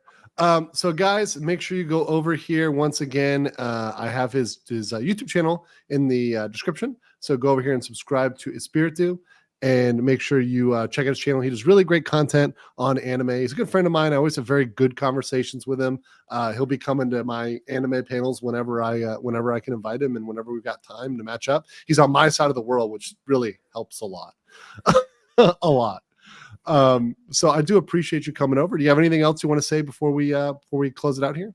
[SPEAKER 6] So guys, make sure you go over here once again. I have his YouTube channel in the description. So go over here and subscribe to Espiritu, and make sure you check out his channel. He does really great content on anime. He's a good friend of mine. I always have very good conversations with him. He'll be coming to my anime panels whenever I can invite him, and whenever we've got time to match up. He's on my side of the world, which really helps a lot. A lot. So I do appreciate you coming over. Do you have anything else you want to say before we close it out here?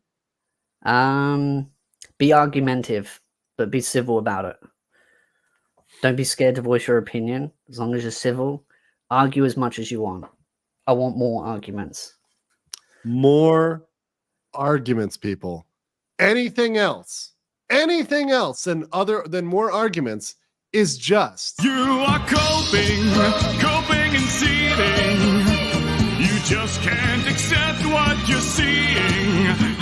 [SPEAKER 7] Be argumentative, but be civil about it. Don't be scared to voice your opinion. As long as you're civil, argue as much as you want. I want more arguments.
[SPEAKER 6] More arguments, people. Anything else than more arguments is just
[SPEAKER 5] You are coping and seething. You just can't accept what you're seeing.